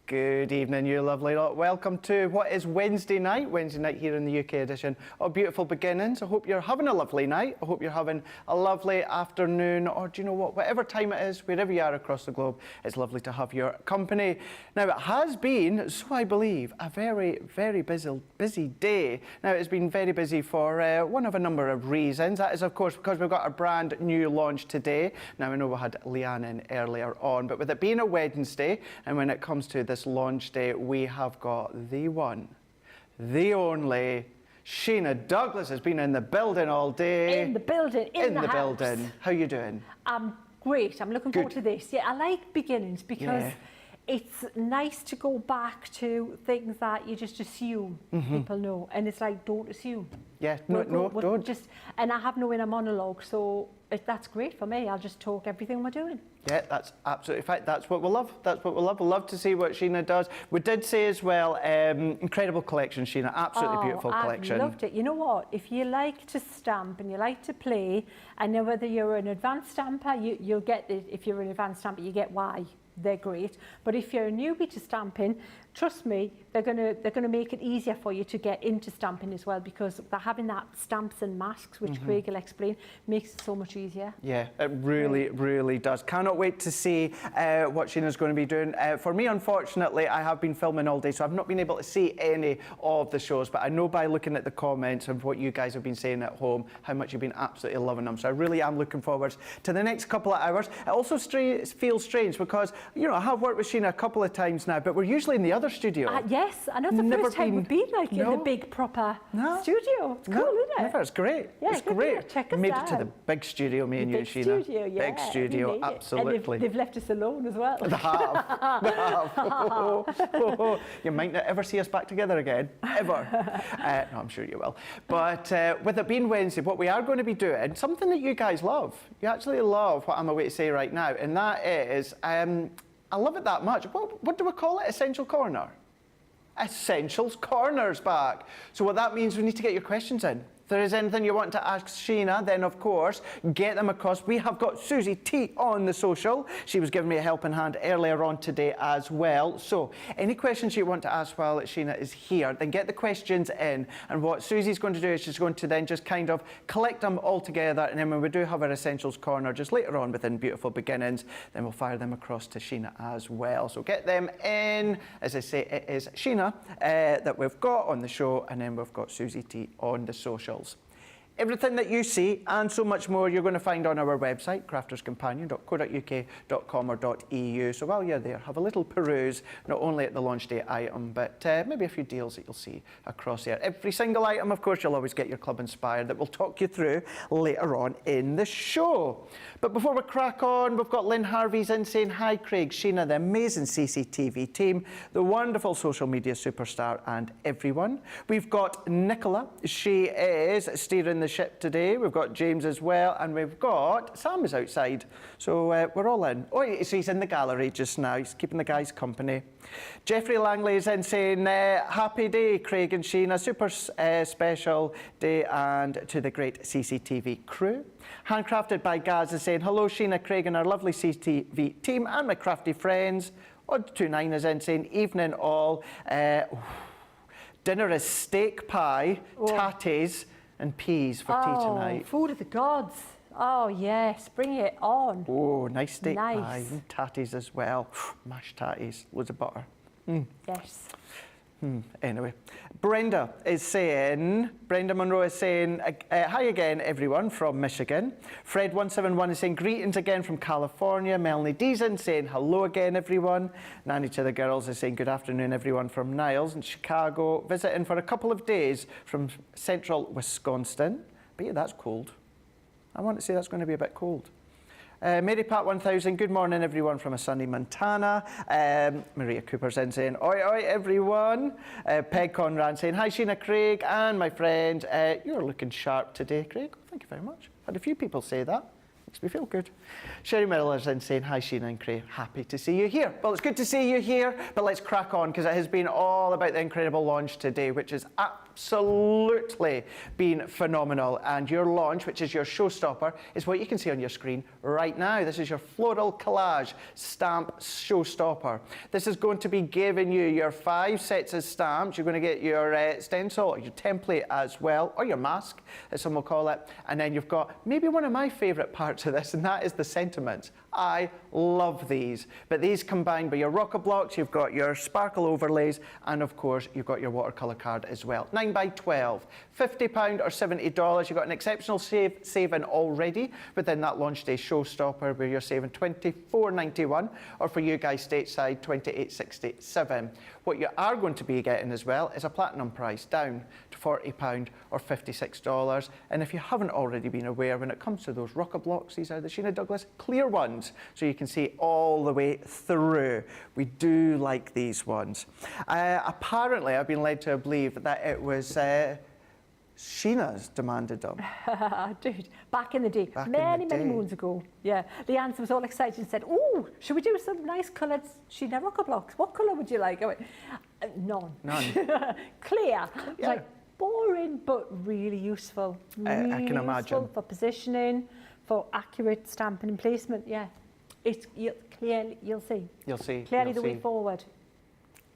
Good evening, you lovely lot. Welcome to what is Wednesday night here in the UK edition of Beautiful Beginnings. I hope you're having a lovely night. I hope you're having a lovely afternoon, or do you know what, whatever time it is, wherever you are across the globe, it's lovely to have your company. Now, it has been, so I believe, a very, very busy day. Now, it's been very busy for one of a number of reasons. That is, of course, because we've got a brand new launch today. Now, I know we had Leanne in earlier on, but with it being a Wednesday, and when it comes to this launch day, we have got the one, the only, Sheena Douglas has been in the building all day. In the building, in the house. building. How you doing? I'm great. I'm looking forward to this. Yeah, I like beginnings because it's nice to go back to things that you just assume people know, and it's like, don't assume. Yeah, don't. Just, and I have no inner monologue, so that's great for me. I'll just talk everything we're doing. Yeah, that's absolutely fine. That's what we love. That's what we love. We love to see what Sheena does. We did say as well, incredible collection, Sheena. Absolutely beautiful collection. I loved it. You know what? If you like to stamp and you like to play, I know whether you're an advanced stamper, you'll get it. If you're an advanced stamper, you get why they're great. But if you're a newbie to stamping, trust me, they're gonna make it easier for you to get into stamping as well, because they're having that stamps and masks, which Craig will explain, makes it so much easier. Yeah, it really does. Cannot wait to see what Sheena's going to be doing. For me, unfortunately, I have been filming all day, so I've not been able to see any of the shows, but I know by looking at the comments of what you guys have been saying at home, how much you've been absolutely loving them. So I really am looking forward to the next couple of hours. It also feels strange because, you know, I have worked with Sheena a couple of times now, but we're usually in the other studio. Yes, I know the first time we've been like in the big proper studio. It's cool, isn't it? Never. It's great. Yeah, it's great. Yeah, check us Maybe out. to the big studio, me and you, Sheena. Big studio, yeah. Big studio, absolutely. And they've left us alone as well. They have. They have. You might not ever see us back together again, ever. No, I'm sure you will. But with it being Wednesday, what we are going to be doing, something that you guys love. You actually love what I'm away to say right now, and that is, I love it that much. What do we call it? Essential Corner? Essentials Corner's back. So what that means, we need to get your questions in. If there is anything you want to ask Sheena, then of course, get them across. We have got Susie T on the social. She was giving me a helping hand earlier on today as well. So any questions you want to ask while Sheena is here, then get the questions in. And what Susie's going to do is she's going to then just kind of collect them all together. And then when we do have our Essentials Corner just later on within Beautiful Beginnings, then we'll fire them across to Sheena as well. So get them in. As I say, it is Sheena that we've got on the show, and then we've got Susie T on the social. Everything that you see and so much more you're going to find on our website, crafterscompanion.co.uk.com or .eu. So while you're there, have a little peruse, not only at the launch day item, but maybe a few deals that you'll see across there. Every single item, of course, you'll always get your Club Inspired that we'll talk you through later on in the show. But before we crack on, we've got Lynn Harvey's in saying, hi Craig, Sheena, the amazing CCTV team, the wonderful social media superstar and everyone. We've got Nicola, she is steering the ship today. We've got James as well, and we've got Sam is outside, so we're all in. Oh, so he's in the gallery just now. He's keeping the guys company. Jeffrey Langley is in saying, happy day, Craig and Sheena, super special day, and to the great CCTV crew. Handcrafted by Gaz is saying, hello Sheena, Craig, and our lovely CCTV team, and my crafty friends. Odd29 is in saying, evening all. Dinner is steak pie, tatties, and peas for tea tonight. Food of the gods. Oh yes, bring it on. Oh, nice steak pie and tatties as well. Mashed tatties, loads of butter. Yes. Anyway, Brenda Monroe is saying, hi again everyone from Michigan. Fred171 is saying, greetings again from California. Melanie Deason saying, hello again everyone. Nanny to the girls is saying, good afternoon everyone from Niles in Chicago. Visiting for a couple of days from central Wisconsin. But yeah, that's cold. I want to say that's going to be a bit cold. Mary Pat 1000, good morning everyone from a sunny Montana. Maria Cooper's in saying, oi oi everyone. Peg Conrad saying, hi Sheena, Craig and my friend. You're looking sharp today, Craig. Thank you very much. Had a few people say that. Makes me feel good. Sherry Miller's in saying, hi Sheena and Cray, happy to see you here. Well, it's good to see you here, but let's crack on because it has been all about the incredible launch today, which has absolutely been phenomenal. And your launch, which is your Showstopper, is what you can see on your screen right now. This is your Floral Collage Stamp Showstopper. This is going to be giving you your 5 sets of stamps. You're going to get your stencil, or your template as well, or your mask, as some will call it. And then you've got maybe one of my favourite parts of this, and that is the sentiments. I love these, but these combined by your rocker blocks, you've got your sparkle overlays, and of course you've got your watercolour card as well. 9 by 12, £50 or $70. You've got an exceptional saving already within that launch day Showstopper, where you're saving £24.91, or for you guys stateside, £28.67. What you are going to be getting as well is a platinum price down to £40 or $56. And if you haven't already been aware, when it comes to those rocker blocks, these are the Sheena Douglas clear ones, so you can see all the way through. We do like these ones. Apparently, I've been led to believe that it was Sheena's demanded them. Dude, back in the day, many moons ago. Yeah, Leanne was all excited and said, oh, should we do some nice coloured Sheena rocker blocks? What colour would you like? I went, none. Clear. Yeah. Like, boring, but really useful. Really I can imagine. Useful for positioning, for accurate stamping and placement. Yeah, you'll see. You'll see. Clearly the way forward.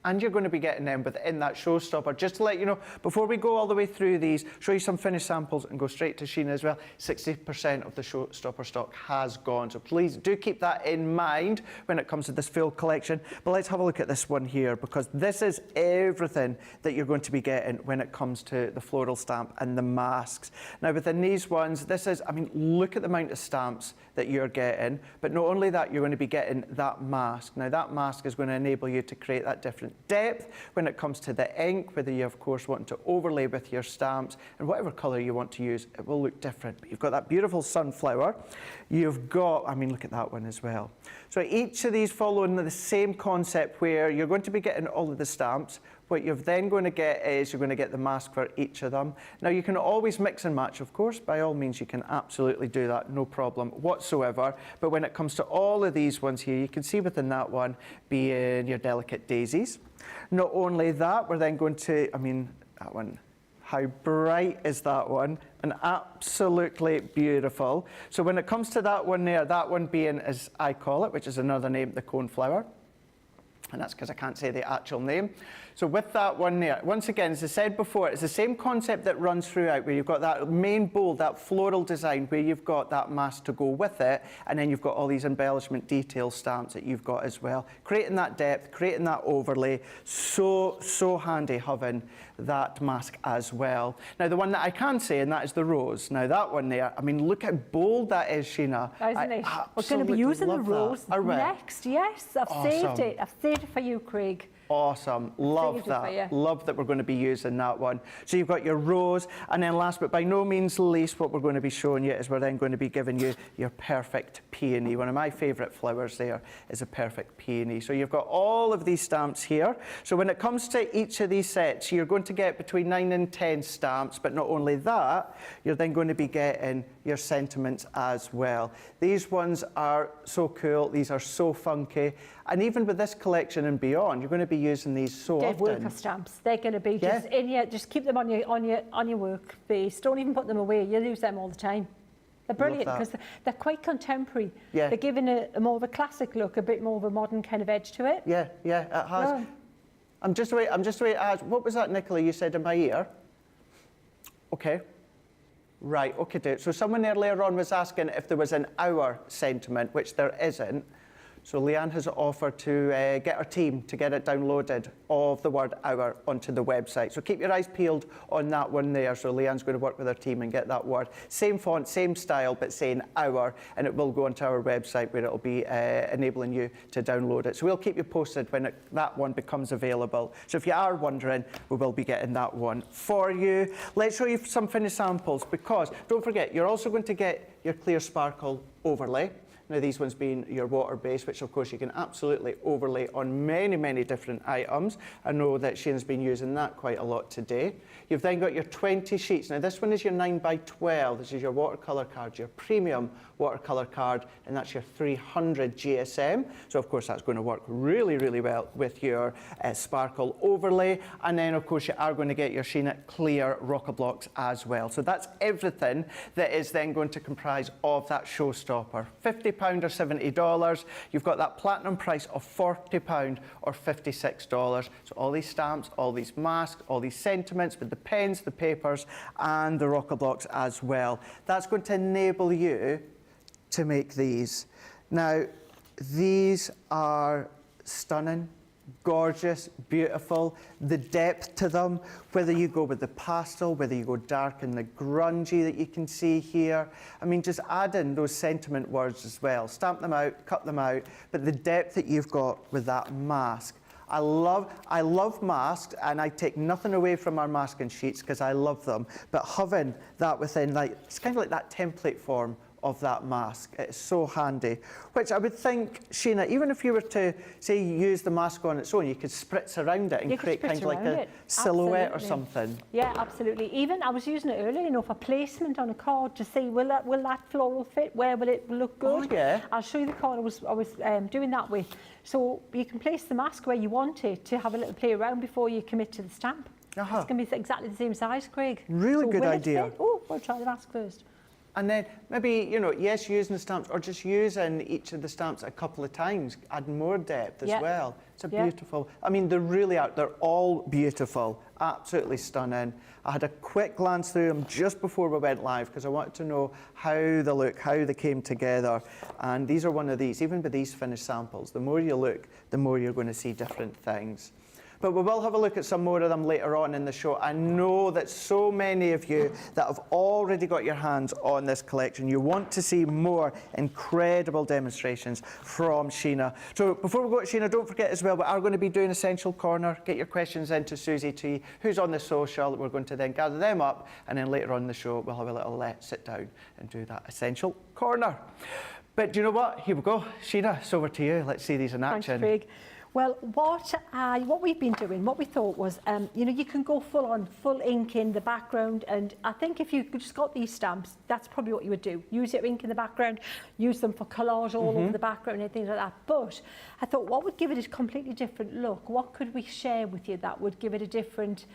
And you're going to be getting them within that Showstopper. Just to let you know, before we go all the way through these, show you some finished samples and go straight to Sheena as well, 60% of the Showstopper stock has gone. So please do keep that in mind when it comes to this full collection. But let's have a look at this one here, because this is everything that you're going to be getting when it comes to the floral stamp and the masks. Now within these ones, this is, I mean, look at the amount of stamps that you're getting. But not only that, you're going to be getting that mask. Now that mask is going to enable you to create that different depth when it comes to the ink, whether you of course want to overlay with your stamps, and whatever colour you want to use, it will look different. But you've got that beautiful sunflower. You've got, I mean, look at that one as well. So each of these following the same concept, where you're going to be getting all of the stamps. What you're then going to get is you're going to get the mask for each of them. Now you can always mix and match, of course. By all means, you can absolutely do that, no problem whatsoever. But when it comes to all of these ones here, you can see within that one being your delicate daisies. Not only that, we're then going to, I mean, that one, how bright is that one? And absolutely beautiful. So when it comes to that one there, that one being, as I call it, which is another name, the coneflower. And that's because I can't say the actual name. So with that one there, once again, as I said before, it's the same concept that runs throughout, where you've got that main bowl, that floral design, where you've got that mask to go with it, and then you've got all these embellishment detail stamps that you've got as well. Creating that depth, creating that overlay, so handy having that mask as well. Now the one that I can say, and that is the rose. Now that one there, I mean, look how bold that is, Sheena. Isn't it? We're going to be using the rose next. Yes, I've saved it. I've saved it for you, Craig. Awesome, love that. Love that we're going to be using that one. So you've got your rose, and then last but by no means least, what we're going to be showing you is we're then going to be giving you your perfect peony. One of my favourite flowers there is a perfect peony. So you've got all of these stamps here. So when it comes to each of these sets, you're going to get between 9 and 10 stamps, but not only that, you're then going to be getting your sentiments as well. These ones are so cool, these are so funky, and even with this collection and beyond, you're going to be using these so often. Worker stamps. They're going to be just in your, just keep them on your workspace. Don't even put them away. You'll use them all the time. They're brilliant because they're quite contemporary. Yeah. They're giving a more of a classic look, a bit more of a modern kind of edge to it. Yeah, yeah, it has. Yeah. I'm just waiting to ask, what was that, Nicola, you said in my ear? Okay. Right, okay. So someone earlier on was asking if there was an hour sentiment, which there isn't. So Leanne has offered to get her team to get it downloaded of the word hour onto the website. So keep your eyes peeled on that one there. So Leanne's going to work with her team and get that word. Same font, same style, but saying hour, and it will go onto our website where it'll be enabling you to download it. So we'll keep you posted when that one becomes available. So if you are wondering, we will be getting that one for you. Let's show you some finished samples, because don't forget, you're also going to get your clear sparkle overlay. Now these ones being your water-based, which of course you can absolutely overlay on many, many different items. I know that Sheena's been using that quite a lot today. You've then got your 20 sheets. Now this one is your 9x12. This is your watercolour card, your premium watercolour card, and that's your 300 GSM. So of course that's going to work really, really well with your sparkle overlay. And then of course you are going to get your Sheena clear rocker blocks as well. So that's everything that is then going to comprise of that Showstopper. £50 or $70. You've got that platinum price of £40 or $56. So all these stamps, all these masks, all these sentiments with the pens, the papers, and the rocker blocks as well. That's going to enable you to make these. Now, these are stunning, gorgeous, beautiful. The depth to them, whether you go with the pastel, whether you go dark in the grungy that you can see here. I mean, just add in those sentiment words as well. Stamp them out, cut them out, but the depth that you've got with that mask. I love masks, and I take nothing away from our masking sheets because I love them, but having that within, like, it's kind of like that template form of that mask. It's so handy, which I would think, Sheena, even if you were to, say, use the mask on its own, you could spritz around it and create kind of like a silhouette or something. Yeah, absolutely. Even, I was using it earlier, you know, for placement on a card to see, will that floral fit? Where will it look good? Oh, yeah. I'll show you the card I was doing that with. So you can place the mask where you want it to have a little play around before you commit to the stamp. It's going to be exactly the same size, Craig. Really good idea. Oh, we'll try the mask first. And then maybe, you know, yes, using the stamps or just using each of the stamps a couple of times, add more depth as well. It's a beautiful, I mean, they really are, they're all beautiful, absolutely stunning. I had a quick glance through them just before we went live because I wanted to know how they look, how they came together. And these are one of these, even with these finished samples, the more you look, the more you're going to see different things. But we will have a look at some more of them later on in the show. I know that so many of you that have already got your hands on this collection, you want to see more incredible demonstrations from Sheena. So before we go to Sheena, don't forget as well, we are going to be doing Essential Corner. Get your questions into Susie T, who's on the social. We're going to then gather them up, and then later on in the show, we'll have a little sit down and do that Essential Corner. But do you know what? Here we go. Sheena, it's over to you. Let's see these in action. Thanks, Craig. Well, what we've been doing, what we thought was, you know, you can go full ink in the background, and I think if you just got these stamps, that's probably what you would do. Use your ink in the background, use them for collage all over the background and things like that. But I thought, what would give it a completely different look? What could we share with you that would give it a different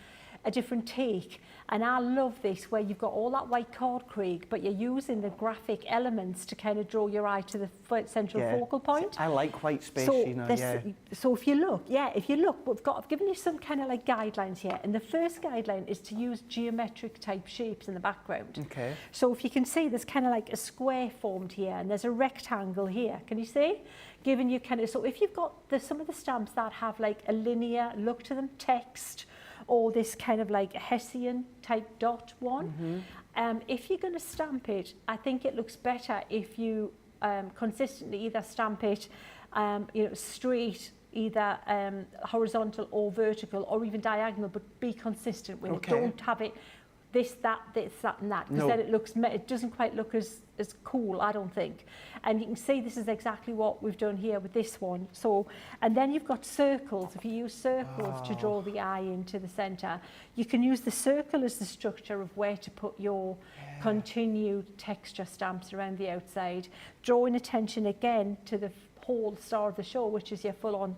take? And I love this, where you've got all that white card, Craig, but you're using the graphic elements to kind of draw your eye to the central focal point. I like white space, Sheena, So if you look, I've given you some kind of like guidelines here. And the first guideline is to use geometric type shapes in the background. Okay. So if you can see, there's kind of like a square formed here, and there's a rectangle here. Can you see? Giving you kind of, so if you've got some of the stamps that have like a linear look to them, text, or this kind of like Hessian type dot one. If you're going to stamp it, I think it looks better if you consistently either stamp it you know, straight, either horizontal or vertical, or even diagonal, but be consistent with it. Don't have it this, that, and that, because then it doesn't quite look as cool, I don't think. And you can see this is exactly what we've done here with this one. So, and then you've got circles. If you use circles to draw the eye into the centre, you can use the circle as the structure of where to put your continued texture stamps around the outside, drawing attention again to the whole star of the show, which is your full-on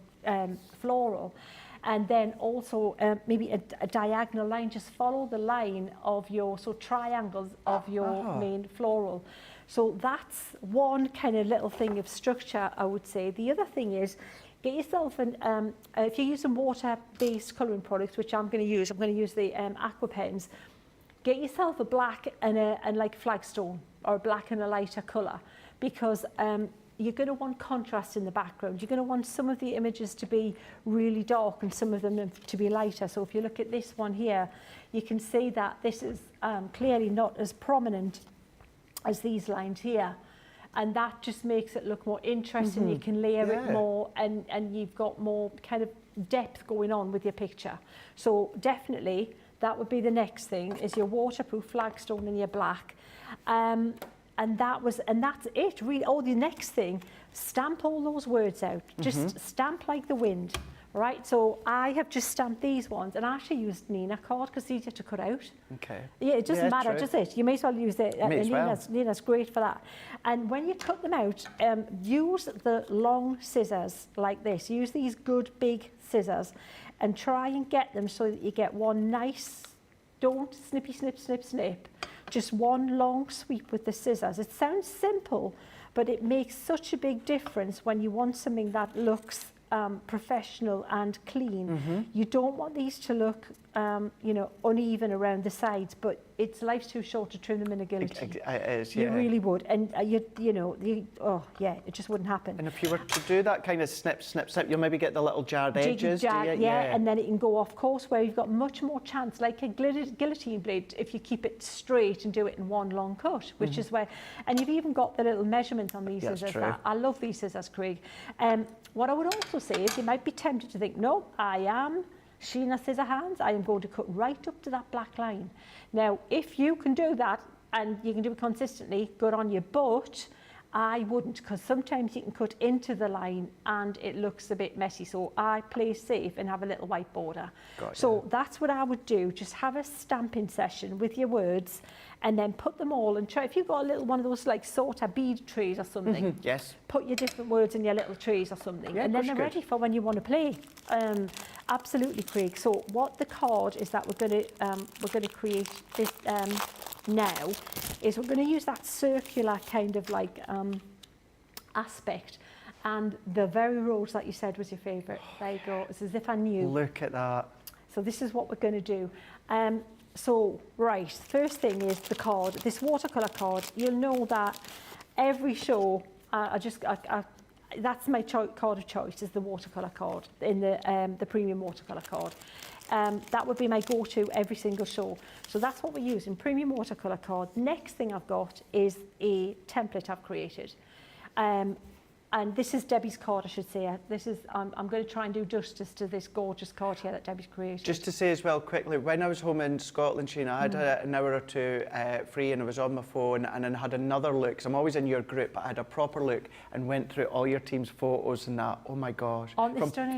floral. And then also maybe a diagonal line, just follow the line of your, so triangles of your main floral. So that's one kind of little thing of structure, I would say. The other thing is, get yourself an, if you're using water-based colouring products, which I'm going to use the aqua pens, get yourself a black and like flagstone, or a black and a lighter colour, because you're going to want contrast in the background. You're going to want some of the images to be really dark and some of them to be lighter. So if you look at this one here, you can see that this is clearly not as prominent as these lines here. And that just makes it look more interesting. You can layer it more, and you've got more kind of depth going on with your picture. So definitely that would be the next thing, is your waterproof flagstone and your black. And that's it, really. Oh, the next thing, stamp all those words out. Just stamp like the wind, right? So I have just stamped these ones, and I actually used Nina card because it's easier to cut out. Okay. Yeah, it doesn't matter, true. does it? You may as well use it. May as well. Nina's great for that. And when you cut them out, use the long scissors like this. Use these good big scissors and try and get them so that you get one nice, don't snippy, snip, snip, snip. Just one long sweep with the scissors. It sounds simple, but it makes such a big difference when you want something that looks professional and clean. You don't want these to look, you know, uneven around the sides, but life's too short to trim them in a guillotine. It is, yeah. You really would, and you know, oh yeah, it just wouldn't happen. And if you were to do that kind of snip, snip, snip, you'll maybe get the little jarred edges. Yeah, and then it can go off course where you've got much more chance, like a guillotine blade, if you keep it straight and do it in one long cut, which is where, and you've even got the little measurements on these scissors. I love these scissors, Craig. What I would also say is you might be tempted to think, no, I am Sheena scissor hands, I am going to cut right up to that black line. Now, if you can do that and you can do it consistently, good on you, but I wouldn't, because sometimes you can cut into the line and it looks a bit messy. So I play safe and have a little white border. So that's what I would do. Just have a stamping session with your words and then put them all and try. If you've got a little one of those like sort of bead trees or something, yes, put your different words in your little trees or something, and then they're ready for when you want to play. Absolutely, Craig. So what the card is that we're going to create this now is we're going to use that circular kind of like aspect, and the very rose that you said was your favourite. There you go. It's as if I knew. Look at that. So this is what we're going to do. So right, first thing is the card. This watercolour card. You'll know that every show. That's my card of choice, is the watercolour card in the premium watercolour card. That would be my go-to every single show. So that's what we use in premium watercolour card. Next thing I've got is a template I've created. And this is Debbie's card, I should say. I'm going to try and do justice to this gorgeous card here that Debbie's created. Just to say as well quickly, when I was home in Scotland, Sheena, I had an hour or two free, and I was on my phone and then had another look. So I'm always in your group, but I had a proper look and went through all your team's photos and that. Oh my gosh.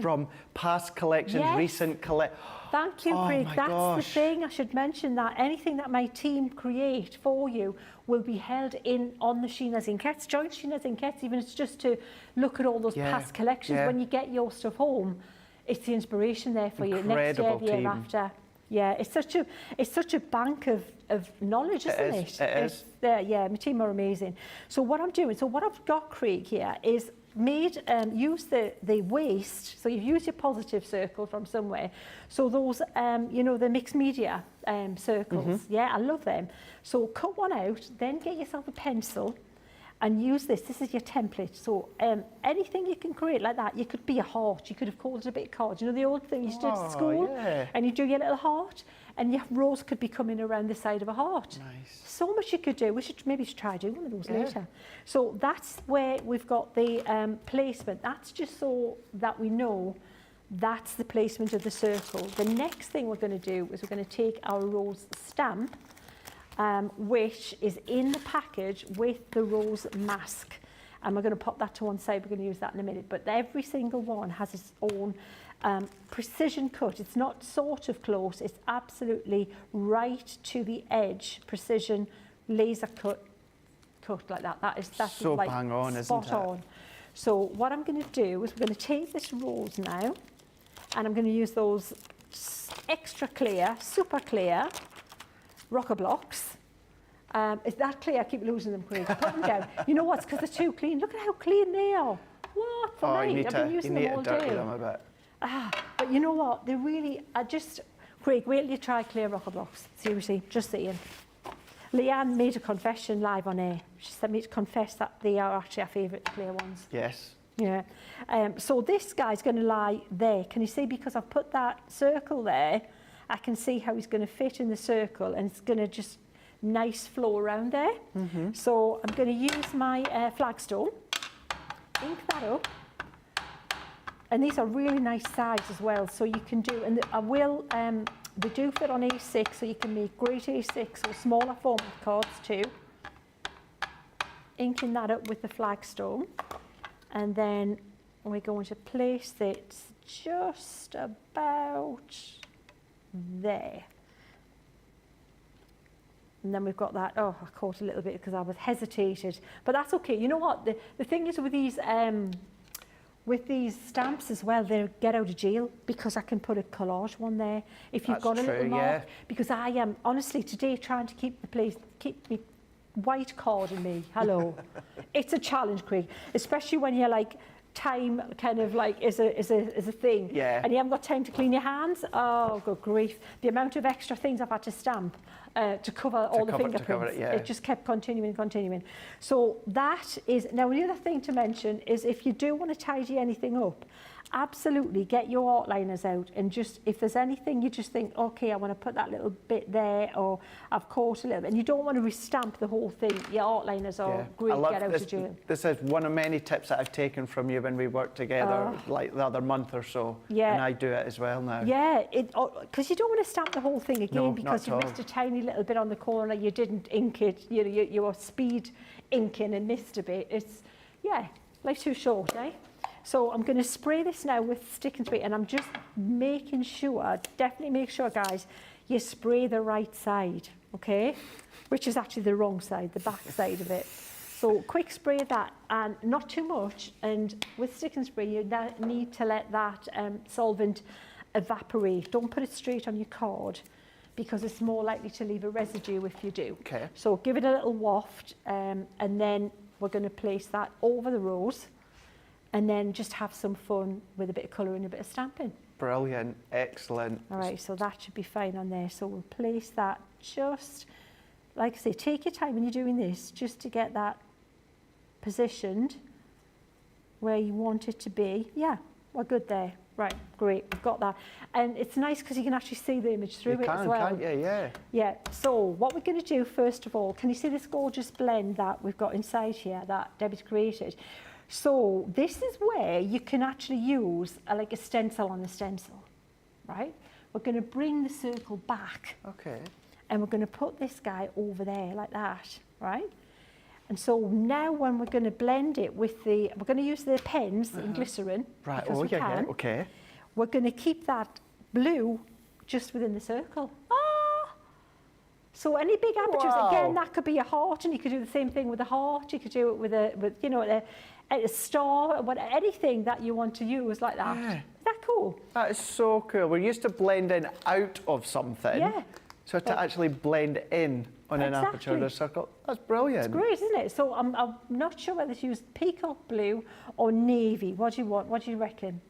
From past collections, recent collections. Thank you, Craig. That's the thing. I should mention that anything that my team create for you will be held on the Sheena's Inkpads. Join Sheena's Inkpads, even if it's just to look at all those past collections. When you get your stuff home, it's the inspiration there for you next year, the year after. Yeah, it's such a bank of knowledge, isn't it? It is. Yeah, my team are amazing. So what I've got, Craig, here is use the waste. So you've used your positive circle from somewhere. So those, you know, the mixed media circles. Yeah, I love them. So cut one out, then get yourself a pencil and use this. This is your template. So anything you can create like that. You could be a heart. You could have called it a bit card. You know the old thing you used to do at school? And you do your little heart, and your rose could be coming around the side of a heart. Nice. So much you could do. We should maybe try doing one of those later. So that's where we've got the placement. That's just so that we know that's the placement of the circle. The next thing we're going to do is we're going to take our rose stamp, which is in the package with the rose mask. And we're going to pop that to one side. We're going to use that in a minute. But every single one has its own precision cut. It's not sort of close. It's absolutely right to the edge. Precision, laser cut like that. That's so like bang on, spot isn't it? on. So what I'm going to do is we're going to take this rose now, and I'm going to use those extra clear, super clear rocker blocks. Is that clear? I keep losing them, Craig. Put them down. You know what? It's because they're too clean. Look at how clean they are. What? I've been using them all day. Them a bit. But you know what? They really are just... Craig, wait till you try clear rocker blocks. Seriously, just saying. Leanne made a confession live on air. She said me to confess that they are actually our favourite clear ones. Yes. Yeah. So this guy's going to lie there. Can you see? Because I've put that circle there, I can see how he's going to fit in the circle, and it's going to just nice flow around there. So I'm going to use my flagstone, ink that up. And these are really nice size as well, so you can do, and I will, they do fit on A6, so you can make great A6 or smaller format cards too. inking that up with the flagstone, and then we're going to place it just about there. And then we've got that, oh, I caught a little bit because I was hesitated, but that's okay. You know what, the thing is with these stamps as well, they're get out of jail, because I can put a collage one there if you've got a little mark. Because I am honestly today trying to keep me white card in me. Hello. It's a challenge, Craig, especially when you're like time kind of like is a thing, and you haven't got time to clean your hands. Oh, good grief, the amount of extra things I've had to stamp to cover all the fingerprints. It just kept continuing. So that is, now the other thing to mention is if you do want to tidy anything up, absolutely get your outliners out, and just if there's anything you just think, okay, I want to put that little bit there, or I've caught a little bit, and you don't want to restamp the whole thing, your outliners are great, get out of jail. This is one of many tips that I've taken from you when we worked together like the other month or so, and I do it as well now. Yeah, because you don't want to stamp the whole thing again, because you missed a tiny little bit on the corner, you didn't ink it, you were speed inking and missed a bit. It's, life's too short, eh? So I'm going to spray this now with stick and spray, and I'm just making sure, definitely make sure, guys, you spray the right side, okay? Which is actually the wrong side, the back side of it. So quick spray of that, and not too much. And with stick and spray, you need to let that solvent evaporate. Don't put it straight on your card, because it's more likely to leave a residue if you do. Okay. So give it a little waft, and then we're going to place that over the rows, and then just have some fun with a bit of colour and a bit of stamping. Brilliant, excellent. All right, so that should be fine on there. So we'll place that just, like I say, take your time when you're doing this, just to get that positioned where you want it to be. Yeah, we're good there. Right, great, we've got that. And it's nice because you can actually see the image through it as well. Can't you? Yeah. Yeah, so what we're going to do first of all, can you see this gorgeous blend that we've got inside here that Debbie's created? So this is where you can actually use like a stencil on the stencil, right? We're going to bring the circle back. Okay. And we're going to put this guy over there like that, right? And so now when we're going to blend it with we're going to use the pens in glycerin. Right, okay. We're going to keep that blue just within the circle. So any big apertures, again, that could be a heart, and you could do the same thing with a heart. You could do it with a star, anything that you want to use like that. Yeah. Is that cool? That is so cool. We're used to blending out of something. Yeah. So to actually blend in on an aperture of a circle, that's brilliant. It's great, isn't it? So I'm not sure whether to use peacock blue or navy. What do you want? What do you reckon?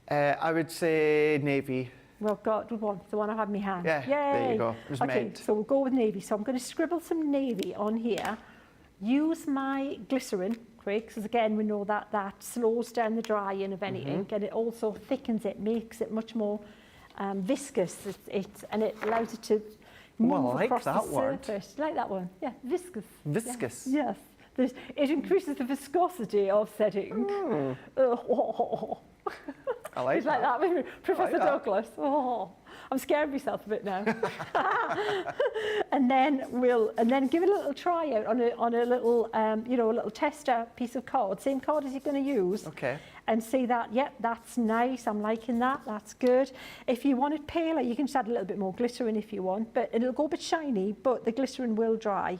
I would say navy. Well, got the one I have in my hand. Yeah, there you go. It was meant. So we'll go with navy. So I'm going to scribble some navy on here. Use my glycerin, Craig, because again we know that slows down the drying of any ink, and it also thickens it, makes it much more viscous. And it allows it to move across the surface. Like that one? Yeah, viscous. Viscous. Yes. It increases the viscosity of said ink. I like it's that. Like that, Professor Douglas. Oh, I'm scaring myself a bit now. and then give it a little try out on a little a little tester piece of card, same card as you're going to use. Okay. And see that, yep, that's nice. I'm liking that. That's good. If you want it paler, you can just add a little bit more glycerin if you want, but it'll go a bit shiny. But the glycerin will dry.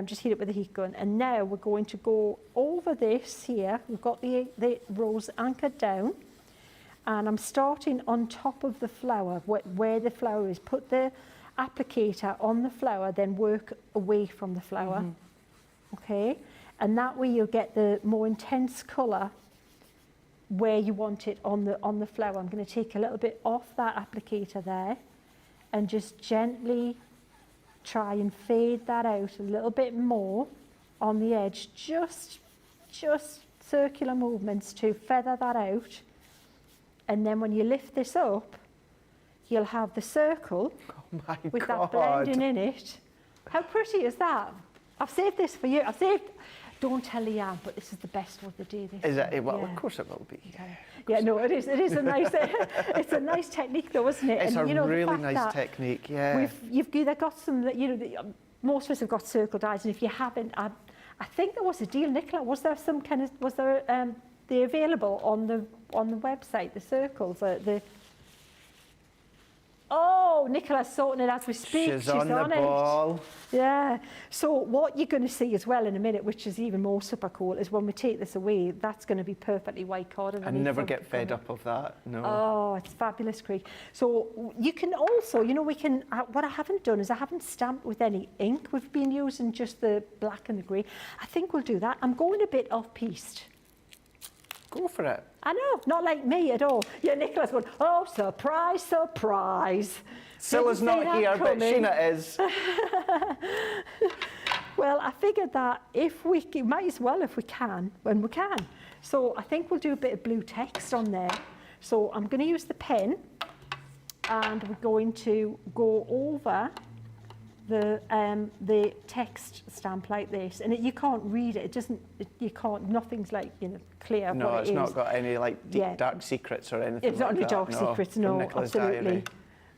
Just heat it with a heat gun. And now we're going to go over this here. We've got the rows anchored down. And I'm starting on top of the flower, where the flower is. Put the applicator on the flower, then work away from the flower. Okay? And that way you'll get the more intense colour where you want it on the flower. I'm going to take a little bit off that applicator there and just gently try and fade that out a little bit more on the edge. Just circular movements to feather that out. And then when you lift this up, you'll have the circle with that blending in it. How pretty is that? I've saved this for you. Don't tell Leanne, but this is the best one of the day. Is it? Well, of course it will be. Yeah, no, it is. It is a nice. It's a nice technique, though, isn't it? It's a really nice technique. Yeah. You've either got some that most of us have got circle dies, and if you haven't, I I think there was a deal, Nicola. Was there some kind of, was there, they available on the website, the circles, the... Oh, Nicola's sorting it as we speak. She's on the ball. Yeah. So what you're going to see as well in a minute, which is even more super cool, is when we take this away, that's going to be perfectly white card. I never get fed up of that, no. Oh, it's fabulous, Craig. So you can also, you know, we can, what I haven't done is I haven't stamped with any ink. We've been using just the black and the grey. I think we'll do that. I'm going a bit off-piste. Go for it. I know, not like me at all. Yeah, Nicola's going, oh, surprise, surprise. Scylla's not here, but Sheena is. Well, I figured that if we might as well if we can, when we can. So I think we'll do a bit of blue text on there. So I'm going to use the pen and we're going to go over the text stamp like this, and you can't read it. It doesn't. You can't. Nothing's like, you know, clear. No, what it's it not is. got any like deep dark secrets or anything. It's not any dark secrets. No, absolutely.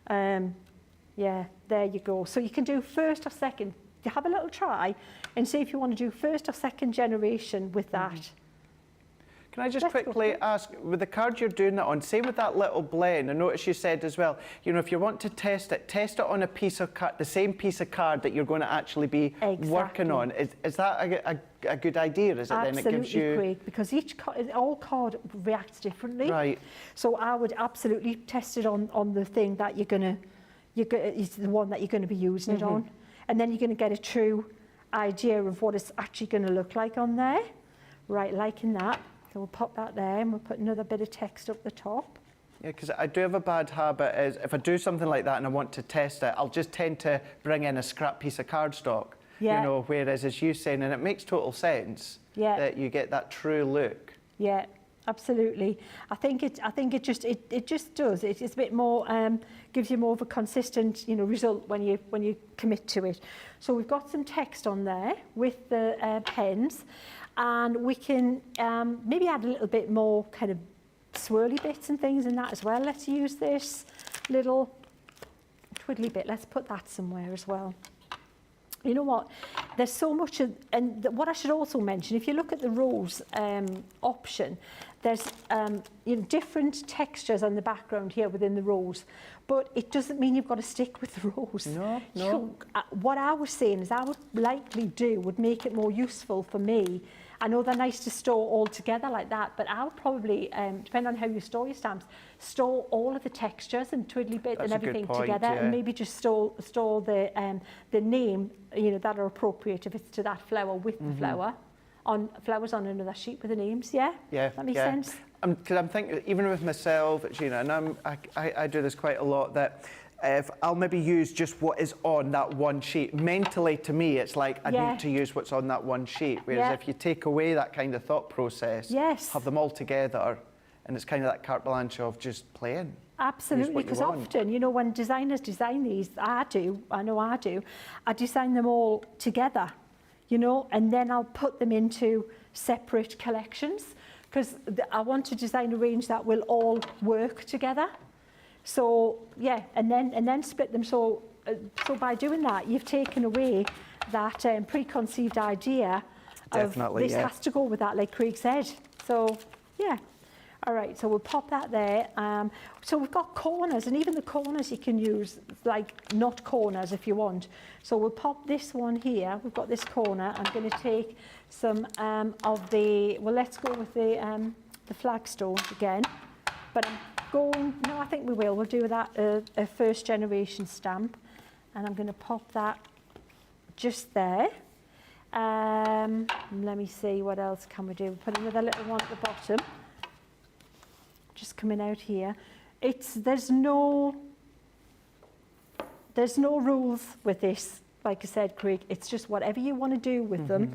Yeah, there you go. So you can do first or second. You have a little try and see if you want to do first or second generation with that. Can I just quickly ask, with the card you're doing that on, same with that little blend, I noticed you said as well, you know, if you want to test it on a piece of card, the same piece of card that you're going to actually be working on. Is that a good idea? Is it Absolutely, then it gives you... Craig, because all card reacts differently. Right. So I would absolutely test it on the thing that it's the one that you're going to be using it on. And then you're going to get a true idea of what it's actually going to look like on there. Right, liking that. So we'll pop that there and we'll put another bit of text up the top. Yeah, because I do have a bad habit is if I do something like that and I want to test it, I'll just tend to bring in a scrap piece of cardstock. Yeah. You know, whereas as you're saying, and it makes total sense that you get that true look. Yeah, absolutely. I think it just does. It's a bit more, gives you more of a consistent, you know, result when you commit to it. So we've got some text on there with the pens. And we can maybe add a little bit more kind of swirly bits and things in that as well. Let's use this little twiddly bit. Let's put that somewhere as well. You know what? There's so much, and what I should also mention, if you look at the rose option, there's you know, different textures on the background here within the rose, but it doesn't mean you've got to stick with the rose. No. So, what I was saying is I would would make it more useful for me. I know they're nice to store all together like that, but I would probably, depending on how you store your stamps, store all of the textures and twiddly bit and everything together, and maybe just store the name, you know, that are appropriate if it's to that flower with the flower, on flowers on another sheet with the names. Yeah. That makes sense. Because I'm thinking, even with myself, Sheena, and I do this quite a lot, that if I'll maybe use just what is on that one sheet. Mentally, to me, it's like I need to use what's on that one sheet. Whereas if you take away that kind of thought process, have them all together, and it's kind of that carte blanche of just playing. Absolutely, because often, you know, when designers design these, I know I do, I design them all together, you know, and then I'll put them into separate collections, because I want to design a range that will all work together. So yeah, and then split them. So by doing that, you've taken away that preconceived idea of this has to go with that, like Craig said. So yeah, all right. So we'll pop that there. So we've got corners, and even the corners you can use like not corners if you want. So we'll pop this one here. We've got this corner. I'm going to take some of the. Well, let's go with the flagstone again, but. No, I think we will. We'll do that a first generation stamp, and I'm going to pop that just there. Let me see, what else can we do? Put another little one at the bottom, just coming out here. There's no rules with this. Like I said, Craig, it's just whatever you want to do with them.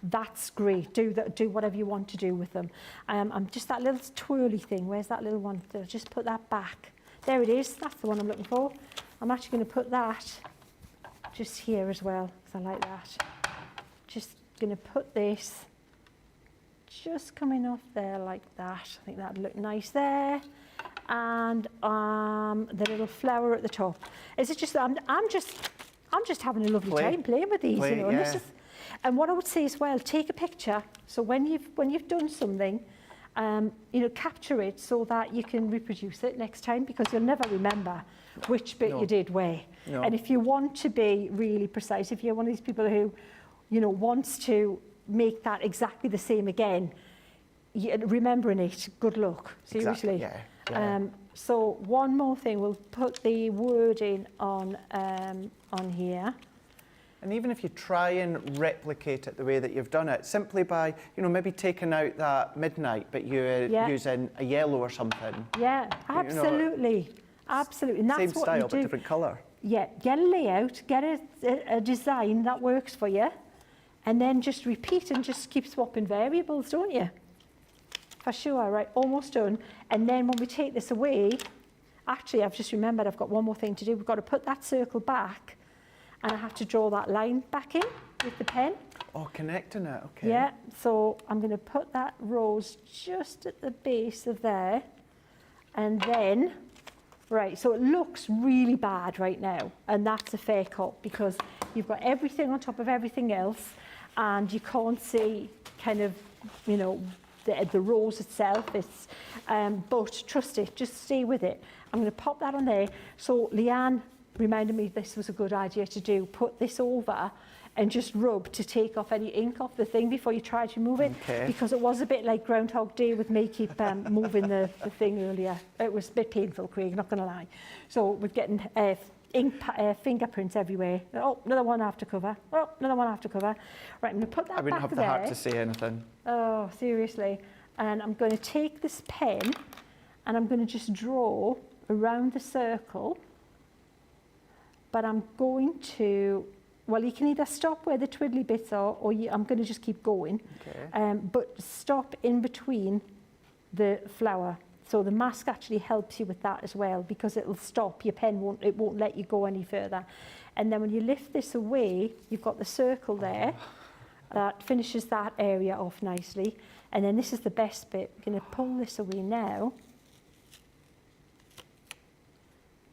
That's great. Do whatever you want to do with them. I'm just that little twirly thing. Where's that little one? I'll just put that back. There it is. That's the one I'm looking for. I'm actually going to put that just here as well, because I like that. Just going to put this just coming off there like that. I think that'd look nice there. And the little flower at the top. Is it just that I'm just having a lovely time playing with these, you know. And And what I would say as well, take a picture. So when you've done something, you know, capture it so that you can reproduce it next time, because you'll never remember which bit you did where. No. And if you want to be really precise, if you're one of these people who, you know, wants to make that exactly the same again, remembering it, good luck, seriously. Exactly, yeah. So one more thing, we'll put the wording on here. And even if you try and replicate it the way that you've done it, simply by, you know, maybe taking out that midnight, but you're using a yellow or something. Yeah, absolutely. You know, absolutely. And that's same what style, you do. but different colour. Yeah, get a layout, get a design that works for you, and then just repeat and just keep swapping variables, don't you? For sure, right, almost done. And then when we take this away, actually, I've just remembered I've got one more thing to do. We've got to put that circle back, and I have to draw that line back in with the pen. Oh, connecting it, okay. Yeah, so I'm going to put that rose just at the base of there, and then, right, so it looks really bad right now, and that's a fair cut, because you've got everything on top of everything else, and you can't see kind of, you know, the rose itself. It's, but trust it, just stay with it. I'm going to pop that on there. So Leanne reminded me this was a good idea to do. Put this over and just rub to take off any ink off the thing before you try to move it. Okay. Because it was a bit like Groundhog Day with me keep moving the thing earlier. It was a bit painful, Craig, not going to lie. So we're getting fingerprints everywhere. Oh, another one I have to cover. Oh, another one I have to cover. Right, I'm going to put that back there. I wouldn't have the heart to say anything. Oh, seriously. And I'm going to take this pen and I'm going to just draw around the circle. But I'm going to, well, you can either stop where the twiddly bits are, or I'm going to just keep going. Okay. But stop in between the flower. So the mask actually helps you with that as well, because it'll stop, your pen won't let you go any further. And then when you lift this away, you've got the circle there that finishes that area off nicely. And then this is the best bit. I'm going to pull this away now.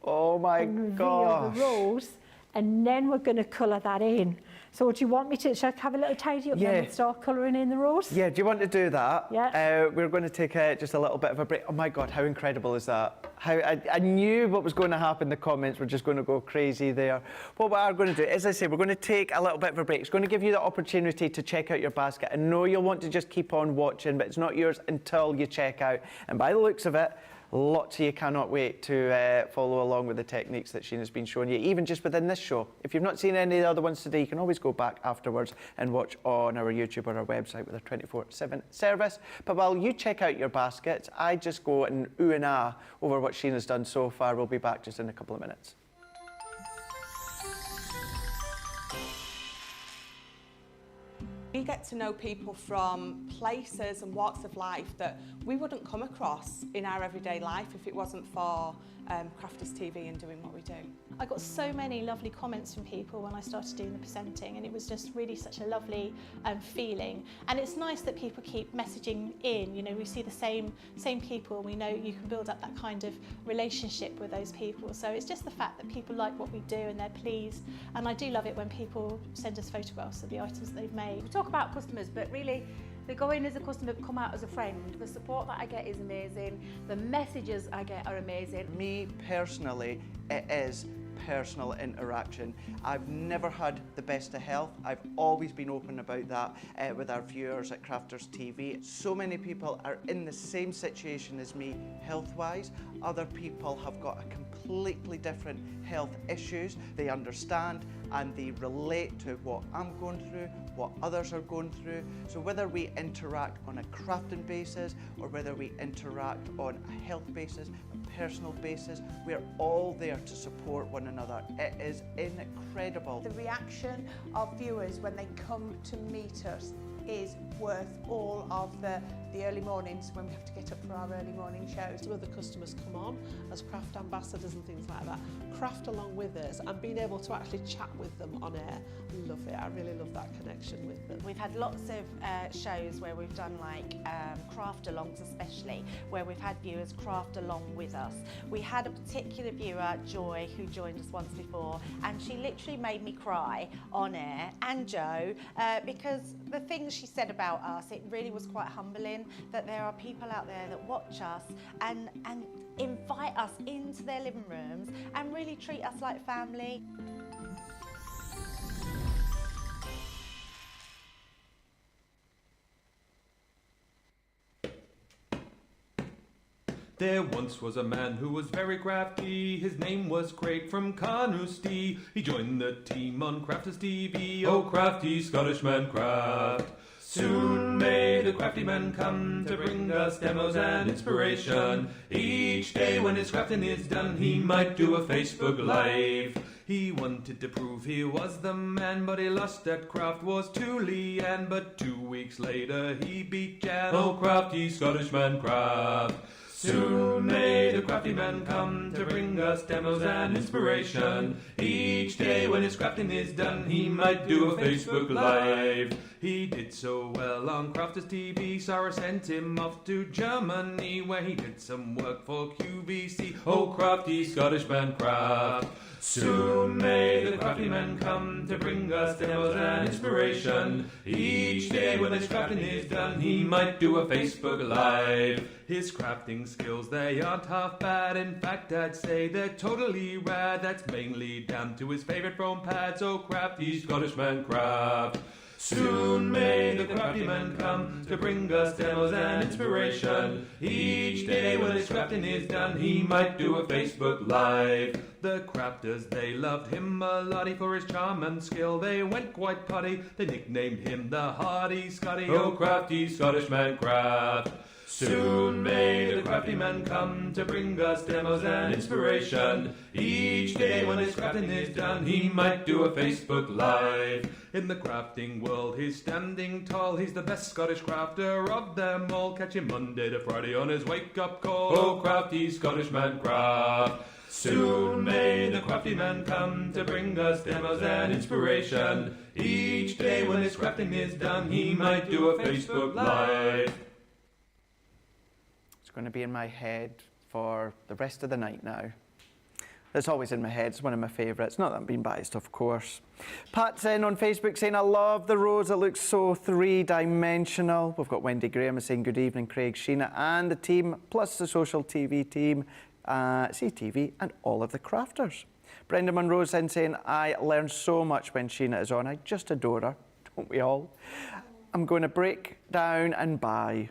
Oh my gosh. The rose, and then we're going to colour that in. So do you want me to, shall I have a little tidy up and we'll start colouring in the rose? Yeah, do you want to do that? Yeah. We're going to take just a little bit of a break. Oh my God, how incredible is that? How I knew what was going to happen. The comments were just going to go crazy there. What we are going to do, as I say, we're going to take a little bit of a break. It's going to give you the opportunity to check out your basket. I know you'll want to just keep on watching, but it's not yours until you check out. And by the looks of it, lots of you cannot wait to follow along with the techniques that Sheena's been showing you, even just within this show. If you've not seen any of the other ones today, you can always go back afterwards and watch on our YouTube or our website with our 24/7 service. But while you check out your baskets, I just go and ooh and ah over what Sheena's done so far. We'll be back just in a couple of minutes. We get to know people from places and walks of life that we wouldn't come across in our everyday life if it wasn't for Crafters TV and doing what we do. I got so many lovely comments from people when I started doing the presenting, and it was just really such a lovely feeling. And it's nice that people keep messaging in. You know, we see the same people, and we know you can build up that kind of relationship with those people. So it's just the fact that people like what we do and they're pleased. And I do love it when people send us photographs of the items they've made. We talk about customers, but really they go in as a customer, come out as a friend. The support that I get is amazing. The messages I get are amazing. Me personally, it is personal interaction. I've never had the best of health. I've always been open about that with our viewers at Crafters TV. So many people are in the same situation as me health-wise. Other people have got a completely different health issues. They understand and they relate to what I'm going through, what others are going through. So whether we interact on a crafting basis or whether we interact on a health basis, a personal basis, we're all there to support one another. It is incredible. The reaction of viewers when they come to meet us is worth all of the early mornings when we have to get up for our early morning shows. Some of the customers come on as craft ambassadors and things like that, craft along with us, and being able to actually chat with them on air. I love it. I really love that connection with them. We've had lots of shows where we've done like craft alongs, especially where we've had viewers craft along with us. We had a particular viewer, Joy, who joined us once before, and she literally made me cry on air, and Jo, because the things she said about us, it really was quite humbling that there are people out there that watch us and invite us into their living rooms and really treat us like family. There once was a man who was very crafty. His name was Craig from Carnoustie. He joined the team on Crafters TV. Oh, crafty Scottish man craft. Soon may the crafty man come to bring us demos and inspiration. Each day when his crafting is done, he might do a Facebook Live. He wanted to prove he was the man, but he lost at craft was to Leanne. But 2 weeks later he beat Jan. Oh, crafty Scottish man craft. Soon may the crafty man come to bring us demos and inspiration. Each day when his crafting is done, he might do a Facebook Live. He did so well on Crafters TV, Sarah sent him off to Germany, where he did some work for QVC. Oh, crafty Scottish man craft. Soon may the crafty man come to bring us demos and inspiration. Each day when his crafting is done, he might do a Facebook Live. His crafting skills, they aren't half bad. In fact, I'd say they're totally rad. That's mainly down to his favourite foam pads. Oh, crafty Scottish man craft. Soon may the crafty man come to bring us demos and inspiration. Each day when his crafting is done, he might do a Facebook Live. The crafters, they loved him a lottie for his charm and skill. They went quite potty, they nicknamed him the Hardy Scotty. Oh, crafty Scottish man craft. Soon may the crafty man come to bring us demos and inspiration. Each day when his crafting is done, he might do a Facebook Live. In the crafting world, he's standing tall. He's the best Scottish crafter of them all. Catch him Monday to Friday on his wake-up call. Oh, crafty Scottish man craft. Soon may the crafty man come to bring us demos and inspiration. Each day when his crafting is done, he might do a Facebook Live. It's going to be in my head for the rest of the night now. It's always in my head. It's one of my favourites. Not that I'm being biased, of course. Pat's in on Facebook saying, I love the rose. It looks so three-dimensional. We've got Wendy Graham saying, good evening, Craig, Sheena, and the team, plus the social TV team, CTV, and all of the crafters. Brenda Monroe's in saying, I learn so much when Sheena is on. I just adore her. Don't we all? I'm going to break down and buy.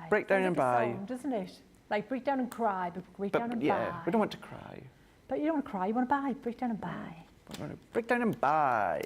Break down and buy. Song, doesn't it? Like break down and cry, but break down and yeah, buy. we don't want to cry. But you don't want to cry, you want to buy. Break down and buy. We want to break down and buy.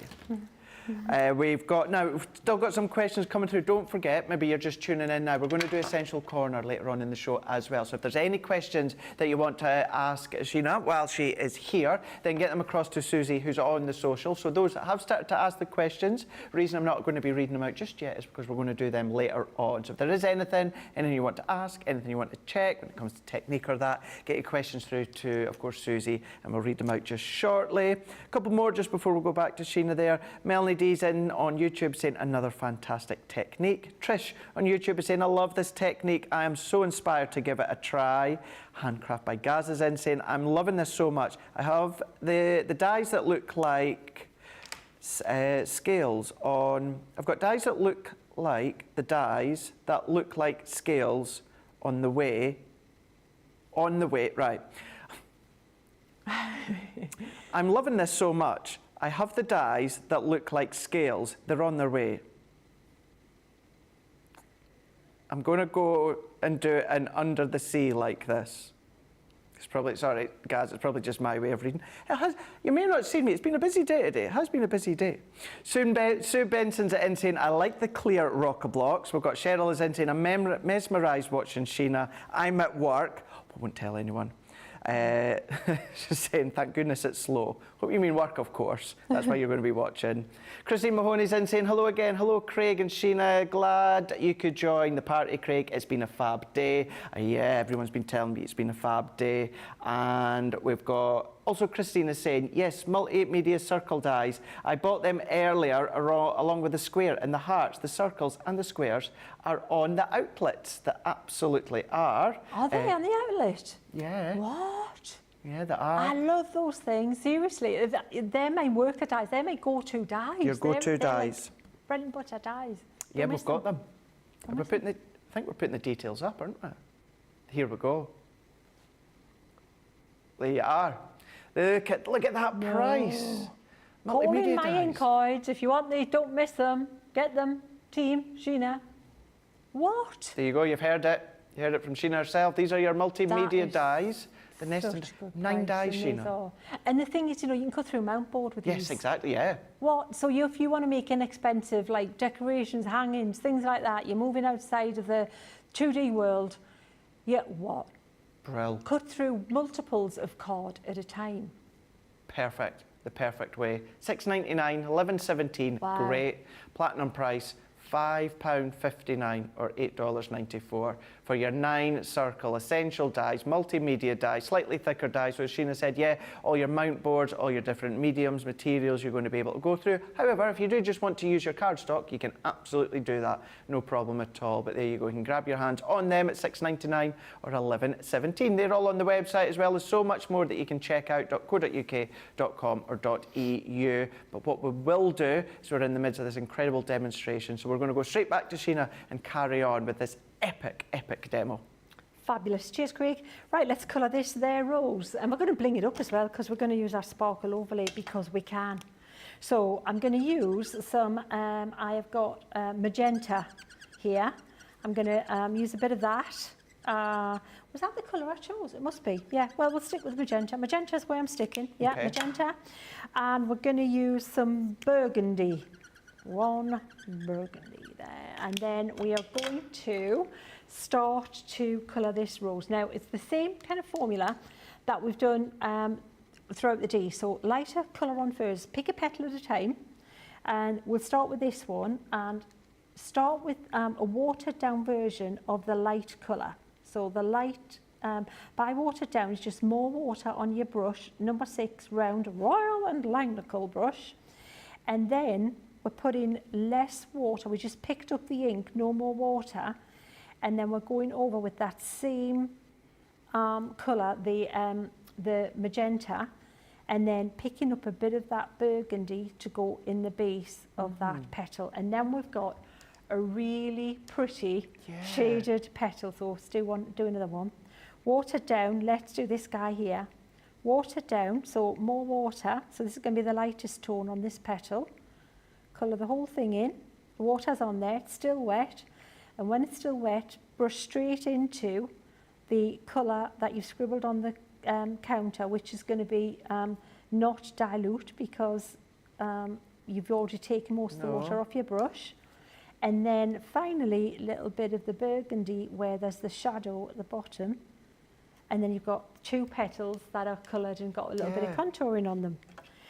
We've still got some questions coming through. Don't forget, maybe you're just tuning in now. We're going to do Essential Corner later on in the show as well. So if there's any questions that you want to ask Sheena while she is here, then get them across to Susie, who's on the social. So those that have started to ask the questions, the reason I'm not going to be reading them out just yet is because we're going to do them later on. So if there is anything you want to ask, anything you want to check when it comes to technique or that, get your questions through to, of course, Susie, and we'll read them out just shortly. A couple more just before we go back to Sheena there. Melanie D's in on YouTube saying another fantastic technique. Trish on YouTube is saying, I love this technique. I am so inspired to give it a try. Handcraft by Gaz is in saying, I'm loving this so much. I have the dies that look like scales on. I've got dies that look like scales on the way. Right. I'm loving this so much. I have the dies that look like scales. They're on their way. I'm going to go and do an under the sea like this. It's probably, sorry, guys, it's probably just my way of reading. You may not have seen me. It's been a busy day today. It has been a busy day. Sue Benson's in saying, I like the clear rocker blocks. We've got Cheryl is in saying, I'm mesmerised watching Sheena. I'm at work. I won't tell anyone. She's saying, thank goodness it's slow. Hope you mean work, of course. That's why you're going to be watching. Christine Mahoney's in saying, hello again. Hello, Craig and Sheena. Glad you could join the party, Craig. It's been a fab day. Yeah, everyone's been telling me it's been a fab day. And we've got, also Christine is saying, yes, Multimedia circle dies. I bought them earlier along with the square, and the hearts, the circles and the squares are on the outlets. They absolutely are. Are they on the outlet? Yeah. What? Yeah, they are. I love those things, seriously. They're my worker dyes, they're my go-to dyes. Your go-to They're dyes. Like bread and butter dyes. Yeah, we've got them. And I think we're putting the details up, aren't we? Here we go. There you are. Look at that price. Call in Multimedia my dyes. Inkpads if you want these, don't miss them. Get them, team, Sheena. What? There you go, you've heard it. You heard it from Sheena herself. These are your multimedia dyes. The nest Such of good 9 dyes, price, and Sheena. these are- And the thing is, you know, you can cut through a mount board with Yes, these. exactly, yeah. What? So if you want to make inexpensive, like decorations, hangings, things like that, you're moving outside of the 2D world, yeah, what? Brill. Cut through multiples of card at a time. Perfect. The perfect way. $6.99, $11.17, Wow. great. Platinum price, £5.59 or $8.94 for your 9 circle essential dyes, multimedia dyes, slightly thicker dyes. So as Sheena said, yeah, all your mount boards, all your different mediums, materials you're going to be able to go through. However, if you do just want to use your cardstock, you can absolutely do that, no problem at all. But there you go, you can grab your hands on them at $6.99 or $11.17. They're all on the website as well as so much more that you can check out, .co.uk.com or .eu. But what we will do is we're in the midst of this incredible demonstration, so we're going to go straight back to Sheena and carry on with this epic demo. Fabulous. Cheers, Craig. Right, let's colour this there rose. And we're going to bling it up as well because we're going to use our sparkle overlay because we can. So I'm going to use some, I have got magenta here. I'm going to use a bit of that. Was that the colour I chose? It must be. Yeah, well, we'll stick with magenta. Magenta is where I'm sticking. Yeah, Okay. magenta. And we're going to use some burgundy. One burgundy there. And then we are going to start to colour this rose. Now, it's the same kind of formula that we've done throughout the day. So lighter colour on first. Pick a petal at a time. And we'll start with this one and start with a watered down version of the light colour. So the light, by watered down, is just more water on your brush, number 6 round Royal and Langnickel brush. And then we're putting less water. We just picked up the ink, no more water. And then we're going over with that same colour, the magenta, and then picking up a bit of that burgundy to go in the base of that petal. And then we've got a really pretty shaded petal. So let's do another one. Watered down, let's do this guy here. Watered down, so more water. So this is going to be the lightest tone on this petal. Colour the whole thing in. The water's on there, it's still wet. And when it's still wet, brush straight into the colour that you've scribbled on the counter, which is going to be not dilute because you've already taken most of the water off your brush. And then finally, a little bit of the burgundy where there's the shadow at the bottom. And then you've got 2 petals that are coloured and got a little bit of contouring on them.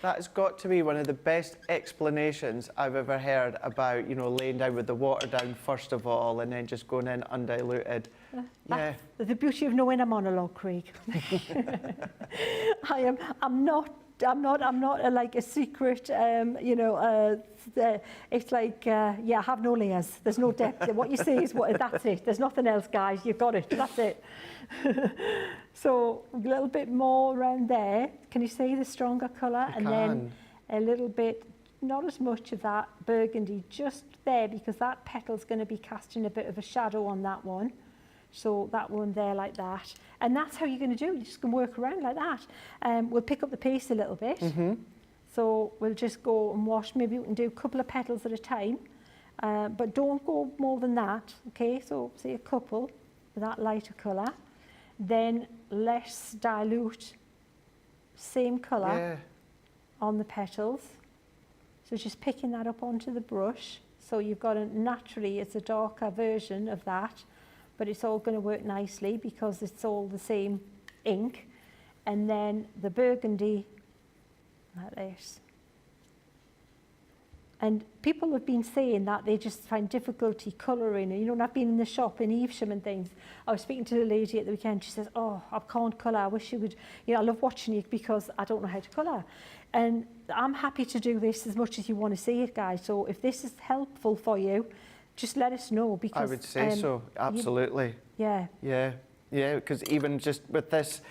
That has got to be one of the best explanations I've ever heard about, you know, laying down with the water down first of all and then just going in undiluted. That's the beauty of knowing a monologue, Craig. I'm not like a secret, you know, it's like, yeah, have no layers. There's no depth. What you say is that's it. There's nothing else, guys. You've got it. That's it. So a little bit more around there. Can you see the stronger colour? And then a little bit, not as much of that burgundy, just there because that petal's going to be casting a bit of a shadow on that one. So that one there like that. And that's how you're going to do it. You're just going to work around like that. We'll pick up the pace a little bit. So we'll just go and wash. Maybe we can do a couple of petals at a time. But don't go more than that. Okay, so say a couple with that lighter colour. Then less dilute, same colour on the petals. So just picking that up onto the brush. So you've got naturally, it's a darker version of that. But it's all going to work nicely because it's all the same ink. and then the burgundy like this. And people have been saying that they just find difficulty colouring. And, you know, when I've been in the shop in Evesham and things, I was speaking to a lady at the weekend, she says, oh, I can't colour, I wish you would, you know, I love watching you because I don't know how to colour. And I'm happy to do this as much as you want to see it, guys. So if this is helpful for you, just let us know, because I would say so, absolutely. Yeah. Yeah. Yeah, because even just with this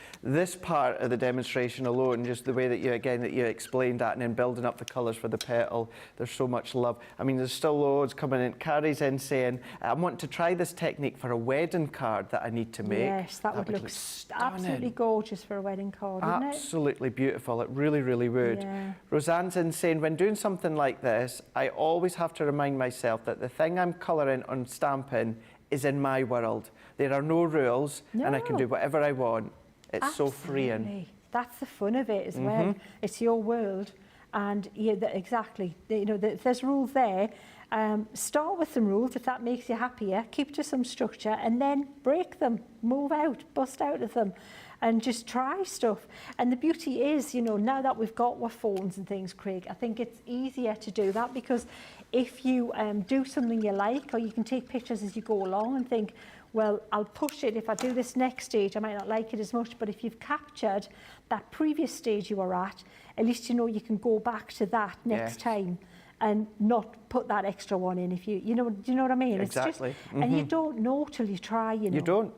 part of the demonstration alone, just the way that you explained that, and then building up the colours for the petal, there's so much love. I mean, there's still loads coming in. Carrie's in saying, I want to try this technique for a wedding card that I need to make. Yes, that would look absolutely gorgeous for a wedding card, wouldn't it? Absolutely beautiful. It really, really would. Yeah. Roseanne's in saying, when doing something like this, I always have to remind myself that the thing I'm colouring on stamping is in my world. There are no rules, and I can do whatever I want. It's so freeing. That's the fun of it as well. It's your world, and exactly. You know, if there's rules there, start with some rules if that makes you happier. Keep to some structure, and then break them, move out, bust out of them, and just try stuff. And the beauty is, you know, now that we've got our phones and things, Craig, I think it's easier to do that, because if you do something you like, or you can take pictures as you go along and think, well, I'll push it. If I do this next stage, I might not like it as much. But if you've captured that previous stage you were at least you know you can go back to that next time and not put that extra one in. If you know, do you know what I mean? Exactly. It's just, and you don't know till you try. You know. You don't.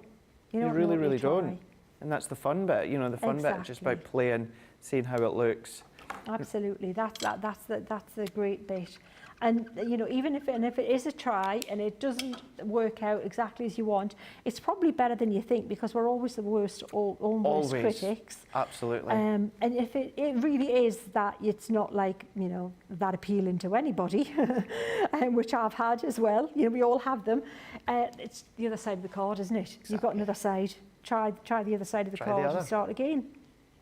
You really, really try. don't. And that's the fun bit. You know, the fun bit is just about playing, seeing how it looks. Absolutely. That's the great bit. And you know, even if it is a try and it doesn't work out exactly as you want, it's probably better than you think, because we're always the worst, almost critics. Absolutely. And if it really is that it's not like, you know, that appealing to anybody, which I've had as well. You know, we all have them. It's the other side of the card, isn't it? Exactly. You've got another side. Try the other side of the card and start again.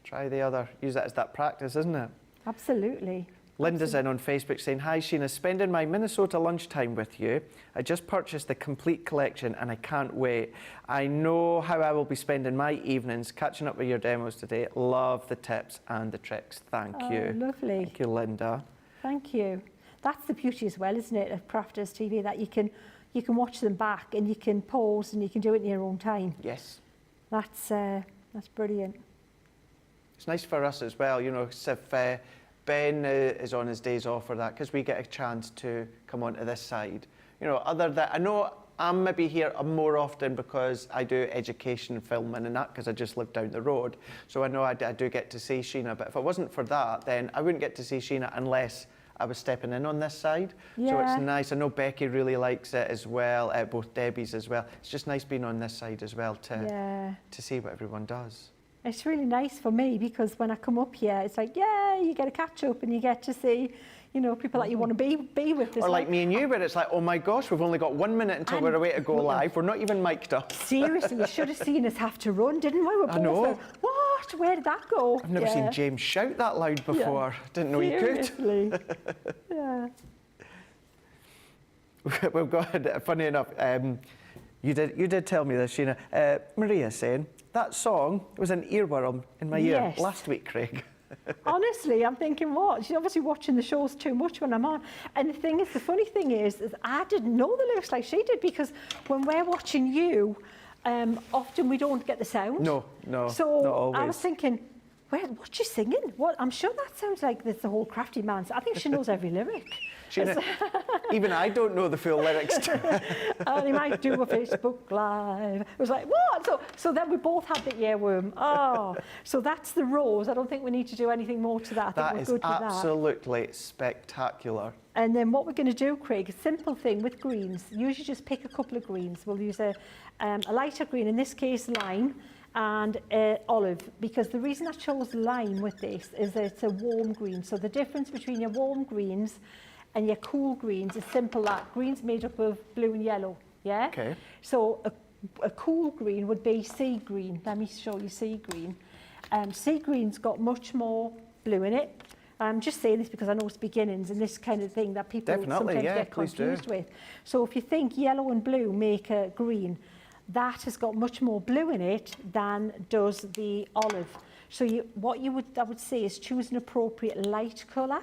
Try the other. Use that as that practice, isn't it? Absolutely. Linda's in on Facebook saying, hi Sheena, spending my Minnesota lunchtime with you. I just purchased the complete collection and I can't wait. I know how I will be spending my evenings catching up with your demos today. Love the tips and the tricks. Thank you. Lovely. Thank you, Linda. Thank you. That's the beauty as well, isn't it, of Crafters TV, that you can watch them back and you can pause and you can do it in your own time. Yes. That's brilliant. It's nice for us as well, you know, if Ben is on his days off for that, because we get a chance to come onto this side. You know, other than, I know I'm maybe here more often because I do education filming and that, because I just live down the road. So I know I do get to see Sheena, but if it wasn't for that, then I wouldn't get to see Sheena unless I was stepping in on this side. Yeah. So it's nice. I know Becky really likes it as well, both Debbie's as well. It's just nice being on this side as well to see what everyone does. It's really nice for me, because when I come up here, it's like, yeah, you get a catch up and you get to see, you know, people that you want to be with. Or like me and you, where it's like, oh my gosh, we've only got 1 minute until we're away to go live. We're not even mic'd up. Seriously, you should have seen us have to run, didn't we? I know. Like, what? Where did that go? I've never seen James shout that loud before. Yeah. Didn't know he could. Yeah. We've got, funny enough, you did tell me this, Sheena. Maria saying, that song was an earworm in my ear last week, Craig. Honestly, I'm thinking, what? She's obviously watching the shows too much when I'm on. And the thing is, the funny thing is I didn't know the lyrics like she did, because when we're watching you, often we don't get the sound. No, so not always. I was thinking, what's she singing? What? I'm sure that sounds like the whole Crafty Man. I think she knows every lyric. Even I don't know the full lyrics. And he might do a Facebook Live. It was like, what? So then we both had the earworm. Oh, so that's the rose. I don't think we need to do anything more to that. I think we're good with that. That is absolutely spectacular. And then what we're going to do, Craig, a simple thing with greens. Usually just pick a couple of greens. We'll use a lighter green, in this case lime, and olive, because the reason I chose lime with this is that it's a warm green. So the difference between your warm greens and your cool greens is simple. That green's made up of blue and yellow, yeah? Okay. So a cool green would be sea green. Let me show you sea green. Sea green's got much more blue in it. I'm just saying this because I know it's beginnings and this kind of thing that people sometimes get confused with. So if you think yellow and blue make a green, that has got much more blue in it than does the olive. So I would say is choose an appropriate light colour,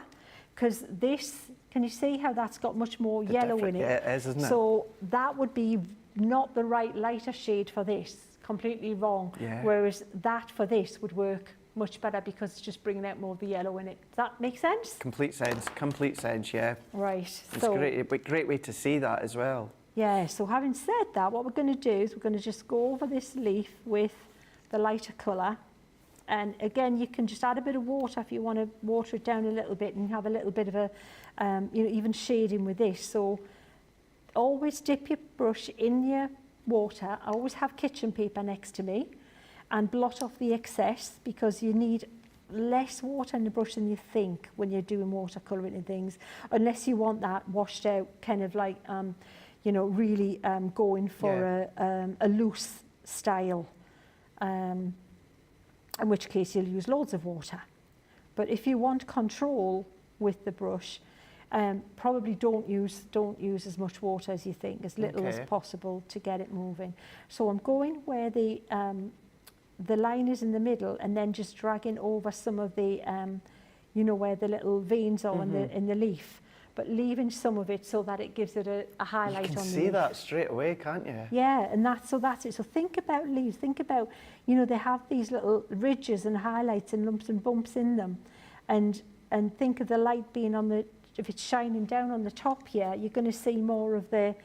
because this, can you see how that's got much more yellow in it? Yeah, it is, isn't it? So that would be not the right lighter shade for this, completely wrong. Yeah. Whereas that for this would work much better because it's just bringing out more of the yellow in it. Does that make sense? Complete sense, yeah. Right. It's great way to see that as well. Yeah, so having said that, what we're going to do is we're going to just go over this leaf with the lighter colour. And again, you can just add a bit of water if you want to water it down a little bit and have a little bit of a, even shading with this. So always dip your brush in your water. I always have kitchen paper next to me and blot off the excess, because you need less water in the brush than you think when you're doing watercolouring and things, unless you want that washed out kind of like, really going for a loose style, in which case you'll use loads of water. But if you want control with the brush, probably don't use as much water as you think, as little as possible to get it moving. So I'm going where the line is in the middle, and then just dragging over some of the, where the little veins are in the leaf, but leaving some of it so that it gives it a highlight on the leaf. You can see that straight away, can't you? Yeah, and that's it. So think about leaves. Think about, they have these little ridges and highlights and lumps and bumps in them, and think of the light being on the, if it's shining down on the top here, you're going to see more of the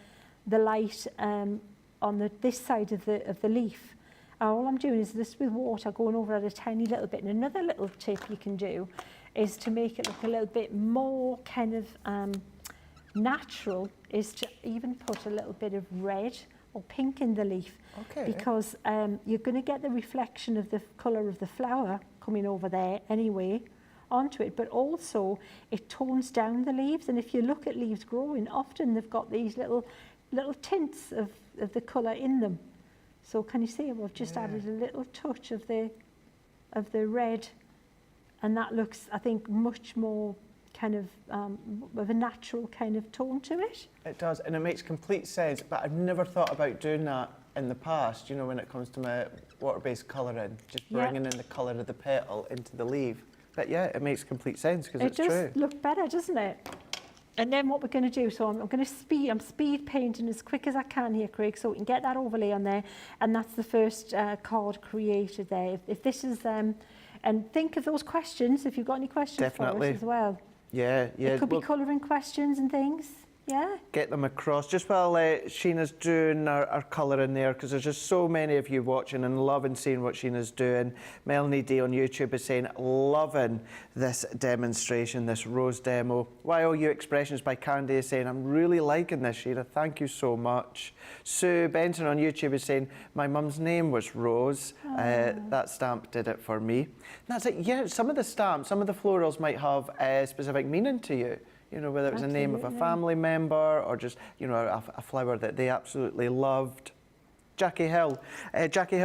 light on this side of the leaf. All I'm doing is this with water, going over it a tiny little bit. And another little tip you can do is to make it look a little bit more kind of natural, is to even put a little bit of red or pink in the leaf. Okay. Because you're going to get the reflection of the colour of the flower coming over there anyway onto it, but also it tones down the leaves. And if you look at leaves growing, often they've got these little tints of the colour in them. So can you see, we've just added a little touch of the red, and that looks, I think, much more kind of a natural kind of tone to it. It does, and it makes complete sense, but I've never thought about doing that in the past, when it comes to my water-based colouring, just bringing in the colour of the petal into the leaf. But yeah, it makes complete sense, because it's true. It does look better, doesn't it? And then what we're going to do, so I'm speed painting as quick as I can here, Craig, so we can get that overlay on there, and that's the first card created there. If this is, and think of those questions, if you've got any questions for us as well. Yeah. It could be colouring questions and things. Yeah. Get them across. Just while Sheena's doing our colouring there, because there's just so many of you watching and loving seeing what Sheena's doing. Melanie D on YouTube is saying, loving this demonstration, this rose demo. YOU Expressions by Candy is saying, I'm really liking this, Sheena. Thank you so much. Sue Benson on YouTube is saying, my mum's name was Rose. That stamp did it for me. And that's it. Yeah, some of the stamps, some of the florals might have a specific meaning to you. Whether it was the name of a family member or just, a flower that they absolutely loved. Jackie Hill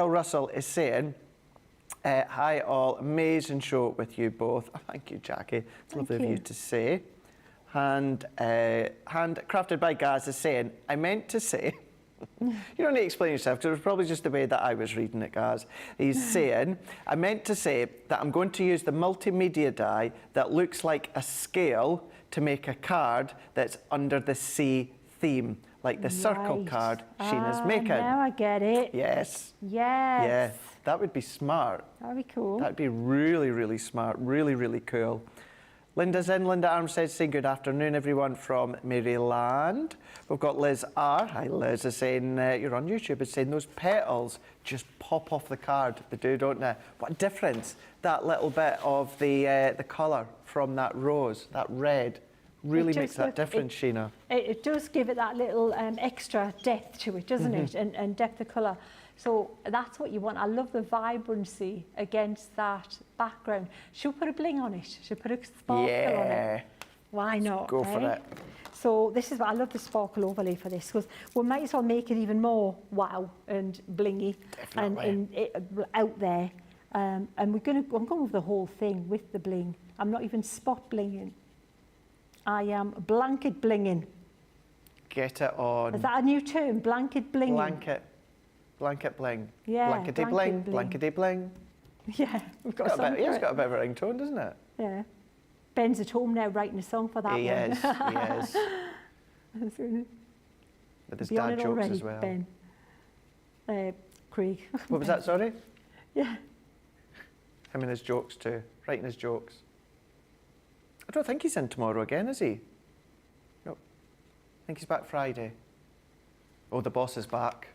Russell is saying, hi all, amazing show with you both. Thank you, Jackie. It's lovely of you to say. Hand crafted by Gaz is saying, I meant to say, you don't need to explain yourself, because it was probably just the way that I was reading it, Gaz. He's saying, I meant to say that I'm going to use the multimedia die that looks like a scale to make a card that's under the sea theme, like the circle card Sheena's making. Now I get it. Yes. Yes. Yeah, that would be smart. That'd be cool. That'd be really, really smart, really, really cool. Linda's in. Linda Armstead saying good afternoon, everyone from Maryland. We've got Liz R. Hi, Liz, is saying, you're on YouTube, is saying those petals just pop off the card. They do, don't they? What a difference that little bit of the colour from that rose, that red, really makes that difference, Sheena. It does give it that little extra depth to it, doesn't it? And depth of colour. So that's what you want. I love the vibrancy against that background. She'll put a bling on it. She'll put a sparkle on it. Why not? Go for it. So this is what I love, the sparkle overlay for this, because we might as well make it even more wow and blingy and out there. And I'm going with the whole thing with the bling. I'm not even spot blinging. I am blanket blinging. Get it on. Is that a new term? Blanket blinging? Blanket bling. Yeah, Blankety bling, blankety bling. Yeah, we've got a song It's for it. got a bit of a ringtone, doesn't it? Yeah. Ben's at home now writing a song for that He one. is, he is. With his Be on dad it jokes already, as well. Ben. Craig. What was that, sorry? Yeah. Him and his jokes too, writing his jokes. I don't think he's in tomorrow again, is he? No. I think he's back Friday. Oh, the boss is back.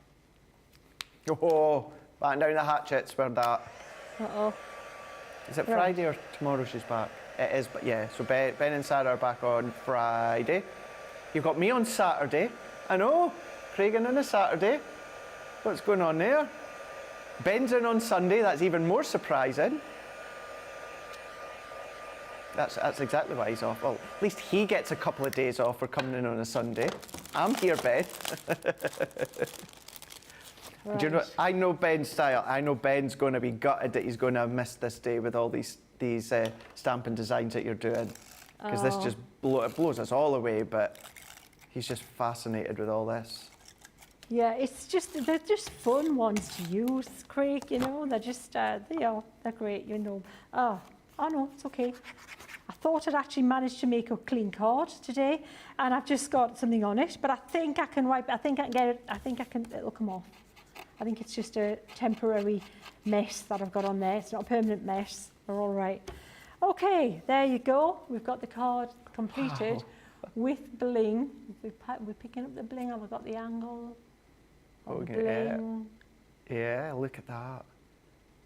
Oh, batten down the hatchets for that. Uh-oh. Is it Right. Friday or tomorrow she's back? It is, but yeah. So Ben and Sarah are back on Friday. You've got me on Saturday. I know. Craig in on a Saturday. What's going on there? Ben's in on Sunday. That's even more surprising. That's exactly why he's off. Well, at least he gets a couple of days off for coming in on a Sunday. I'm here, Ben. Right. Do you know what? I know Ben's style. I know Ben's going to be gutted that he's going to have missed this day with all these stamping designs that you're doing. Because this just blows us all away, but he's just fascinated with all this. Yeah, they're just fun ones to use, Craig, you know. They're just, they're great, you know. Oh no, it's okay. I thought I'd actually managed to make a clean card today, and I've just got something on it, but I think I can wipe, I think I can get it, it'll come off. I think it's just a temporary mess that I've got on there. It's not a permanent mess. We're all right. Okay, there you go. We've got the card completed with bling. We're picking up the bling, and we've got the angle. Okay, Bling. yeah, look at that.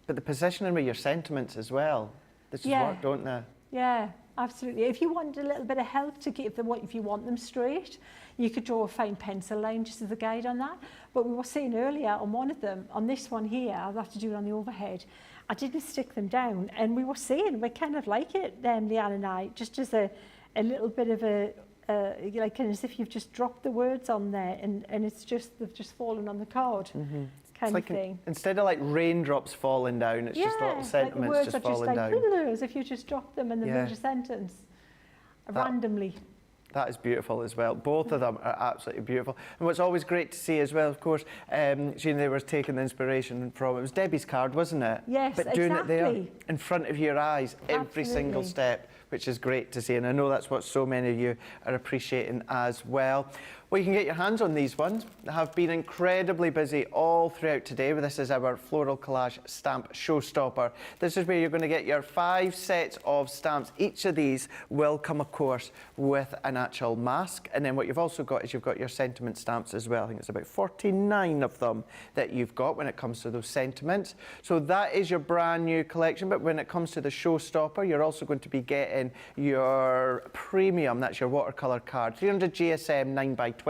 But the positioning with your sentiments as well. This is work, don't they? Yeah, absolutely. If you want a little bit of help to give them if you want them straight, you could draw a fine pencil line just as a guide on that. But we were saying earlier on one of them, on this one here, I'll have to do it on the overhead, I didn't stick them down. And we were saying we kind of like it, Leanne and I, just as a little bit of a, like as if you've just dropped the words on there and they've just fallen on the card. Mm-hmm. Kind It's of like thing. Instead of like raindrops falling down, it's just little sentiments like the words just are falling just down. like, as if you just dropped them in the middle of a sentence, randomly. That is beautiful as well. Both of them are absolutely beautiful. And what's always great to see as well, of course, Sheena, they were taking the inspiration from, it was Debbie's card, wasn't it? Yes, but doing it there exactly. in front of your eyes, every single Absolutely. step, which is great to see. And I know that's what so many of you are appreciating as well. Well, you can get your hands on these ones. They have been incredibly busy all throughout today. This is our Floral Collage Stamp Showstopper. This is where you're going to get your 5 sets of stamps. Each of these will come, of course, with an actual mask. And then what you've also got is you've got your sentiment stamps as well. I think it's about 49 of them that you've got when it comes to those sentiments. So that is your brand new collection. But when it comes to the Showstopper, you're also going to be getting your premium, that's your watercolour card, 300 GSM 9x12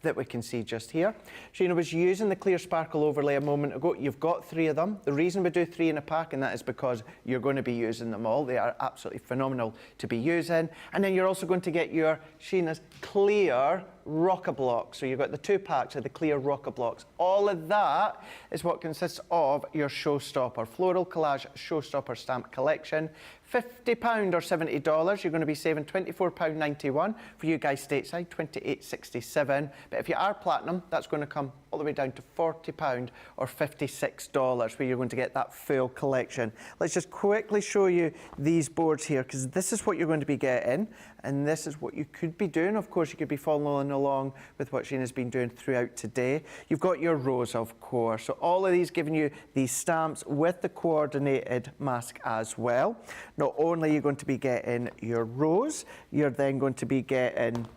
that we can see just here. Sheena was using the clear sparkle overlay a moment ago. You've got 3 of them. The reason we do 3 in a pack, and that is because you're going to be using them all. They are absolutely phenomenal to be using. And then you're also going to get your Sheena's clear rocker blocks. So you've got the 2 packs of the clear rocker blocks. All of that is what consists of your Showstopper, Floral Collage Showstopper Stamp Collection. £50 or $70, you're going to be saving £24.91. For you guys stateside, $28.67. But if you are platinum, that's going to come all the way down to £40 or $56, where you're going to get that full collection. Let's just quickly show you these boards here, because this is what you're going to be getting, and this is what you could be doing. Of course, you could be following along with what Sheena's been doing throughout today. You've got your rows, of course. So all of these giving you these stamps with the coordinated mask as well. Not only are you going to be getting your rows, you're then going to be getting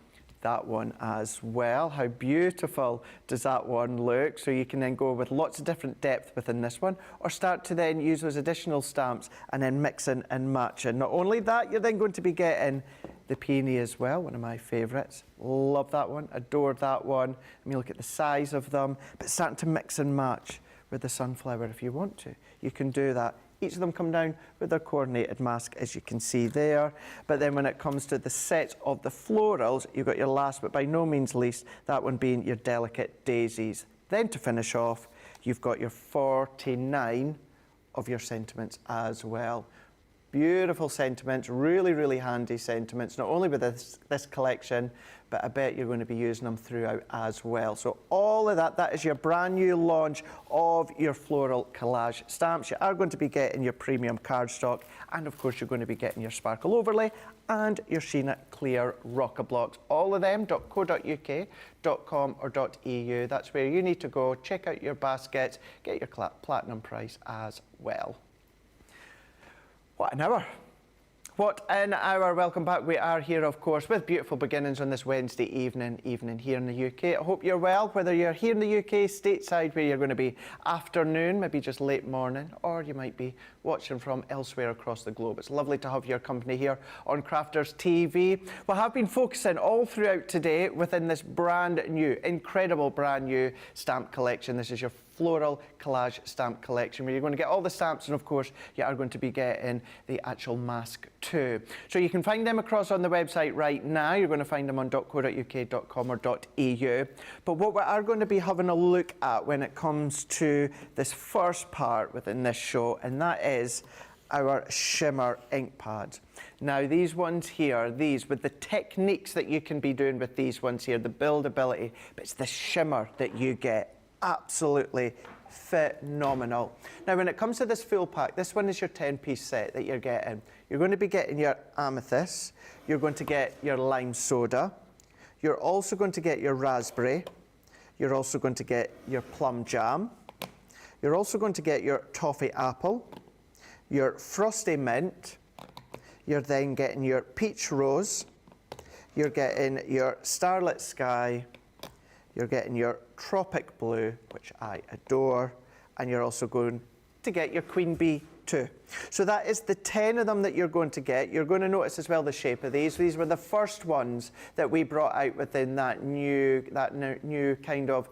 that one as well. How beautiful does that one look? So you can then go with lots of different depth within this one, or start to then use those additional stamps and then mixing and matching. Not only that, you're then going to be getting the peony as well, one of my favourites. Love that one, adore that one. I mean, look at the size of them, but starting to mix and match with the sunflower if you want to. You can do that. Each of them come down with their coordinated mask, as you can see there. But then when it comes to the sets of the florals, you've got your last, but by no means least, that one being your delicate daisies. Then to finish off, you've got your 49 of your sentiments as well. Beautiful sentiments, really, really handy sentiments, not only with this collection, but I bet you're going to be using them throughout as well. So all of that is your brand new launch of your floral collage stamps. You are going to be getting your premium cardstock, and of course you're going to be getting your sparkle overlay and your Sheena clear rocker blocks. All of them, .co.uk.com or .eu. That's where you need to go, check out your baskets, get your platinum price as well. What an hour. What an hour. Welcome back. We are here, of course, with Beautiful Beginnings on this Wednesday evening here in the UK. I hope you're well, whether you're here in the UK, stateside, where you're going to be afternoon, maybe just late morning, or you might be watching from elsewhere across the globe. It's lovely to have your company here on Crafters TV. We have been focusing all throughout today within this brand new, incredible brand new stamp collection. This is your floral collage stamp collection, where you're going to get all the stamps, and of course you are going to be getting the actual mask too. So you can find them across on the website right now. You're going to find them on .co.uk.com or .eu. But what we are going to be having a look at when it comes to this first part within this show, and that is our Shimmer ink pads. Now these ones here, these with the techniques that you can be doing with these ones here, the buildability, but it's the shimmer that you get. Absolutely phenomenal. Now when it comes to this full pack, this one is your 10-piece set that you're getting. You're going to be getting your amethyst, you're going to get your lime soda, you're also going to get your raspberry, you're also going to get your plum jam, you're also going to get your toffee apple, your frosty mint, you're then getting your peach rose, you're getting your starlit sky, you're getting your tropic blue, which I adore, and you're also going to get your queen bee too. So that is the 10 of them that you're going to get. You're going to notice as well the shape of these. These were the first ones that we brought out within that new kind of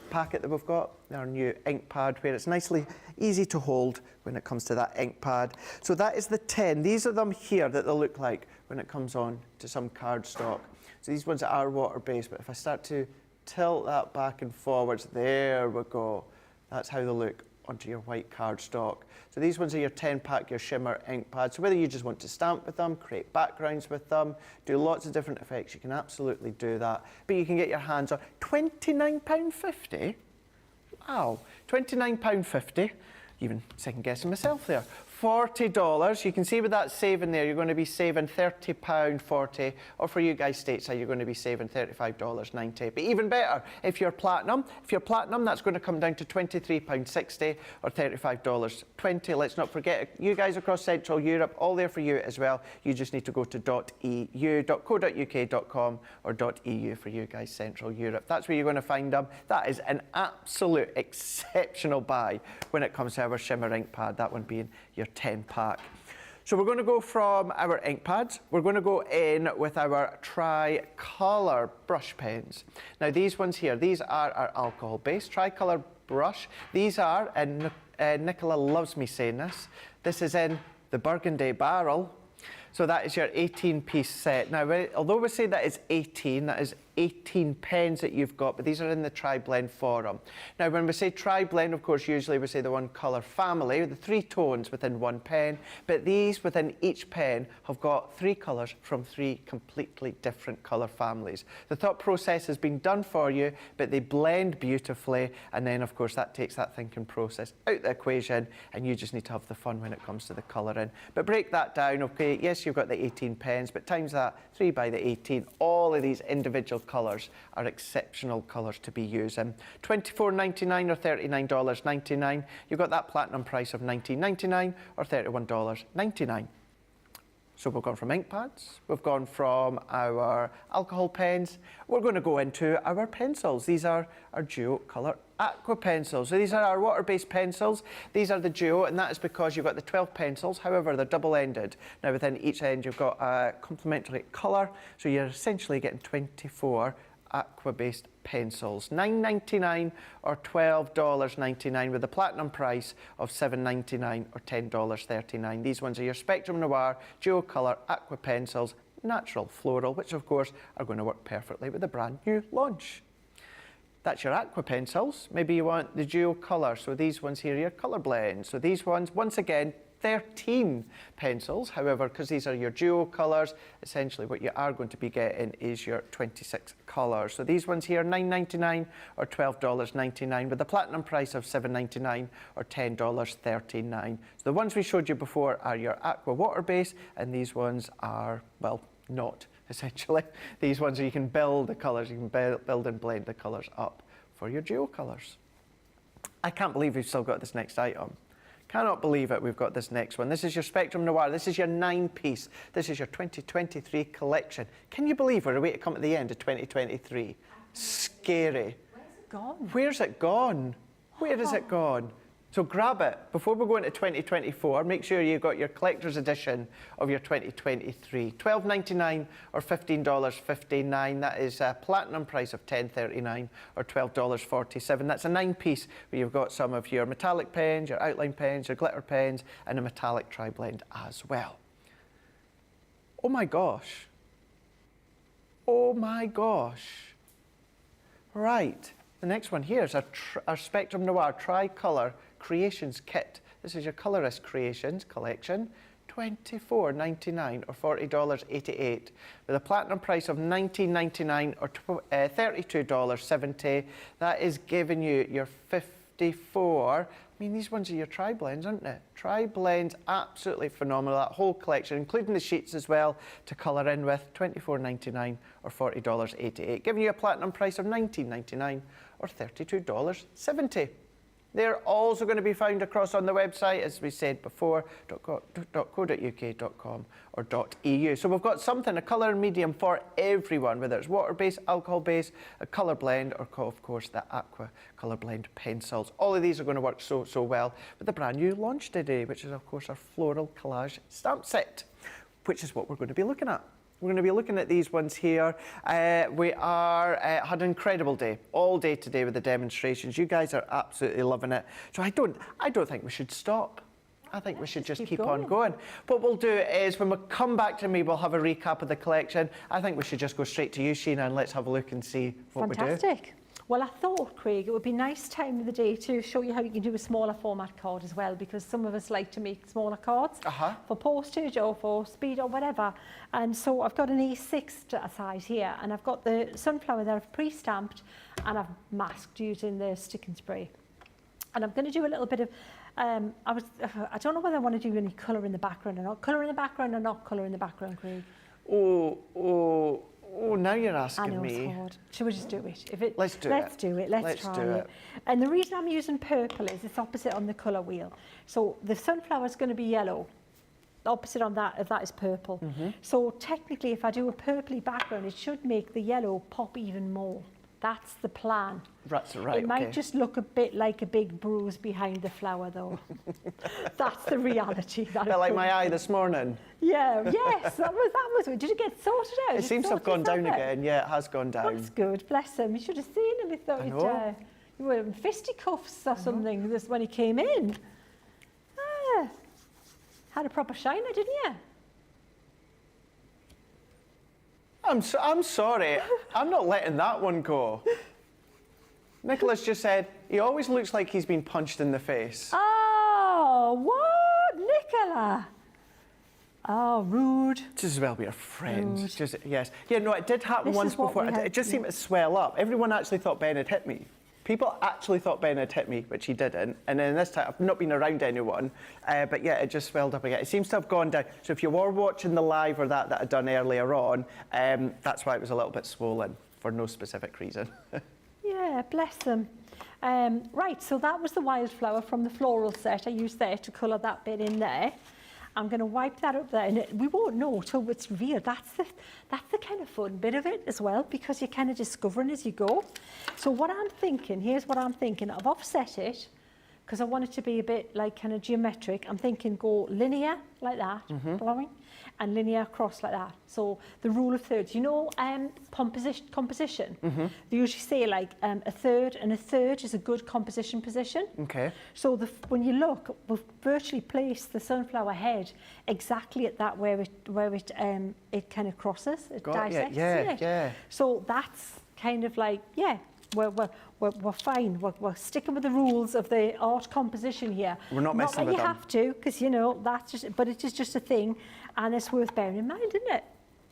packet that we've got, our new ink pad, where it's nicely easy to hold when it comes to that ink pad. So that is the 10. These are them here that they'll look like when it comes on to some cardstock. So these ones are water-based, but if I start to tilt that back and forwards, there we go. That's how they look onto your white cardstock. So these ones are your 10-pack, your Shimmer ink pads. So whether you just want to stamp with them, create backgrounds with them, do lots of different effects, you can absolutely do that. But you can get your hands on £29.50. Wow, £29.50. Even second guessing myself there. $40. You can see with that saving there, you're going to be saving £30.40, or for you guys stateside, you're going to be saving $35.90. But even better, if you're platinum, that's going to come down to £23.60 or $35.20. Let's not forget, you guys across Central Europe, all there for you as well. You just need to go to .eu, .co.uk.com or .eu for you guys Central Europe. That's where you're going to find them. That is an absolute exceptional buy when it comes to our Shimmer ink pad, that one being your 10-pack. So we're going to go from our ink pads, we're going to go in with our tri-colour brush pens. Now these ones here, these are our alcohol-based tri-colour brush. These are, and Nicola loves me saying this is in the burgundy barrel. So that is your 18-piece set. Now, although we say that is 18, that is 18 pens that you've got, but these are in the tri-blend form. Now, when we say tri-blend, of course, usually we say the one colour family, the 3 tones within one pen, but these within each pen have got 3 colours from 3 completely different colour families. The thought process has been done for you, but they blend beautifully, and then, of course, that takes that thinking process out the equation, and you just need to have the fun when it comes to the colouring. But break that down, okay, yes, you've got the 18 pens, but times that 3 by the 18, all of these individual colours are exceptional colours to be using. $24.99 or $39.99. You've got that platinum price of $19.99 or $31.99. So we've gone from ink pads, we've gone from our alcohol pens, we're going to go into our pencils. These are our duo colour aqua pencils. So these are our water-based pencils. These are the duo, and that is because you've got the 12 pencils, however they're double-ended. Now within each end you've got a complementary colour, so you're essentially getting 24 aqua-based pencils. $9.99 or $12.99 with a platinum price of $7.99 or $10.39. These ones are your Spectrum Noir duo colour aqua pencils, natural floral, which of course are going to work perfectly with the brand new launch. That's your aqua pencils. Maybe you want the duo colour, so these ones here are your colour blends. So these ones, once again, 13 pencils. However, because these are your duo colours, essentially what you are going to be getting is your 26 colours. So these ones here, $9.99 or $12.99 with a platinum price of $7.99 or $10.39. So the ones we showed you before are your aqua water base, and these ones are, well, not essentially. These ones you can build the colours, you can build and blend the colours up for your duo colours. I can't believe we've still got this next item. Cannot believe it, we've got this next one. This is your Spectrum Noir. This is your 9-piece. This is your 2023 collection. Can you believe we're away to come at the end of 2023? Scary. Where's it gone? Where's it gone? Where is it gone? So grab it. Before we go into 2024, make sure you've got your collector's edition of your 2023. $12.99 or $15.59. That is a platinum price of $10.39 or $12.47. That's a 9-piece where you've got some of your metallic pens, your outline pens, your glitter pens, and a metallic tri-blend as well. Oh my gosh. Oh my gosh. Right. The next one here is our Spectrum Noir Tri-Colour Creations Kit. This is your Colorist Creations collection, $24.99 or $40.88 with a platinum price of $19.99 or $32.70. That is giving you your 54. I mean, these ones are your tri-blends, aren't they? Tri-blends, absolutely phenomenal. That whole collection, including the sheets as well, to colour in with, $24.99 or $40.88, giving you a platinum price of $19.99 or $32.70. They're also going to be found across on the website, as we said before, .co.uk.com or .eu. So we've got something, a colour and medium for everyone, whether it's water-based, alcohol-based, a colour blend, or of course the aqua colour blend pencils. All of these are going to work so well with the brand new launch today, which is of course our floral collage stamp set, which is what we're going to be looking at. We're going to be looking at these ones here. We had an incredible day, all day today with the demonstrations. You guys are absolutely loving it. So I don't think we should stop. I think we should just keep on going. What we'll do is when we come back to me, we'll have a recap of the collection. I think we should just go straight to you, Sheena, and let's have a look and see what we do. Fantastic. Well, I thought, Craig, it would be a nice time of the day to show you how you can do a smaller format card as well, because some of us like to make smaller cards for postage or for speed or whatever. And so I've got an A6 size here, and I've got the sunflower that I've pre-stamped and I've masked using the stick and spray. And I'm going to do a little bit of, I don't know whether I want to do any colour in the background or not. Colour in the background or not colour in the background, Craig? Oh, now you're asking me. I know, it's hard. Shall we just do it? Let's do it. Let's try it. And the reason I'm using purple is it's opposite on the colour wheel. So the sunflower is going to be yellow. The opposite on that, if that is purple. So technically, if I do a purpley background, it should make the yellow pop even more. That's the plan. That's right. It might just look a bit like a big bruise behind the flower, though. That's the reality. That bit like my eye this morning. Yeah, yes, that was it. Did it get sorted out? It seems to have gone down again. Yeah, it has gone down. That's good, bless him. You should have seen him. He thought you were in fisticuffs or something this when he came in. Had a proper shiner, didn't you? I'm sorry. I'm not letting that one go. Nicholas just said, he always looks like he's been punched in the face. Oh, what? Nicola? Oh, rude. Just as well be a friend. Just, yes. Yeah, no, it did happen once before. It just seemed to swell up. Everyone actually thought Ben had hit me. People actually thought Ben had hit me, which he didn't. And then this time, I've not been around anyone, but yeah, it just swelled up again. It seems to have gone down. So if you were watching the live or that I'd done earlier on, that's why it was a little bit swollen for no specific reason. Yeah, bless them. Right, so that was the wildflower from the floral set I used there to colour that bit in there. I'm going to wipe that up there, and we won't know till it's revealed. That's the kind of fun bit of it as well, because you're kind of discovering as you go. So what I'm thinking, here's what I'm thinking. I've offset it, because I want it to be a bit like kind of geometric. I'm thinking go linear like that, blowing, and linear across like that. So the rule of thirds. You know, composition. They usually say like a third and a third is a good composition position. Okay. So when you look, we've virtually placed the sunflower head exactly at that where it kind of crosses, it dissects it. Yeah. So that's kind of like, we're fine. We're sticking with the rules of the art composition here. We're not messing with that you them. have to, because you know that's just. But it is just a thing, and it's worth bearing in mind, isn't it?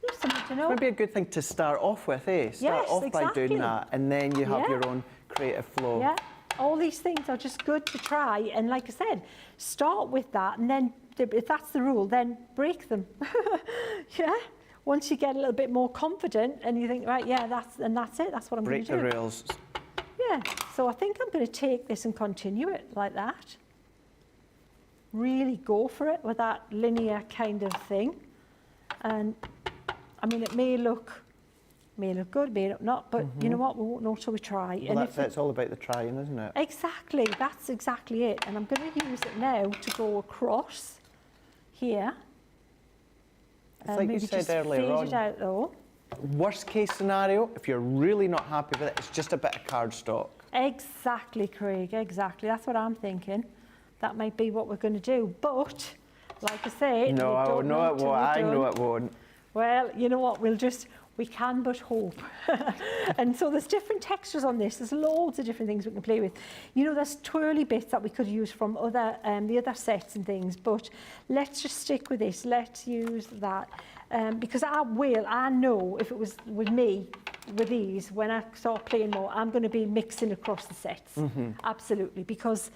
Just something to know. Maybe a good thing to start off with, eh? Start Yes, off by exactly. doing that, and then you have Yeah. your own creative flow. Yeah, all these things are just good to try. And like I said, start with that, and then if that's the rule, then break them. Yeah. Once you get a little bit more confident, and you think, right, yeah, that's it. That's what I'm going Break to do. the rules. Yeah. So I think I'm going to take this and continue it like that. Really go for it with that linear kind of thing. And I mean, it may look good, may not, but you know what? We won't know till we try. Well, that's all about the trying, isn't it? Exactly, that's exactly it. And I'm going to use it now to go across here. It's like you maybe said just earlier fade on. it out though. Worst case scenario, if you're really not happy with it, it's just a bit of cardstock. Exactly, Craig, exactly. That's what I'm thinking. That might be what we're going to do. But, like I say, No, we I don't know it till won't. we're I know done. it won't. Well, you know what, we can but hope. And so there's different textures on this. There's loads of different things we can play with. You know, there's twirly bits that we could use from the other sets and things, but let's just stick with this. Let's use that. Because I know if it was with me, with these, when I start playing more, I'm going to be mixing across the sets. Absolutely, because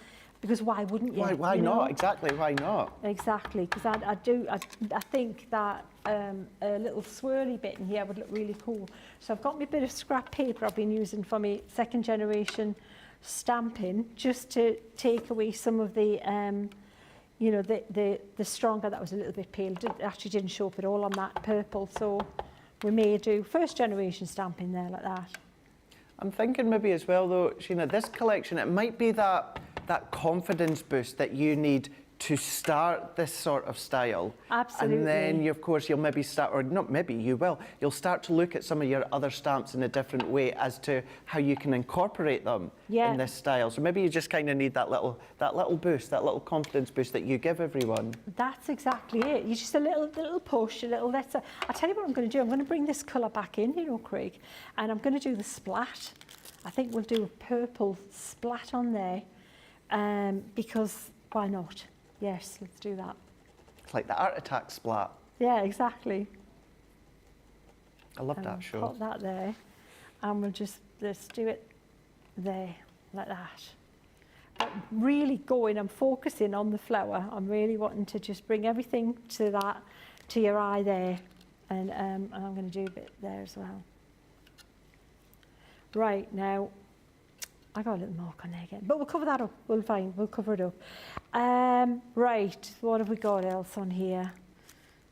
why wouldn't you? Why you know? not? Exactly, why not? Exactly, because I think that a little swirly bit in here would look really cool. So I've got my bit of scrap paper I've been using for my second generation stamping, just to take away some of the, you know, the stronger, that was a little bit pale. Actually didn't show up at all on that purple, so we may do first generation stamping there like that. I'm thinking maybe as well though, Sheena, this collection, it might be that confidence boost that you need to start this sort of style. Absolutely. And then, of course, you'll maybe start, or not maybe, you will, you'll start to look at some of your other stamps in a different way as to how you can incorporate them in this style. So maybe you just kind of need that little boost, that little confidence boost that you give everyone. That's exactly it. You just a little push, a little letter. I'll tell you what I'm going to do. I'm going to bring this colour back in, you know, Craig, and I'm going to do the splat. I think we'll do a purple splat on there, because why not? Yes, let's do that. It's like the Art Attack splat. Yeah, exactly. I love that show. Put that there, and we'll just let's do it there, like that. But really I'm focusing on the flower. I'm really wanting to just bring everything to that, to your eye there, and I'm going to do a bit there as well. Right, now, I got a little mark on there again, but we'll cover that up. We'll cover it up. Right, what have we got else on here?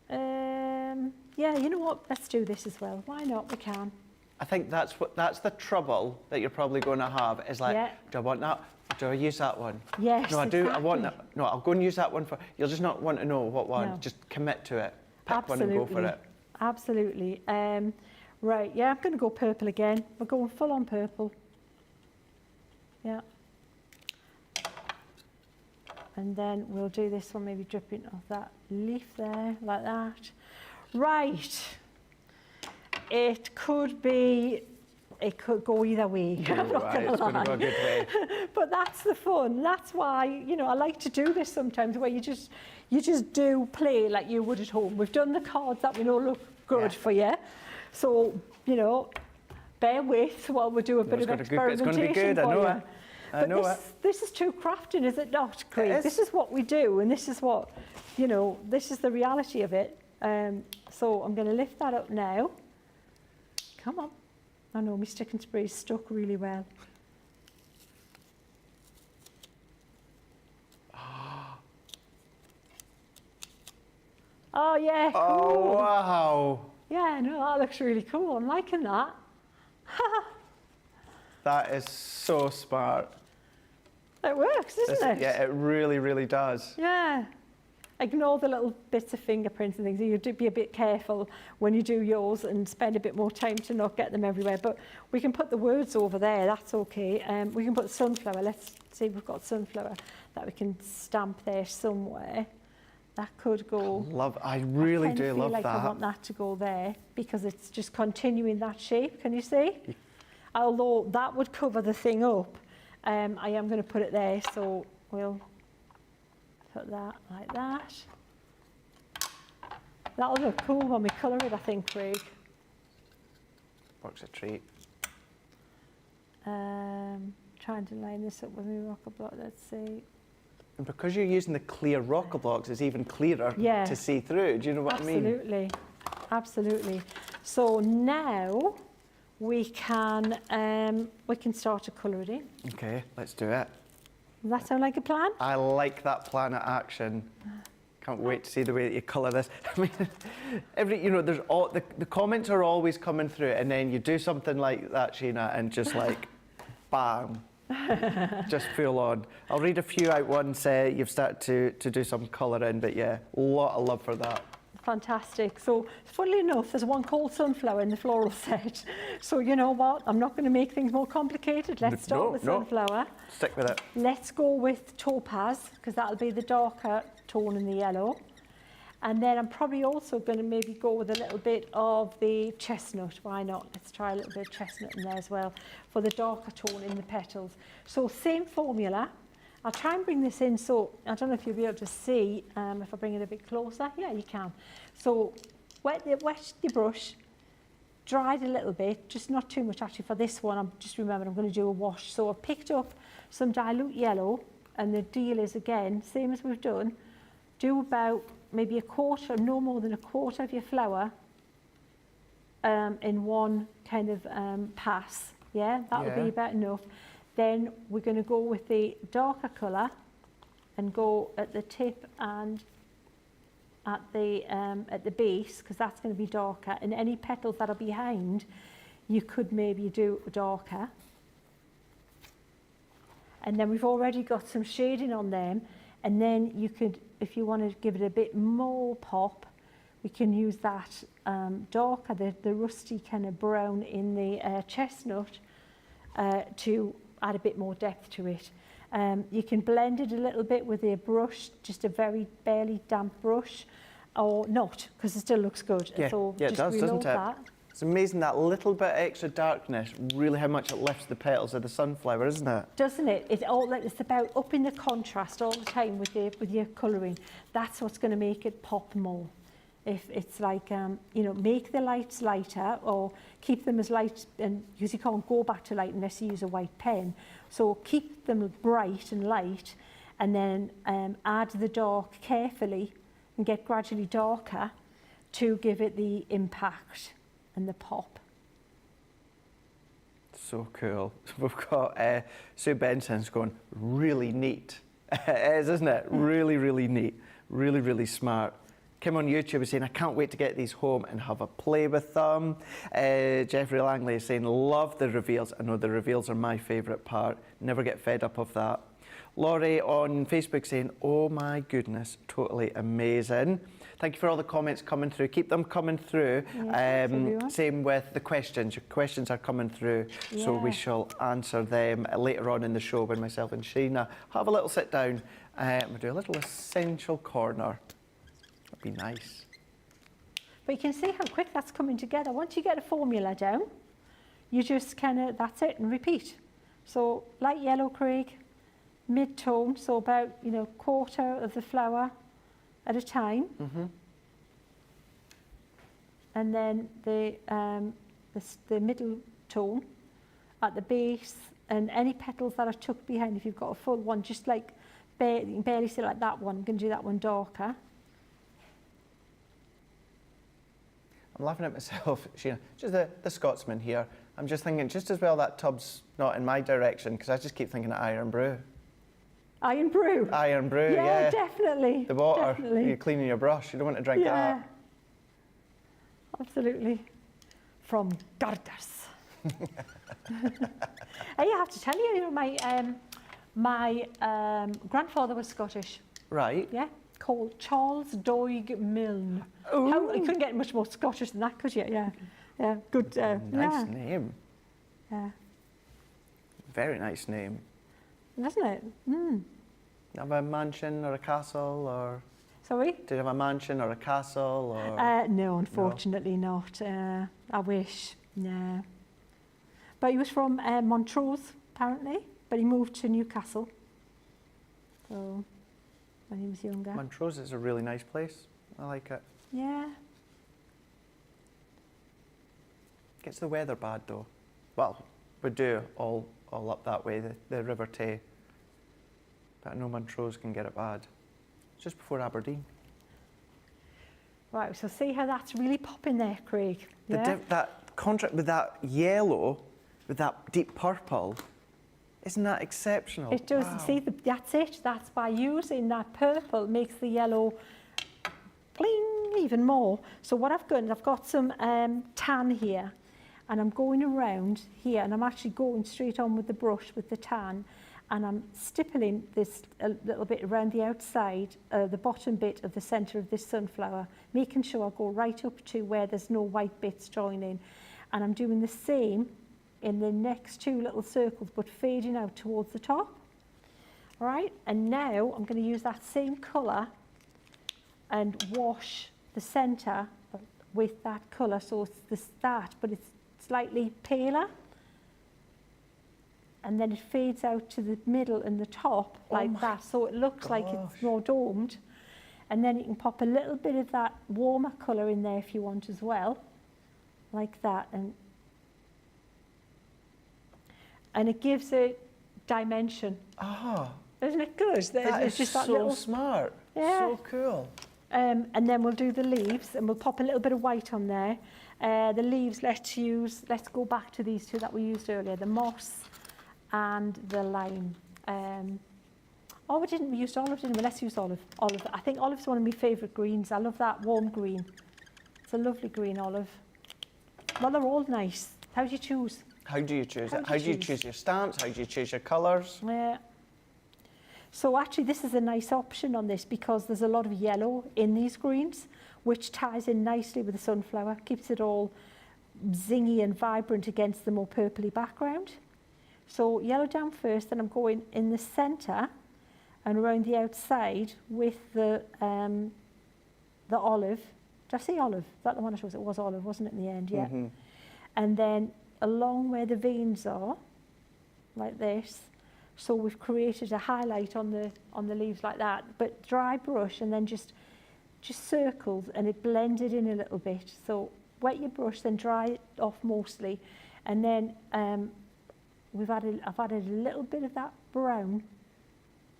Yeah, you know what? Let's do this as well. Why not? We can. I think that's the trouble that you're probably going to have is like, do I want that? Do I use that one? Yes, no, I do. exactly. I want that. No, I'll go and use that one for. You'll just not want to know what one. No. Just commit to it. Pick Absolutely. one and go for it. Absolutely. Right, yeah, I'm going to go purple again. We're going full on purple. Yeah. And then we'll do this one, maybe dripping off that leaf there, like that. Right. It could go either way. I'm not Right, it's going to go a good way. But that's the fun. That's why, you know, I like to do this sometimes, where you just do play like you would at home. We've done the cards that we know look good for you. So, you know, bear with while we do a bit of experimentation. It's going to be good, I know it. But this is true crafting, is it not, Craig? It is. This is what we do, and this is what, you know, this is the reality of it. So I'm going to lift that up now. Come on. I know my stick and spray is stuck really well. Oh, yeah, cool. Oh, wow. Yeah, no, that looks really cool. I'm liking that. That is so smart. It works, doesn't it? Yeah, it really, really does. Yeah. Ignore the little bits of fingerprints and things. You do be a bit careful when you do yours and spend a bit more time to not get them everywhere. But we can put the words over there, that's okay. We can put sunflower. Let's see if we've got sunflower that we can stamp there somewhere. That could go. I really do love that. I want that to go there because it's just continuing that shape. Can you see? although that would cover the thing up, I am going to put it there, so we'll put that like that. That'll look cool when we colour it, I think, Craig. Works a treat. Trying to line this up with my rocker block, let's see. And because you're using the clear rocker blocks, it's even clearer to see through. Do you know what I mean? Absolutely, absolutely. So now we can start to colour it in. Okay, let's do it. Does that sound like a plan? I like that plan of action. Can't wait to see the way that you colour this. I mean, there's all the comments are always coming through, and then you do something like that, Sheena, and just like, bang, just full on. I'll read a few out once you've started to do some colouring, but yeah, a lot of love for that. Fantastic. So, funnily enough, there's one called Sunflower in the floral set. So, you know what? I'm not going to make things more complicated. Let's start with Sunflower. Stick with it. Let's go with Topaz, because that'll be the darker tone in the yellow. And then I'm probably also going to maybe go with a little bit of the chestnut. Why not? Let's try a little bit of chestnut in there as well for the darker tone in the petals. So, same formula. I'll try and bring this in, so I don't know if you'll be able to see if I bring it a bit closer. Yeah, you can. So wet the brush, dry it a little bit, just not too much actually for this one. I'm just remembering I'm going to do a wash. So I've picked up some dilute yellow, and the deal is again, same as we've done, do about maybe a quarter, no more than a quarter of your flower in one kind of pass. Yeah, that would be about enough. Then we're going to go with the darker colour and go at the tip and at the base, because that's going to be darker. And any petals that are behind, you could maybe do darker. And then we've already got some shading on them. And then you could, if you want to give it a bit more pop, we can use that darker, the rusty kind of brown in the chestnut to add a bit more depth to it. You can blend it a little bit with a brush, just a very barely damp brush, or not, because it still looks good. Yeah, so yeah, it just does, doesn't it? that. It's amazing that little bit of extra darkness, really how much it lifts the petals of the sunflower, isn't it? Doesn't it? It's about upping the contrast all the time with your colouring. That's what's going to make it pop more. If it's like, make the lights lighter or keep them as light, and because you can't go back to light unless you use a white pen. So keep them bright and light, and then add the dark carefully and get gradually darker to give it the impact and the pop. So cool. We've got Sue Benson's going, really neat. It is, isn't it? Really, really neat. Really, really smart. Kim on YouTube is saying, I can't wait to get these home and have a play with them. Jeffrey Langley is saying, love the reveals. I know the reveals are my favourite part. Never get fed up of that. Laurie on Facebook saying, oh my goodness, totally amazing. Thank you for all the comments coming through. Keep them coming through. Same with the questions. Your questions are coming through, so we shall answer them later on in the show when myself and Sheena have a little sit down. We'll do a little essential corner. That'd be nice. But you can see how quick that's coming together. Once you get a formula down, you just kind of, that's it, and repeat. So light yellow, Craig, mid-tone, so about, quarter of the flower at a time. Mm-hmm. And then the middle tone at the base, and any petals that are tucked behind, if you've got a full one, just like you can barely see like that one. I'm going to do that one darker. I'm laughing at myself, Sheena. Just the Scotsman here. I'm just thinking, just as well that tub's not in my direction, because I just keep thinking of Iron Brew. Iron Brew? Iron Brew, yeah. Definitely. The water, definitely. you're cleaning your brush. You don't want to drink that. Absolutely. From Garders. I have to tell you, my grandfather was Scottish. Right. Yeah. Called Charles Doig Milne. You couldn't get much more Scottish than that, could you? Yeah. Yeah. Good. Nice name. Yeah. Very nice name. Isn't it? Mm. Have a mansion or a castle, or? Sorry? Did you have a mansion or a castle, or? No, unfortunately not. I wish. No. But he was from Montrose, apparently, but he moved to Newcastle. So, when he was younger. Montrose is a really nice place. I like it. Yeah. Gets the weather bad though. Well, we do all up that way, the River Tay. But I know Montrose can get it bad. It's just before Aberdeen. Right, so see how that's really popping there, Craig? Yeah? That contrast with that yellow, with that deep purple, isn't that exceptional? It does. Wow. See, that's it. That's by using that purple makes the yellow bling even more. So what I've done, I've got some tan here, and I'm going around here, and I'm actually going straight on with the brush with the tan, and I'm stippling this a little bit around the outside, the bottom bit of the centre of this sunflower, making sure I go right up to where there's no white bits joining. And I'm doing the same in the next two little circles, but fading out towards the top. All right, and now I'm going to use that same colour and wash the centre with that colour, so it's that, but it's slightly paler. And then it fades out to the middle and the top like that, so it looks like it's more domed. And then you can pop a little bit of that warmer colour in there if you want as well, like that. And it gives it dimension. Ah, Isn't it good? that is just so that little, smart. Yeah. So cool. and then we'll do the leaves, and we'll pop a little bit of white on there. The leaves, let's go back to these two that we used earlier, the moss and the lime. We didn't. We used olive, didn't we? Let's use olive. Olive. I think olive's one of my favourite greens. I love that warm green. It's a lovely green olive. Well, they're all nice. How do you choose? How do you choose it? How do you choose your stamps? How do you choose your colours? Yeah. So actually, this is a nice option on this because there's a lot of yellow in these greens, which ties in nicely with the sunflower, keeps it all zingy and vibrant against the more purpley background. So yellow down first, then I'm going in the centre and around the outside with the olive. Did I say olive? Is that the one I chose? It was olive, wasn't it, in the end? Yeah. Mm-hmm. And then along where the veins are, like this. So we've created a highlight on the leaves like that, but dry brush and then just circles, and it blended in a little bit. So wet your brush, then dry it off mostly, and then I've added a little bit of that brown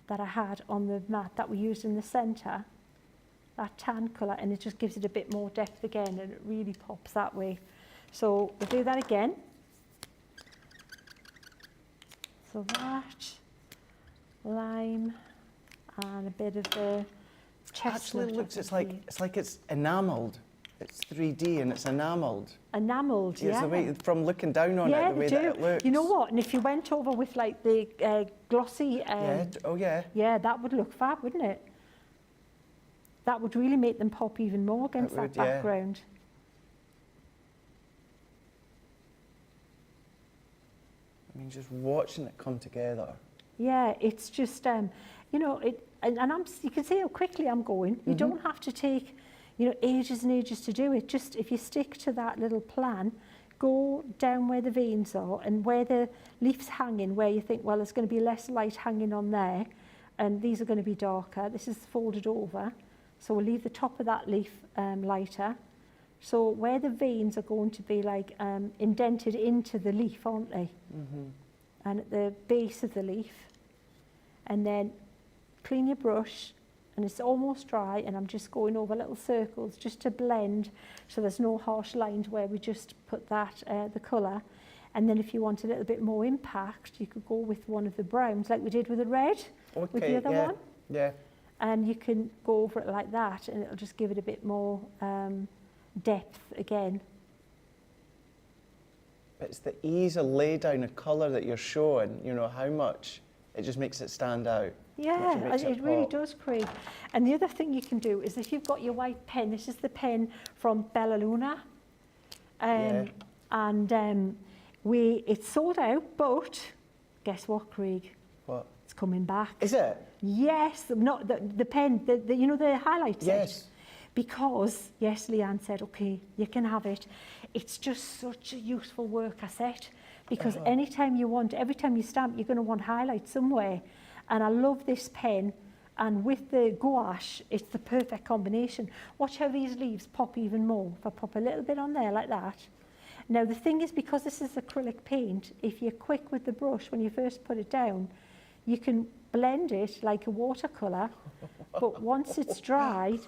that I had on the mat that we used in the centre, that tan colour, and it just gives it a bit more depth again, and it really pops that way. So we'll do that again. So that, lime, and a bit of the chestnut. Actually, it looks, it's like it's enamelled. It's 3D and it's enamelled. Enamelled, yeah. It's the way, from looking down on it, the way that it looks. You know what? And if you went over with like the glossy... Yeah, that would look fab, wouldn't it? That would really make them pop even more against that background. I mean, just watching it come together. Yeah, it's just, you know, you can see how quickly I'm going. You don't have to take, you know, ages and ages to do it. Just if you stick to that little plan, go down where the veins are and where the leaf's hanging, where you think, well, there's going to be less light hanging on there, and these are going to be darker. This is folded over, so we'll leave the top of that leaf lighter. So where the veins are going to be like indented into the leaf, aren't they? And at the base of the leaf. And then clean your brush, and it's almost dry, and I'm just going over little circles just to blend so there's no harsh lines where we just put that, the colour. And then if you want a little bit more impact, you could go with one of the browns like we did with the red, with the other one. Yeah. And you can go over it like that, and it'll just give it a bit more depth again. It's the ease of lay down of colour that you're showing, you know, how much it just makes it stand out. Yeah, it really does, Craig. And the other thing you can do is if you've got your white pen, this is the pen from Bella Luna. And it's sold out, but guess what, Craig? What? It's coming back. Is it? Yes, not the pen, you know, the highlight set. Yes. because, yes, Leanne said, okay, you can have it. It's just such a useful worker set, because anytime you want, every time you stamp, you're going to want highlights somewhere. And I love this pen, and with the gouache, it's the perfect combination. Watch how these leaves pop even more. If I pop a little bit on there like that. Now the thing is, because this is acrylic paint, if you're quick with the brush when you first put it down, you can blend it like a watercolour, but once it's dried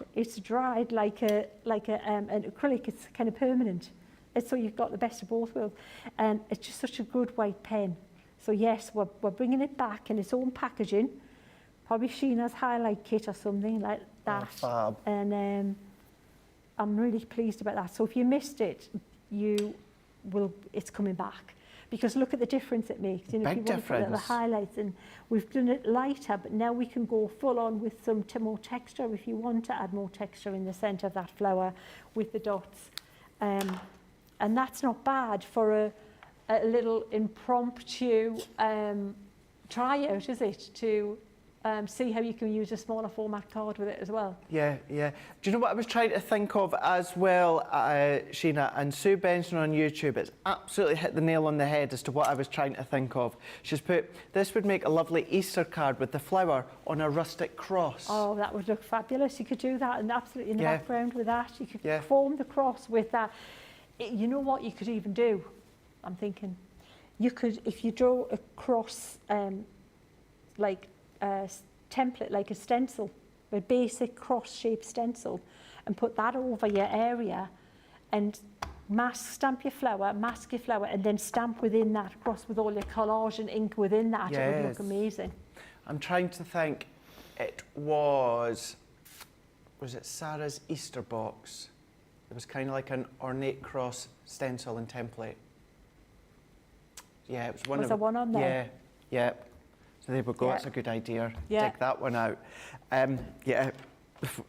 like an acrylic. It's kind of permanent. And so you've got the best of both worlds. And it's just such a good white pen. So yes, we're bringing it back in its own packaging, probably Sheena's highlight kit or something like that. Oh, fab. And I'm really pleased about that. So if you missed it, it's coming back. Because look at the difference it makes. You know, Big if you want to put little highlights, and we've done it lighter, but now we can go full on with some more texture if you want to add more texture in the centre of that flower with the dots. And that's not bad for a little impromptu tryout, is it? To see how you can use a smaller format card with it as well. Yeah, yeah. Do you know what I was trying to think of as well, Sheena? And Sue Benson on YouTube, it's absolutely hit the nail on the head as to what I was trying to think of. She's put, this would make a lovely Easter card with the flower on a rustic cross. Oh, that would look fabulous. You could do that, and absolutely in the background with that. You could form the cross with that. You know what you could even do? I'm thinking, you could, if you draw a cross, like a template, like a stencil, a basic cross-shaped stencil, and put that over your area, and stamp your flower, mask your flower, and then stamp within that cross with all your collage and ink within that. It would look amazing. I'm trying to think. It was it Sarah's Easter box? It was kind of like an ornate cross stencil and template. Yeah, it was one. Was there one on there? Yeah, yeah. So there we go. That's a good idea. Yeah. Dig that one out. Yeah,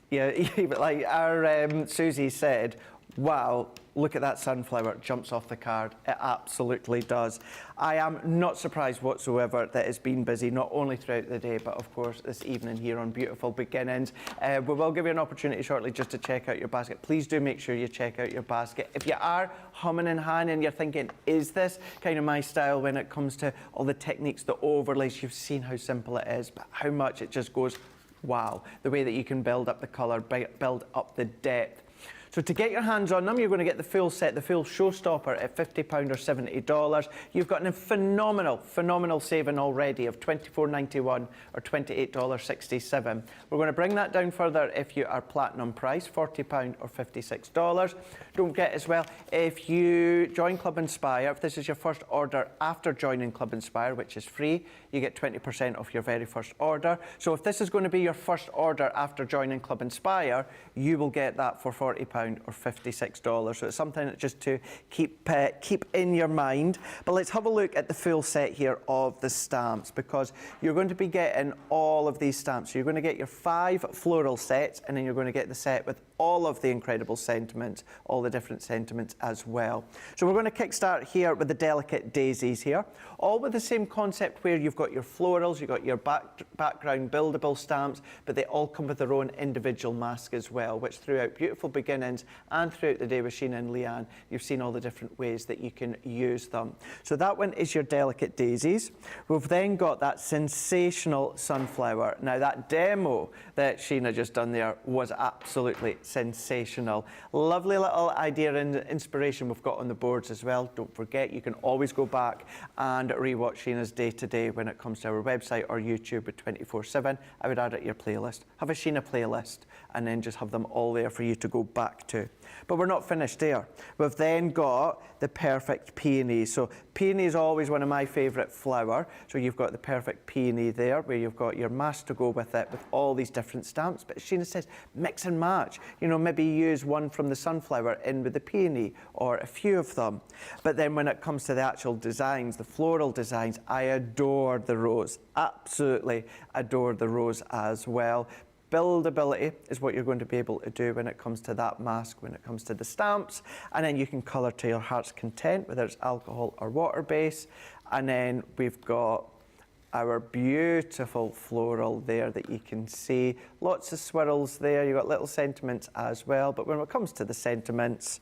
yeah. Like our Susie said, wow, look at that sunflower. It jumps off the card. It absolutely does. I am not surprised whatsoever that it's been busy, not only throughout the day, but of course this evening here on Beautiful Beginnings. We will give you an opportunity shortly just to check out your basket. Please do make sure you check out your basket. If you are humming and hawing and you're thinking, is this kind of my style when it comes to all the techniques, the overlays, you've seen how simple it is, but how much it just goes, wow. The way that you can build up the colour, build up the depth. So to get your hands on them, you're going to get the full set, the full Showstopper at £50 or $70. You've got a phenomenal saving already of $24.91 or $28.67. We're going to bring that down further if you are platinum price, £40 or $56. Don't forget as well, if you join Club Inspire, if this is your first order after joining Club Inspire, which is free, you get 20% off your very first order. So if this is going to be your first order after joining Club Inspire, you will get that for £40 or $56. So it's something that just to keep in your mind. But let's have a look at the full set here of the stamps, because you're going to be getting all of these stamps. So you're going to get your 5 floral sets, and then you're going to get the set with all of the incredible sentiments, all the different sentiments as well. So we're going to kickstart here with the delicate daisies here, all with the same concept where you've got your florals, you've got your background buildable stamps, but they all come with their own individual mask as well, which throughout Beautiful Beginnings and throughout the day with Sheena and Leanne, you've seen all the different ways that you can use them. So that one is your delicate daisies. We've then got that sensational sunflower. Now that demo that Sheena just done there was absolutely sensational. Lovely little idea and inspiration we've got on the boards as well. Don't forget, you can always go back and rewatch Sheena's day-to-day when it comes to our website or YouTube with 24/7. I would add it to your playlist. Have a Sheena playlist and then just have them all there for you to go back to. But we're not finished there. We've then got the perfect peony. So peony is always one of my favourite flower. So you've got the perfect peony there, where you've got your mask to go with it, with all these different stamps. But Sheena says, mix and match. You know, maybe use one from the sunflower in with the peony, or a few of them. But then when it comes to the actual designs, the floral designs, I adore the rose. Absolutely adore the rose as well. Buildability is what you're going to be able to do when it comes to that mask, when it comes to the stamps, and then you can colour to your heart's content, whether it's alcohol or water base. And then we've got our beautiful floral there that you can see. Lots of swirls there. You've got little sentiments as well. But when it comes to the sentiments,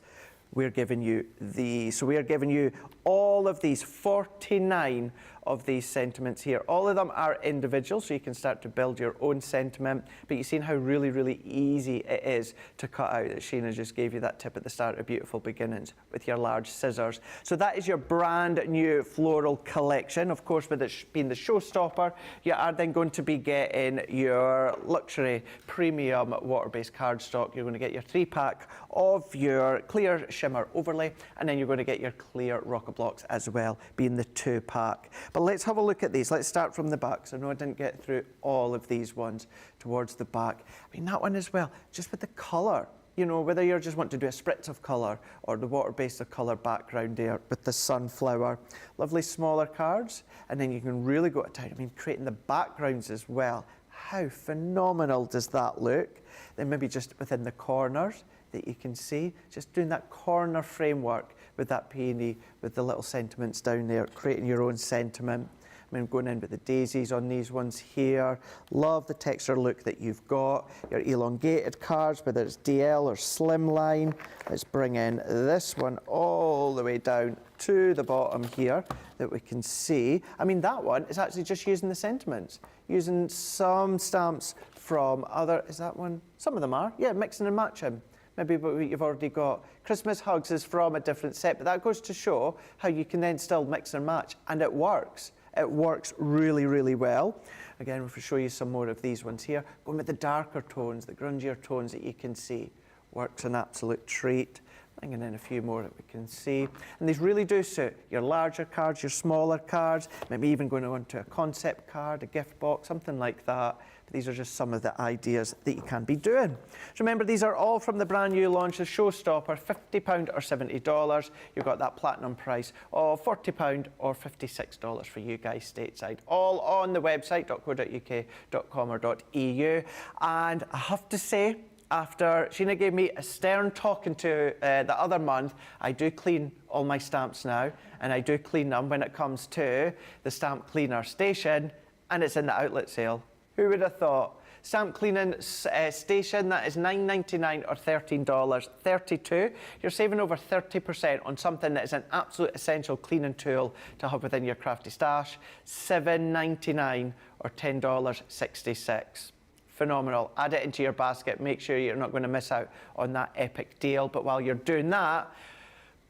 we're giving you these. So we are giving you all of these, 49 of these sentiments here. All of them are individual, so you can start to build your own sentiment. But you've seen how really, really easy it is to cut out. That Sheena just gave you that tip at the start of Beautiful Beginnings with your large scissors. So that is your brand new floral collection. Of course, with it being the Showstopper, you are then going to be getting your luxury premium water-based cardstock. You're going to get your 3-pack of your clear shimmer overlay, and then you're going to get your clear rocker blocks as well, being the 2-pack. But let's have a look at these. Let's start from the back. So I know I didn't get through all of these ones towards the back. I mean, that one as well, just with the colour. You know, whether you just want to do a spritz of colour or the water-based of colour background there with the sunflower. Lovely smaller cards. And then you can really go to town. I mean, creating the backgrounds as well. How phenomenal does that look? Then maybe just within the corners that you can see, just doing that corner framework with that peony, with the little sentiments down there, creating your own sentiment. I mean, going in with the daisies on these ones here. Love the texture look that you've got. Your elongated cards, whether it's DL or slimline. Let's bring in this one all the way down to the bottom here that we can see. I mean, that one is actually just using the sentiments, using some stamps from other, is that one? Some of them are, yeah, mixing and matching. Maybe what you've already got. Christmas Hugs is from a different set, but that goes to show how you can then still mix and match, and it works. It works really, really well. Again, we'll show you some more of these ones here. Going with the darker tones, the grungier tones that you can see. Works an absolute treat. Bringing in a few more that we can see. And these really do suit your larger cards, your smaller cards, maybe even going on to a concept card, a gift box, something like that. But these are just some of the ideas that you can be doing. So remember, these are all from the brand new launch, the Showstopper, £50 or $70. You've got that platinum price of £40 or $56 for you guys stateside. All on the website, .co.uk.com or .eu. And I have to say, after Sheena gave me a stern talking to the other month, I do clean all my stamps now, and I do clean them when it comes to the stamp cleaner station, and it's in the outlet sale. Who would have thought? Stamp cleaning station, that is $9.99 or $13.32. You're saving over 30% on something that is an absolute essential cleaning tool to have within your crafty stash. $7.99 or $10.66. Phenomenal. Add it into your basket. Make sure you're not going to miss out on that epic deal. But while you're doing that,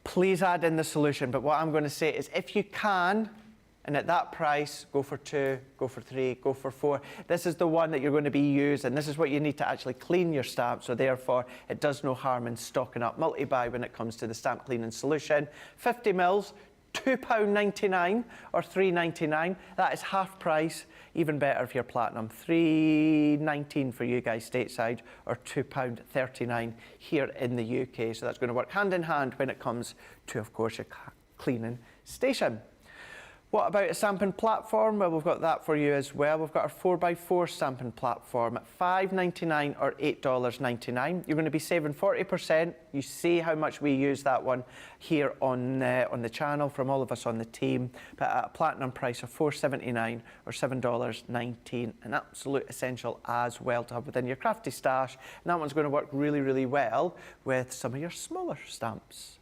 please add in the solution. But what I'm going to say is, if you can, and at that price, go for 2, go for 3, go for 4. This is the one that you're going to be using. This is what you need to actually clean your stamp. So therefore, it does no harm in stocking up multi-buy when it comes to the stamp cleaning solution. 50 mils, £2.99 or $3.99. That is half price. Even better if you're platinum. $3.19 for you guys stateside, or £2.39 here in the UK. So that's going to work hand in hand when it comes to, of course, your cleaning station. What about a stamping platform? Well, we've got that for you as well. We've got our 4x4 stamping platform at $5.99 or $8.99. You're going to be saving 40%. You see how much we use that one here on the channel from all of us on the team. But at a platinum price of $4.79 or $7.19, an absolute essential as well to have within your crafty stash. And that one's going to work really, really well with some of your smaller stamps.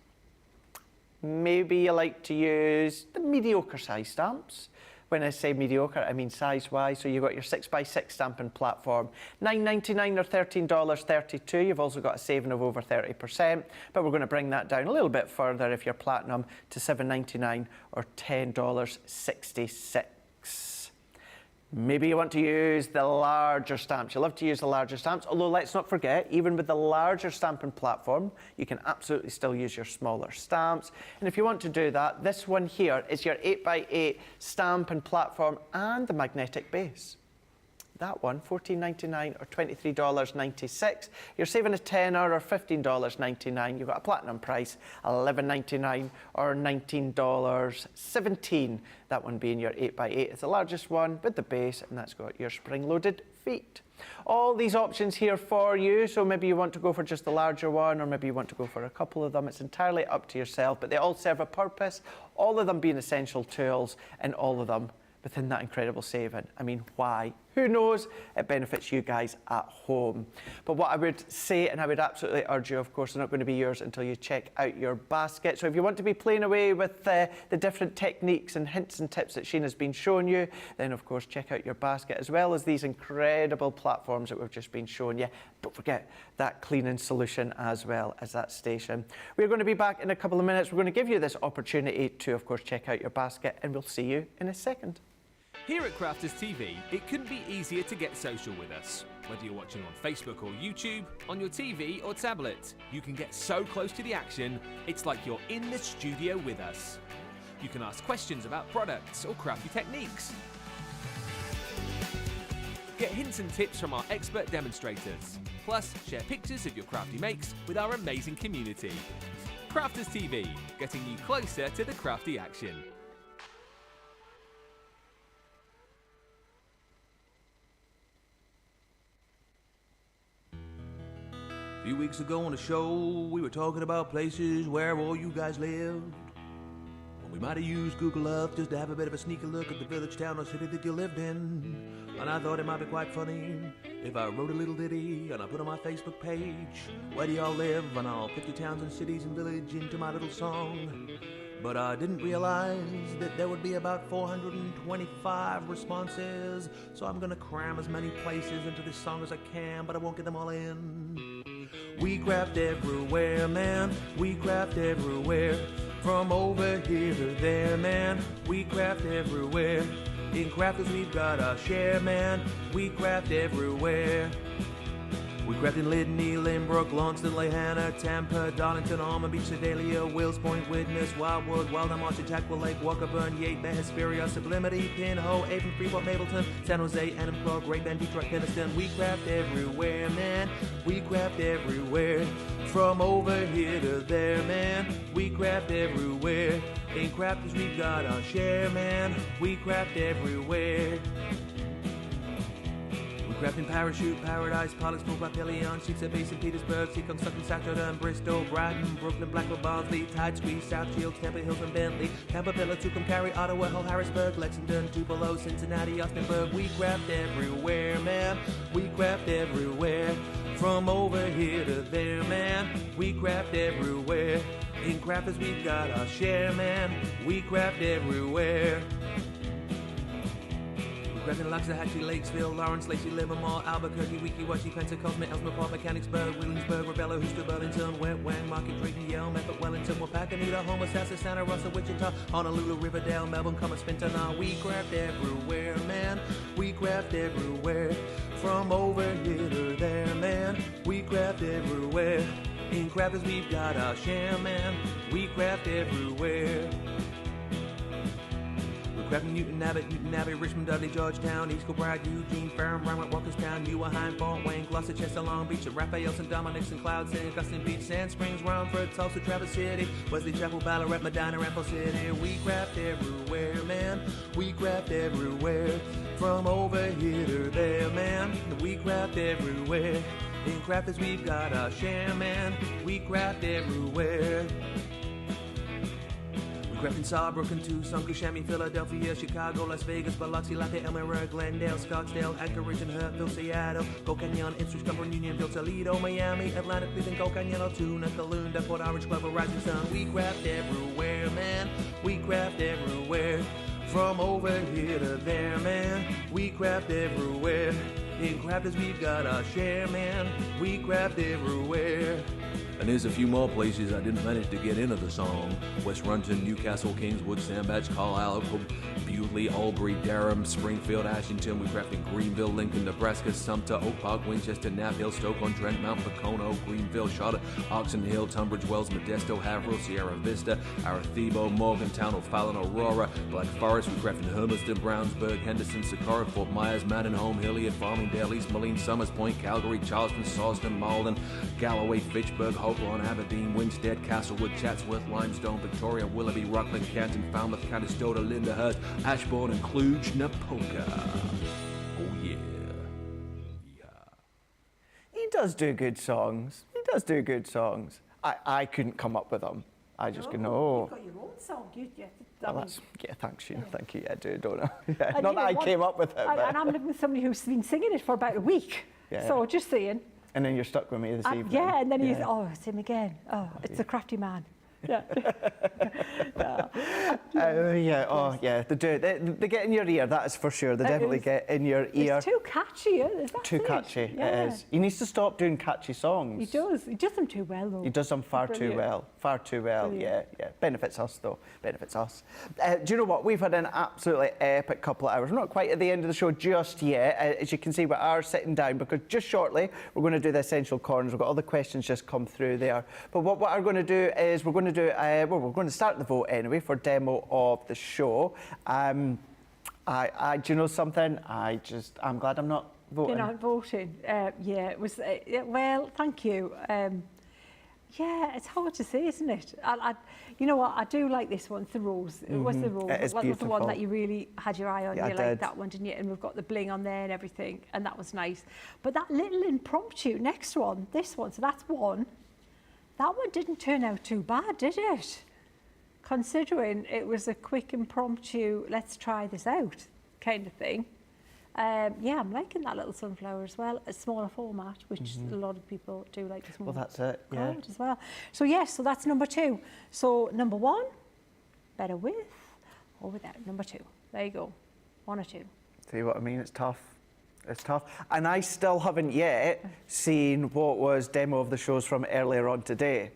Maybe you like to use the mediocre size stamps. When I say mediocre, I mean size-wise. So you've got your 6x6 stamping platform, $9.99 or $13.32. You've also got a saving of over 30%, but we're going to bring that down a little bit further if you're platinum to $7.99 or $10.66. Maybe you want to use the larger stamps. You love to use the larger stamps, although let's not forget, even with the larger stamping platform, you can absolutely still use your smaller stamps. And if you want to do that, this one here is your 8x8 stamping platform and the magnetic base. That one, $14.99 or $23.96. You're saving a tenner or $15.99. You've got a platinum price, $11.99 or $19.17. That one being your 8x8. It's the largest one with the base, and that's got your spring-loaded feet. All these options here for you, so maybe you want to go for just the larger one, or maybe you want to go for a couple of them. It's entirely up to yourself, but they all serve a purpose, all of them being essential tools, and all of them within that incredible saving. I mean, why? Who knows? It benefits you guys at home. But what I would say, and I would absolutely urge you, of course, they're not going to be yours until you check out your basket. So if you want to be playing away with the different techniques and hints and tips that Sheena's been showing you, then of course check out your basket, as well as these incredible platforms that we've just been showing you. Don't forget that cleaning solution as well as that station. We're going to be back in a couple of minutes. We're going to give you this opportunity to, of course, check out your basket, and we'll see you in a second. Here at Crafters TV, it couldn't be easier to get social with us. Whether you're watching on Facebook or YouTube, on your TV or tablet, you can get so close to the action, it's like you're in the studio with us. You can ask questions about products or crafty techniques. Get hints and tips from our expert demonstrators. Plus, share pictures of your crafty makes with our amazing community. Crafters TV, getting you closer to the crafty action. A few weeks ago on the show, we were talking about places where all you guys lived. Well, we might have used Google Earth just to have a bit of a sneaky look at the village, town, or city that you lived in. And I thought it might be quite funny if I wrote a little ditty and I put on my Facebook page, where do y'all live? And I'll put your towns and cities and village into my little song. But I didn't realize that there would be about 425 responses. So I'm gonna cram as many places into this song as I can, but I won't get them all in. We craft everywhere, man. We craft everywhere. From over here to there, man. We craft everywhere. In crafters we've got our share, man. We craft everywhere. We craft in Lydney, Lynbrook, Launceston, Lehana, Tampa, Darlington, Alma Beach, Sedalia, Wills Point, Widnes, Wildwood, Wildham, Archer, Jackwell Lake, Walkerburn, Yate, Bay, Hesperia, Sublimity, Pinhole, Avon, Freeport, Mapleton, San Jose, Enumclaw, Great Bend, Detroit, Keniston. We craft everywhere, man. We craft everywhere. From over here to there, man. We craft everywhere. In crafters we've got our share, man. We craft everywhere. We craft in Parachute, Paradise, Pollux, Papillion, Sheepshead Bay, St. Petersburg, Seacon, Sutton, Saturday, Bristol, Brighton, Brooklyn, Blackwell, Barnsley, Tide Squeeze, South Shields, Temple Hills and Bentley, Tampa, Pillar, Tucumcari, Cary, Ottawa, Hull, Harrisburg, Lexington, Tupelo, Cincinnati, Austinburg. We craft everywhere, man. We craft everywhere. From over here to there, man. We craft everywhere. In crafters we've got our share, man. We craft everywhere. Craft in Loxahatchee, Lakesville, Lawrence, Lacey, Livermore, Albuquerque, Weeki-Wachee, Pensacola, Ellsmere, Mechanicsburg, Williamsburg, Rebella, Houston, Burlington, Wet Wang, Market, Drayton, Yale, Medford, Wellington, Wapakoneta, Homer, Sassa, Santa Rosa, Wichita, Honolulu, Riverdale, Melbourne, Commerce, Fintana. We craft everywhere, man. We craft everywhere. From over here to there, man. We craft everywhere. In crafters we've got our share, man. We craft everywhere. Crafting Newton Abbey, Richmond, Dudley, Georgetown, East Kilbride, Eugene, Ferrum, Rhinebeck, Walkerstown, Ewaheim, Fort Wayne, Gloucester, Chester, Long Beach, Raphael, St. Dominic's and Cloud, St. Augustine Beach, Sand Springs, Romford, Tulsa, Traverse City, Wesley Chapel, Ballarat, Medina, Ramble City. We craft everywhere, man. We craft everywhere. From over here to there, man. We craft everywhere. In crafters we've got our share, man. We craft everywhere. Craft in Sawbrook, Tucson, Kissimmee, Philadelphia, Chicago, Las Vegas, Biloxi, Latte, Elmira, Glendale, Scottsdale, Anchorage, and Hurtville, Seattle, Go Canyon, Ipswich, Cumberland, Unionville, Toledo, Miami, Atlanta, Cleveland, Go Canyon, Altoona, Calounda, Port Orange, Clover, Rising Sun. We craft everywhere, man. We craft everywhere. From over here to there, man. We craft everywhere. In crafters we've got our share, man. We craft everywhere. And there's a few more places I didn't manage to get into the song. West Runton, Newcastle, Kingswood, Sandbach, Carlisle, Bewley, Albury, Durham, Springfield, Ashington. We craft in Greenville, Lincoln, Nebraska, Sumter, Oak Park, Winchester, Knapp Hill, Stoke-on-Trent, Mount Pocono, Greenville, Charlotte, Oxon Hill, Tunbridge Wells, Modesto, Haverhill, Sierra Vista, Arecibo, Morgantown, O'Fallon, Aurora, Black Forest. We craft in Hermiston, Brownsburg, Henderson, Socorro, Fort Myers, Mandenholm, Hilliard, Farmingdale, East Moline, Summers Point, Calgary, Charleston, Salisbury, Malden, Galloway, Fitchburg, Hopewell, Aberdeen, Winstead, Castlewood, Chatsworth, Limestone, Victoria, Willoughby, Rockland, Canton, Falmouth, Conestoga, Lyndhurst, Ashbourne, and Cluj-Napoca. Oh yeah. He does do good songs. He does do good songs. I couldn't come up with them. I just go, You've no. got your own song. Well, that's, thanks, Sheena. Thank you. Yeah, I do, don't I? Yeah. And Not you that know I what? came up with it. But. And I'm living with somebody who's been singing it for about a week. Yeah. So just saying. And then you're stuck with me this evening. Yeah, and then he's, it's him again. Oh, it's the crafty man. Yeah. They do. They get in your ear, that is for sure. They definitely get in your ear. It's too catchy, is that Too catchy, it is. He needs to stop doing catchy songs. He does. He does them too well, though. He does them far too well. Far too well, Brilliant. yeah. Benefits us, though. Benefits us. Do you know what? We've had an absolutely epic couple of hours. We're not quite at the end of the show just yet. As you can see, we are sitting down because just shortly we're going to do the essential corners. We've got all the questions just come through there. But what we're going to do is we're going to start the vote anyway for demo of the show. Do you know something? I'm glad I'm not voting. You're not voting? It was, well, thank you. It's hard to say, isn't it? You know what, I do like this one, it's the rose. It was the rose. It is was the one beautiful. that you really had your eye on. Yeah, You I liked did. that one, didn't you? And we've got the bling on there and everything, and that was nice. But that little impromptu next one, this one, so that's one. That one didn't turn out too bad, did it? Considering it was a quick impromptu, let's try this out kind of thing. I'm liking that little sunflower as well. A smaller format, which a lot of people do like the small. Well, that's it, yeah. Card as well. So so that's number 2. So number 1, better with or without. Number 2. There you go. 1 or 2. See what I mean? It's tough. It's tough. And I still haven't yet seen what was demo of the shows from earlier on today.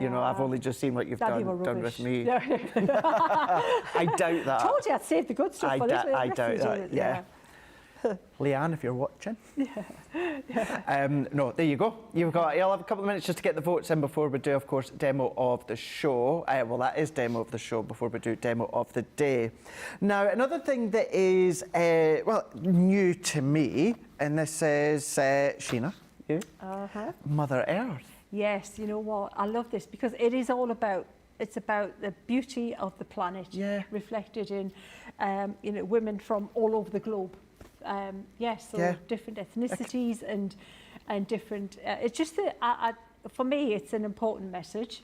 You know, I've only just seen what you've done with me. I doubt that. Told you I'd save the good stuff for this. I doubt that, yeah. Leanne, if you're watching. No, there you go. You'll have a couple of minutes just to get the votes in before we do, of course, demo of the show. That is demo of the show before we do demo of the day. Now, another thing that is, new to me, and this is Sheena, you? Mother Earth. Yes, you know what? I love this because it is all about, it's about the beauty of the planet reflected in, women from all over the globe. Different ethnicities and different. It's just that for me, it's an important message.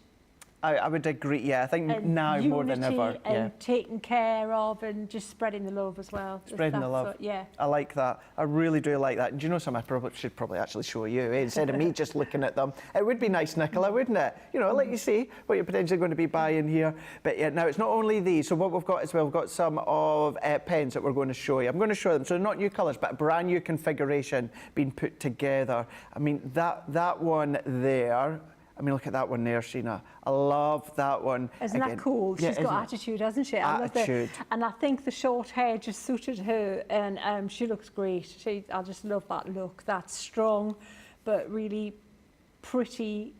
I would agree. Yeah, I think and now more than ever. And taking care of and just spreading the love as well. Spreading the love. I like that. I really do like that. And do you know something? I should probably actually show you instead of me just looking at them. It would be nice, Nicola, wouldn't it? You know, let you see what you're potentially going to be buying here. But yeah, now it's not only these. So what we've got as well, we've got some of pens that we're going to show you. I'm going to show them. So not new colours, but a brand new configuration being put together. I mean, that one there. I mean, look at that one there, Sheena. I love that one. Isn't that cool? She's got attitude, hasn't she? Attitude. And I think the short hair just suited her, and she looks great. I just love that look. That's strong, but really pretty,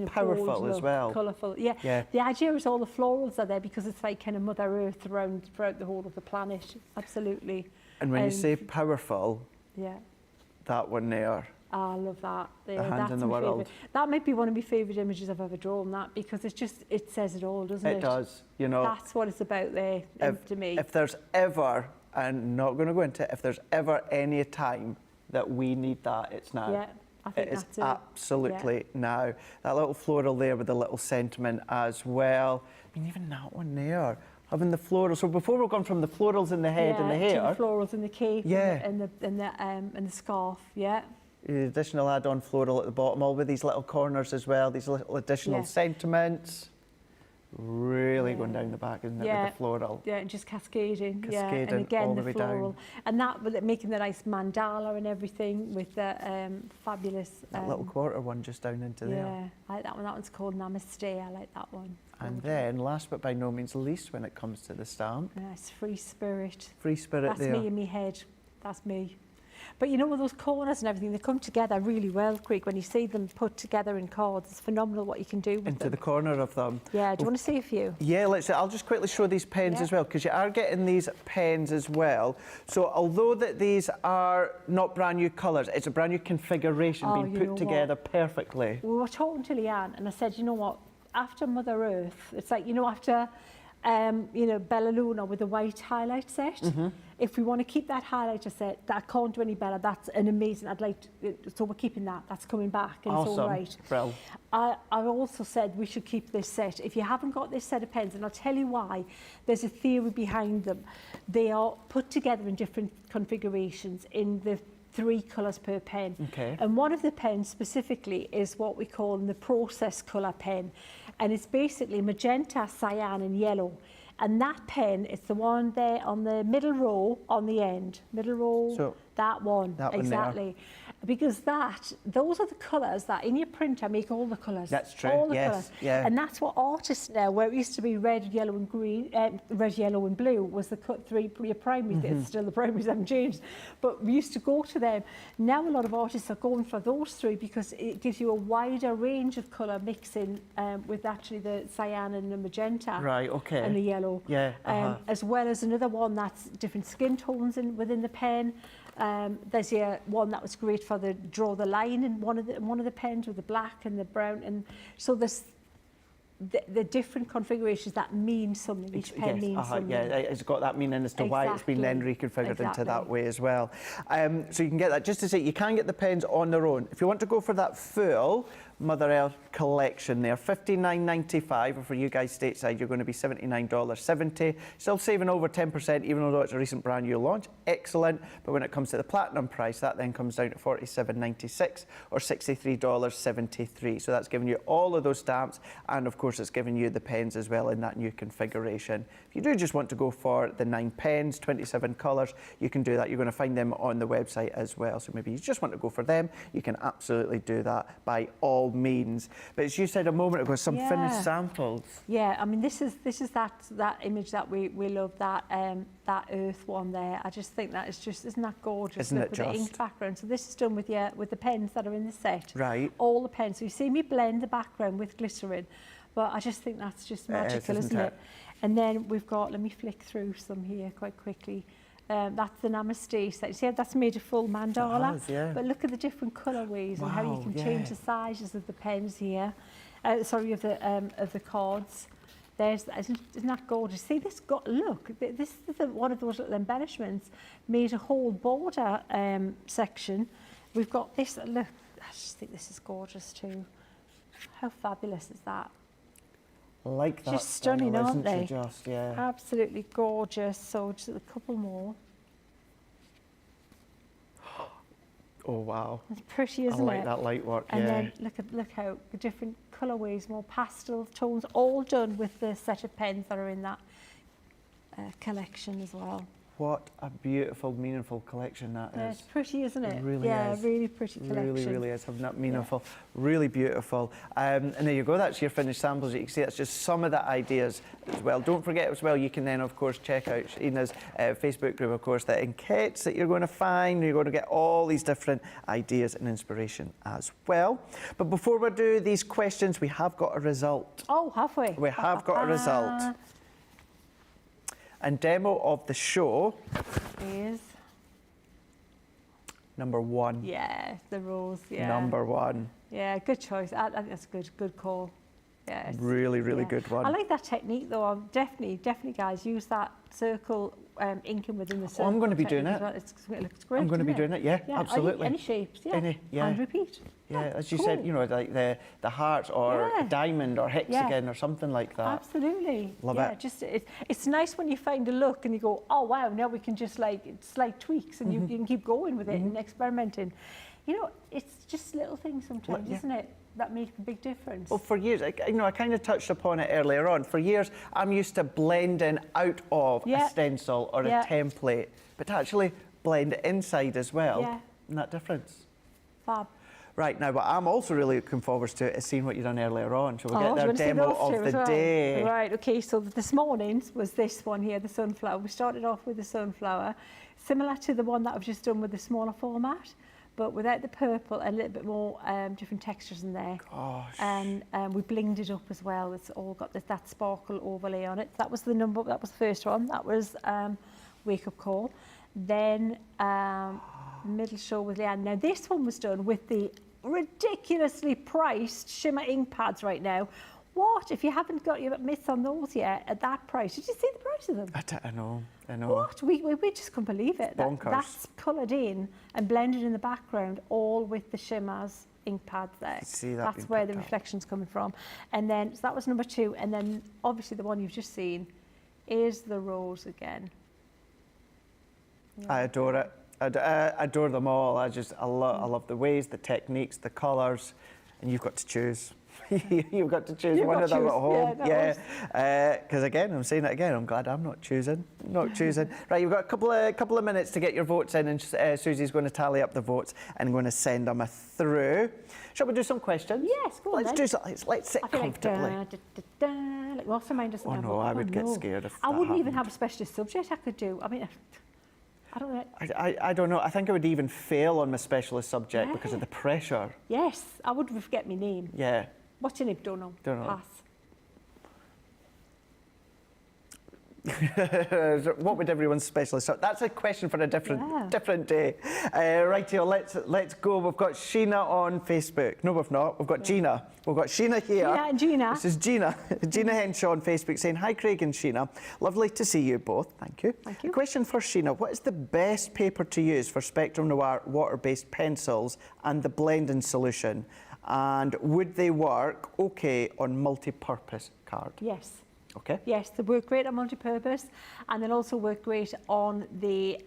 powerful as well. Colourful. Yeah. The idea is all the florals are there because it's like kind of Mother Earth throughout the whole of the planet. Absolutely. And when you say powerful, that one there. I love that. The hand in the world. Favourite. That might be one of my favourite images I've ever drawn, that, because it says it all, doesn't it? It does, you know. That's what it's about there, to me. If there's ever, and not going to go into it, if there's ever any time that we need that, it's now. Yeah, I think that's it is. Absolutely now. That little floral there with the little sentiment as well. I mean, even that one there. Having the floral. So before we've gone from the florals in the head and the hair. To the florals in the cape and the scarf, The additional add-on floral at the bottom, all with these little corners as well, these little additional sentiments. Really going down the back, isn't it, with the floral? Yeah, and just cascading. Cascading and again all the the way floral. down. And that, with it making the nice mandala and everything with the fabulous... that little quarter one just down into there. Yeah, I like that one. That one's called Namaste. I like that one. And then, last but by no means least, when it comes to the stamp. Nice, free spirit. Free spirit That's there. me in my head. That's me. But you know, with those corners and everything, they come together really well, Creek. When you see them put together in cards, it's phenomenal what you can do with them. Into the corner of them. Yeah, do you want to see a few? Yeah, I'll just quickly show these pens as well, because you are getting these pens as well. So although that these are not brand new colours, it's a brand new configuration being put together perfectly. We were talking to Leanne and I said, you know what, after Mother Earth, it's like, after you know, Bella Luna with a white highlight set. If we want to keep that highlighter set, that can't do any better. That's an amazing, so we're keeping that. That's coming back in its own right. Brill. I also said we should keep this set. If you haven't got this set of pens, and I'll tell you why, there's a theory behind them. They are put together in different configurations in the 3 colours per pen. Okay. And one of the pens specifically is what we call the process colour pen. And it's basically magenta, cyan and yellow. And that pen, it's the one there on the middle row on the end. Middle row, So, that one. that one exactly. Because those are the colours that in your printer make all the colours. That's true, All the yes, colours. yeah. And that's what artists now, where it used to be red, yellow and green, red, yellow and blue was the three your primaries. It's still the primaries, haven't changed. But we used to go to them. Now a lot of artists are going for those 3 because it gives you a wider range of colour mixing with actually the cyan and the magenta. Right, okay. And the yellow. Yeah, As well as another one that's different skin tones within the pen. There's one that was great for the draw the line in one of the pens with the black and the brown, and so there's the different configurations that mean something. Each pen means something. Yeah, it's got that meaning as to why it's been then reconfigured into that way as well. So you can get that. Just to say, you can get the pens on their own. If you want to go for that full Mother Earth collection there, $59.95, or for you guys stateside, you're going to be $79.70. Still saving over 10%, even though it's a recent brand new launch. Excellent. But when it comes to the platinum price, that then comes down to $47.96 or $63.73. So that's giving you all of those stamps, and of course it's giving you the pens as well in that new configuration. If you do just want to go for the 9 pens, 27 colours, you can do that. You're going to find them on the website as well. So maybe you just want to go for them, you can absolutely do that by all means. But as you said a moment ago, some finished samples. Yeah, I mean this is that image that we love, that earth one there. I just think that is just, isn't that gorgeous? Isn't it with just? the ink background. So this is done with the pens that are in the set. Right. All the pens. So you see me blend the background with glycerin, but I just think that's just magical, isn't it? And then we've got, let me flick through some here quite quickly. That's the Namaste set. See, that's made a full mandala. It has, yeah. But look at the different colourways and how you can change the sizes of the pens here. Sorry, of the cards. Isn't that gorgeous? See, look, this is one of those little embellishments. Made a whole border section. We've got this. Look, I just think this is gorgeous too. How fabulous is that? Like that. Just stunning, aren't they? Just, yeah. Absolutely gorgeous. So just a couple more. Oh wow. It's pretty, isn't it? I like that light work. And then look how the different colourways, more pastel tones, all done with the set of pens that are in that collection as well. What a beautiful, meaningful collection that Yeah, is. it's pretty, isn't it? It really yeah, is. really pretty collection. Really, really is. Having that meaningful, really beautiful. And there you go, that's your finished samples. You can see that's just some of the ideas as well. Don't forget as well, you can then, of course, check out Sheena's Facebook group, of course, the enquetes that you're going to find. You're going to get all these different ideas and inspiration as well. But before we do these questions, we have got a result. Oh, have we? We have got a result. And demo of the show is number 1. Yeah, the rose. Yeah. Number 1. Yeah, good choice. I think that's a good call. Yeah. Really, really good one. I like that technique though. I'm definitely, guys, use that circle inking within the circle. I'm going to be doing it. Well. It looks great. I'm going to be doing it. Yeah, absolutely. Any shapes? Yeah. Yeah. And repeat. Yeah, as you said, you know, like the heart or diamond or hexagon or something like that. Absolutely. Love it. Just it's nice when you find a look and you go, oh wow, now we can just like slight tweaks and you can keep going with it and experimenting. You know, it's just little things sometimes, isn't it? That make a big difference. Well, for years, I kind of touched upon it earlier on. For years, I'm used to blending out of a stencil or a template, but to actually blend it inside as well. Yeah. Isn't that difference? Fab. Right, now what I'm also really looking forward to is seeing what you've done earlier on. So we'll get their do you demo want to see of those the too as well? day. Right, okay, so this morning's was this one here, the sunflower. We started off with the sunflower, similar to the one that I've just done with the smaller format, but without the purple, a little bit more different textures in there. Gosh. And we blinged it up as well. It's all got that sparkle overlay on it. That was the first one. That was Wake Up Call. Then Middle Show with Leanne. Now this one was done with the ridiculously priced Shimmer Inkpads right now. What? If you haven't got your mitts on those yet at that price, did you see the price of them? I know. What? We just couldn't believe it. Bonkers. That's coloured in and blended in the background, all with the Shimmer's ink pads there. See that That's being where the picked up. reflection's coming from. And then, so that was number 2. And then, obviously, the one you've just seen is the rose again. I adore it. I adore them all. I love the ways, the techniques, the colours, and you've got to choose. You've got to choose one of them at home. Because again, I'm saying it again, I'm glad I'm not choosing. Right, you've got a couple of minutes to get your votes in, and Susie's going to tally up the votes and going to send them through. Shall we do some questions? Yes, go on Let's then. do something. Let's sit comfortably. Like mastermind doesn't Oh have no, I would get scared if I that wouldn't even happened. have a specialist subject I could do. I mean, I don't know. I don't know. I think I would even fail on my specialist subject because of the pressure. Yes, I would forget my name. Yeah. What's your name? Don't know. Pass. What would everyone's specialist? That's a question for a different day. Right here, let's go. We've got Sheena on Facebook. No, we've not. We've got Gina. We've got Sheena here. Gina and Gina. This is Gina. Gina Henshaw on Facebook saying, "Hi, Craig and Sheena. Lovely to see you both. Thank you. Thank you. Question for Sheena: what is the best paper to use for Spectrum Noir water-based pencils and the blending solution? And would they work okay on multi-purpose card?" Yes. Okay. Yes, they work great on multi-purpose, and then also work great on the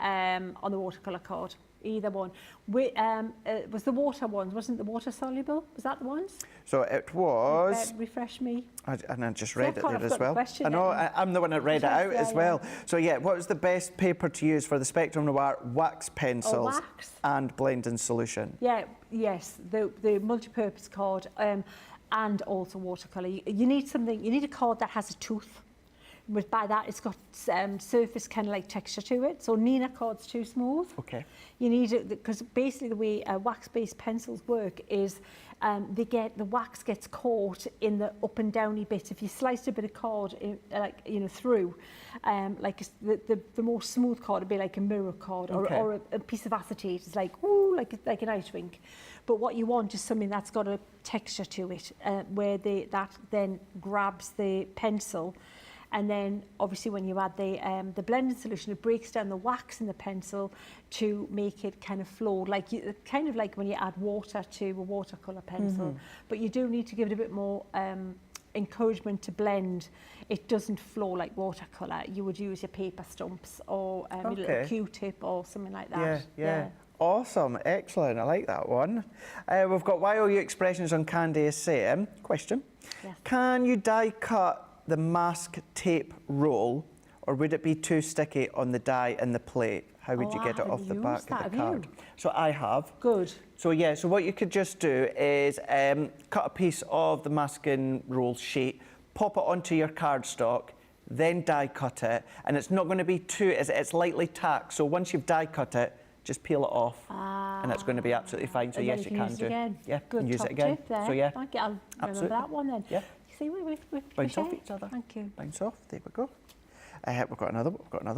watercolour card. Either one. Was the water ones? Wasn't the water soluble? Was that the ones? So it was. Refresh me. And I just read it I've there as got the well. question I know, then. I'm the one that read it out as Yeah. well. So yeah, what was the best paper to use for the Spectrum Noir wax pencils wax. and blending solution? Yeah, yes, the multi-purpose card and also watercolour. You need something, you need a card that has a tooth. By that, it's got surface kind of like texture to it. So Nina card's too smooth. Okay. You need it, because basically the way wax-based pencils work is the wax gets caught in the up and downy bit. If you sliced a bit of card through, the more smooth card would be like a mirror card or a piece of acetate. It's like like an ice rink. But what you want is something that's got a texture to it, where that then grabs the pencil. And then, obviously, when you add the blending solution, it breaks down the wax in the pencil to make it kind of flow, kind of like when you add water to a watercolour pencil. Mm-hmm. But you do need to give it a bit more encouragement to blend. It doesn't flow like watercolour. You would use your paper stumps or a little Q-tip or something like that. Yeah. Awesome, excellent. I like that one. We've got YOU Expressions on Candy is saying, question, Yes. Can you die cut the mask tape roll, or would it be too sticky on the die and the plate? How would you get it off the back of the card? So I have. Good. So yeah, so what you could just do is cut a piece of the masking roll sheet, pop it onto your cardstock, then die cut it, and it's not going to be it's lightly tacked. So once you've die cut it, just peel it off, and it's going to be absolutely fine. So And then yes, you use can it do. again. Yeah, Good and use top it again. tip there. So yeah, Thank you. I'll remember absolutely. that one then. Yeah. See, we Bounce off share. each other. Thank you. Bounce off. There we go. We've got another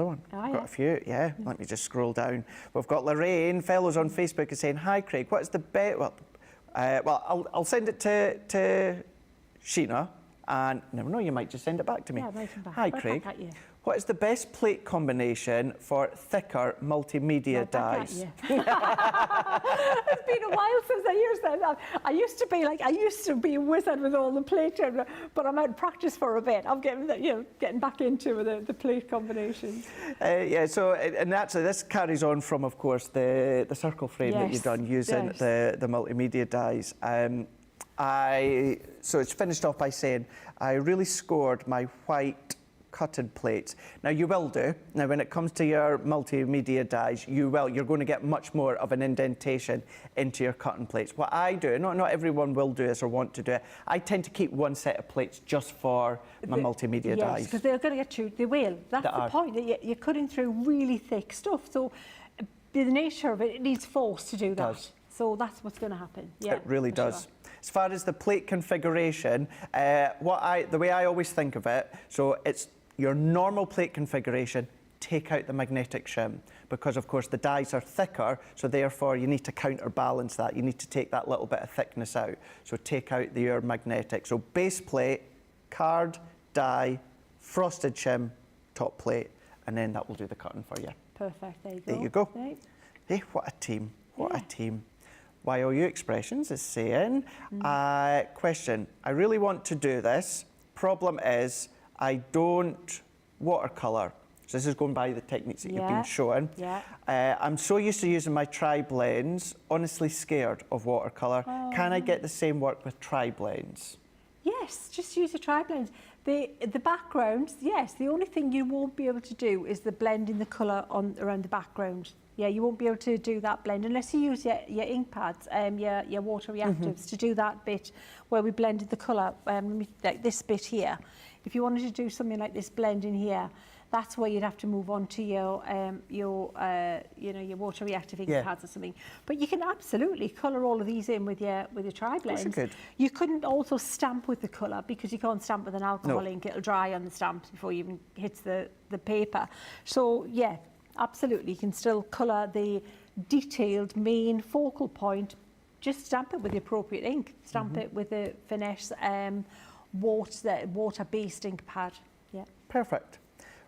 one. Oh, We've yeah. got a few. Yeah. Let me just scroll down. We've got Lorraine. Fellows on Facebook is saying, "Hi, Craig. What is the best?" I'll send it to Sheena, and never know, you might just send it back to me. Yeah, right from back. Hi, Right Craig. back at you. What is the best plate combination for thicker multimedia Right back at dies? you. It's been a while since I used that. I used to be a wizard with all the plate, but I'm out of practice for a bit. I'm getting back into the plate combinations. So and actually this carries on from, of course, the circle frame that you've done using the multimedia dies. So it's finished off by saying, I really scored my white cutted plates. Now you will do. Now when it comes to your multimedia dies, you're going to get much more of an indentation into your cutting plates. What I do, not everyone will do this or want to do it, I tend to keep one set of plates just for my multimedia dies. Yes, because they're going to get through, they will. That's the point, that you're cutting through really thick stuff. So the nature of it needs force to do that. So that's what's going to happen. Yeah, it really does. Sure. As far as the plate configuration, the way I always think of it, so it's your normal plate configuration, take out the magnetic shim, because of course the dies are thicker, so therefore you need to counterbalance that. You need to take that little bit of thickness out. So take out your magnetic. So base plate, card, die, frosted shim, top plate, and then that will do the cutting for you. Perfect, there you go. There you go. Right. Hey, what a team, what Yeah. a team. YOU Expressions is saying, question, I really want to do this. Problem is, I don't watercolour. So this is going by the techniques that you've been showing. Yeah. I'm so used to using my tri-blends, honestly scared of watercolour. Can I get the same work with tri-blends? Yes, just use a tri-blend. The background, yes, the only thing you won't be able to do is the blending the colour on around the background. Yeah, you won't be able to do that blend unless you use your ink pads, your water reactives to do that bit where we blended the colour, like this bit here. If you wanted to do something like this blend in here, that's where you'd have to move on to your water reactive ink pads or something. But you can absolutely colour all of these in with your tri-blends. You couldn't also stamp with the colour because you can't stamp with an alcohol ink. It'll dry on the stamps before it even hits the paper. So yeah, absolutely, you can still colour the detailed main focal point. Just stamp it with the appropriate ink. Stamp it with the Finesse water-based ink pad. Yeah. Perfect.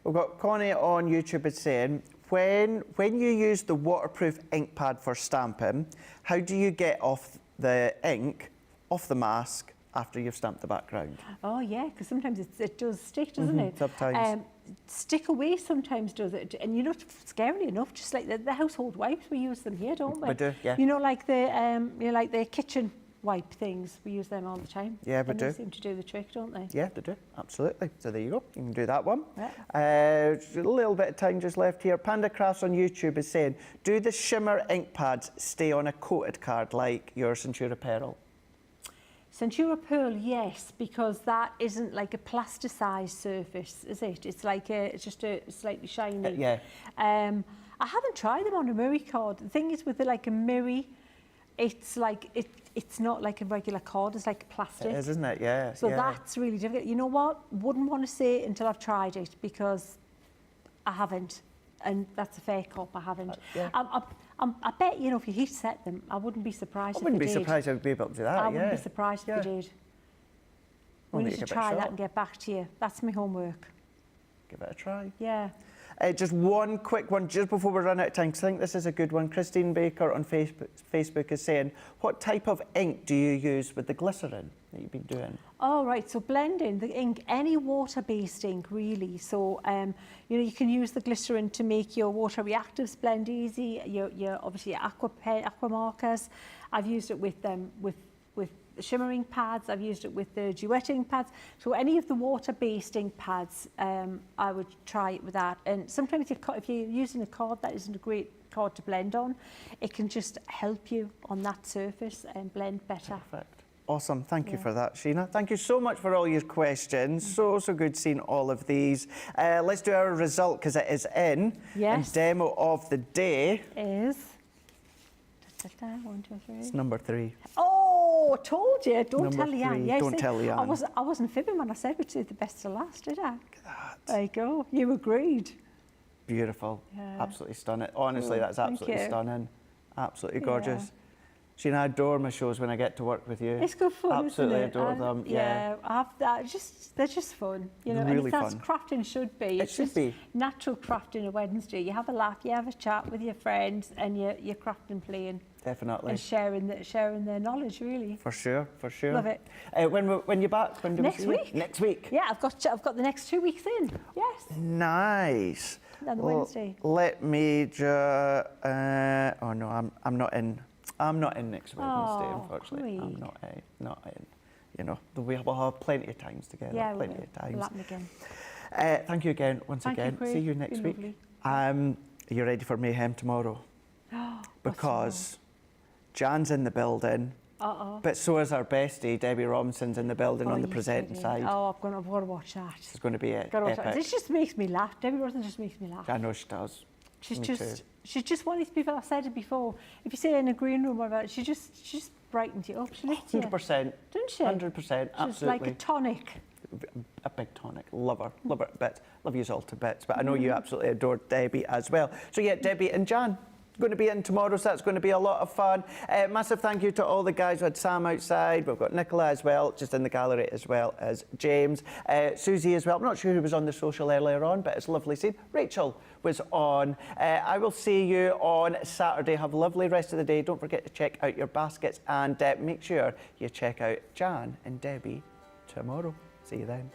We've got Connie on YouTube is saying, when you use the waterproof ink pad for stamping, how do you get off the ink off the mask after you've stamped the background? Oh yeah, because sometimes it does stick, doesn't it? Sometimes. Stick away sometimes does it, and you know, scarily enough, just like the household wipes, we use them here, don't we? We do, yeah. You know, like the kitchen wipe things, we use them all the time. Yeah, we do. They seem to do the trick, don't they? Yeah, they do, absolutely. So there you go, you can do that one. Yeah. Just a little bit of time just left here. Panda Crafts on YouTube is saying, do the Shimmer ink pads stay on a coated card like your Centura Pearl? Centura Pearl, yes, because that isn't like a plasticized surface, is it? It's like it's just a slightly shiny. Yeah. I haven't tried them on a mirror card. The thing is with like a mirror, it's like it's not like a regular card. It's like plastic. It is, isn't it? Yeah. So that's really difficult. You know what? Wouldn't want to say it until I've tried it because I haven't, and that's a fair cop. I haven't. Yeah. I bet, you know, if you heat set them, I wouldn't be surprised if I wouldn't they be did. surprised I would be able to do that, I wouldn't be surprised if they did. We'll We need need to to give it a try that shot. and get back to you. That's my homework. Give it a try. Yeah. Just one quick one just before we run out of time, because I think this is a good one. Christine Baker on Facebook is saying, what type of ink do you use with the glycerin that you've been doing? Oh, right, so blending the ink, any water-based ink really. So, you know, you can use the glycerin to make your water reactives blend easy, your obviously your aqua markers. I've used it with Shimmer Inkpads, I've used it with the Duet Inkpads. So any of the water-based ink pads, I would try it with that. And sometimes if you're using a card that isn't a great card to blend on, it can just help you on that surface and blend better. Perfect. Awesome. Thank you for that, Sheena. Thank you so much for all your questions. So good seeing all of these. Let's do our result because it is in. Yes. And demo of the day Is 1, 2, 3. it's number 3. Oh, I told you. Don't Number tell Leanne. 3. Yeah, Don't see, tell Leanne. I wasn't fibbing when I said we'd do the best to last, did I? Look at that. There you go. You agreed. Beautiful. Yeah. Absolutely stunning. Honestly, that's thank absolutely you. stunning. Absolutely Yeah. gorgeous. Sheena, I adore my shows when I get to work with you. It's good fun, Absolutely isn't it? adore them. Yeah. They're just fun, you know. Really and that's fun. crafting should be. It should be. Natural crafting a Wednesday. You have a laugh, you have a chat with your friends, and you're crafting, playing, Definitely. and sharing their knowledge. Really. For sure, for sure. Love it. When you're back? When do we Next see you? week. Next week. Yeah, I've got the next 2 weeks in. Yes. Nice. On the Wednesday. Let me just. Oh no, I'm not in. I'm not in next Wednesday, Oh, unfortunately. I'm great. not in. You know, we'll have plenty of times together. Yeah, we plenty will. of times. We'll happen again. Thank you again, once Thank you, again. Craig. See you next Been week. lovely. Are you ready for mayhem tomorrow? Because Jan's in the building. But so is our bestie, Debbie Robinson's in the building on the presenting side. Oh, I've got to watch that. It's going to be Gotta watch that. epic. This just makes me laugh. Debbie Robinson just makes me laugh. I know she does. She's Me just one of these people. I've said it before. If you see her in a green room or whatever, she just brightens you up. She lifts you. 100%. Doesn't she? 100%. She's Absolutely. like a tonic. A big tonic. Love her to bits. Love you all to bits. But I know you absolutely adore Debbie as well. So yeah, Debbie and Jan, going to be in tomorrow, so that's going to be a lot of fun. Massive thank you to all the guys. We had Sam outside, we've got Nicola as well, just in the gallery, as well as James. Susie as well. I'm not sure who was on the social earlier on, but it's lovely seeing. Rachel was on. I will see you on Saturday. Have a lovely rest of the day. Don't forget to check out your baskets, and make sure you check out Jan and Debbie tomorrow. See you then.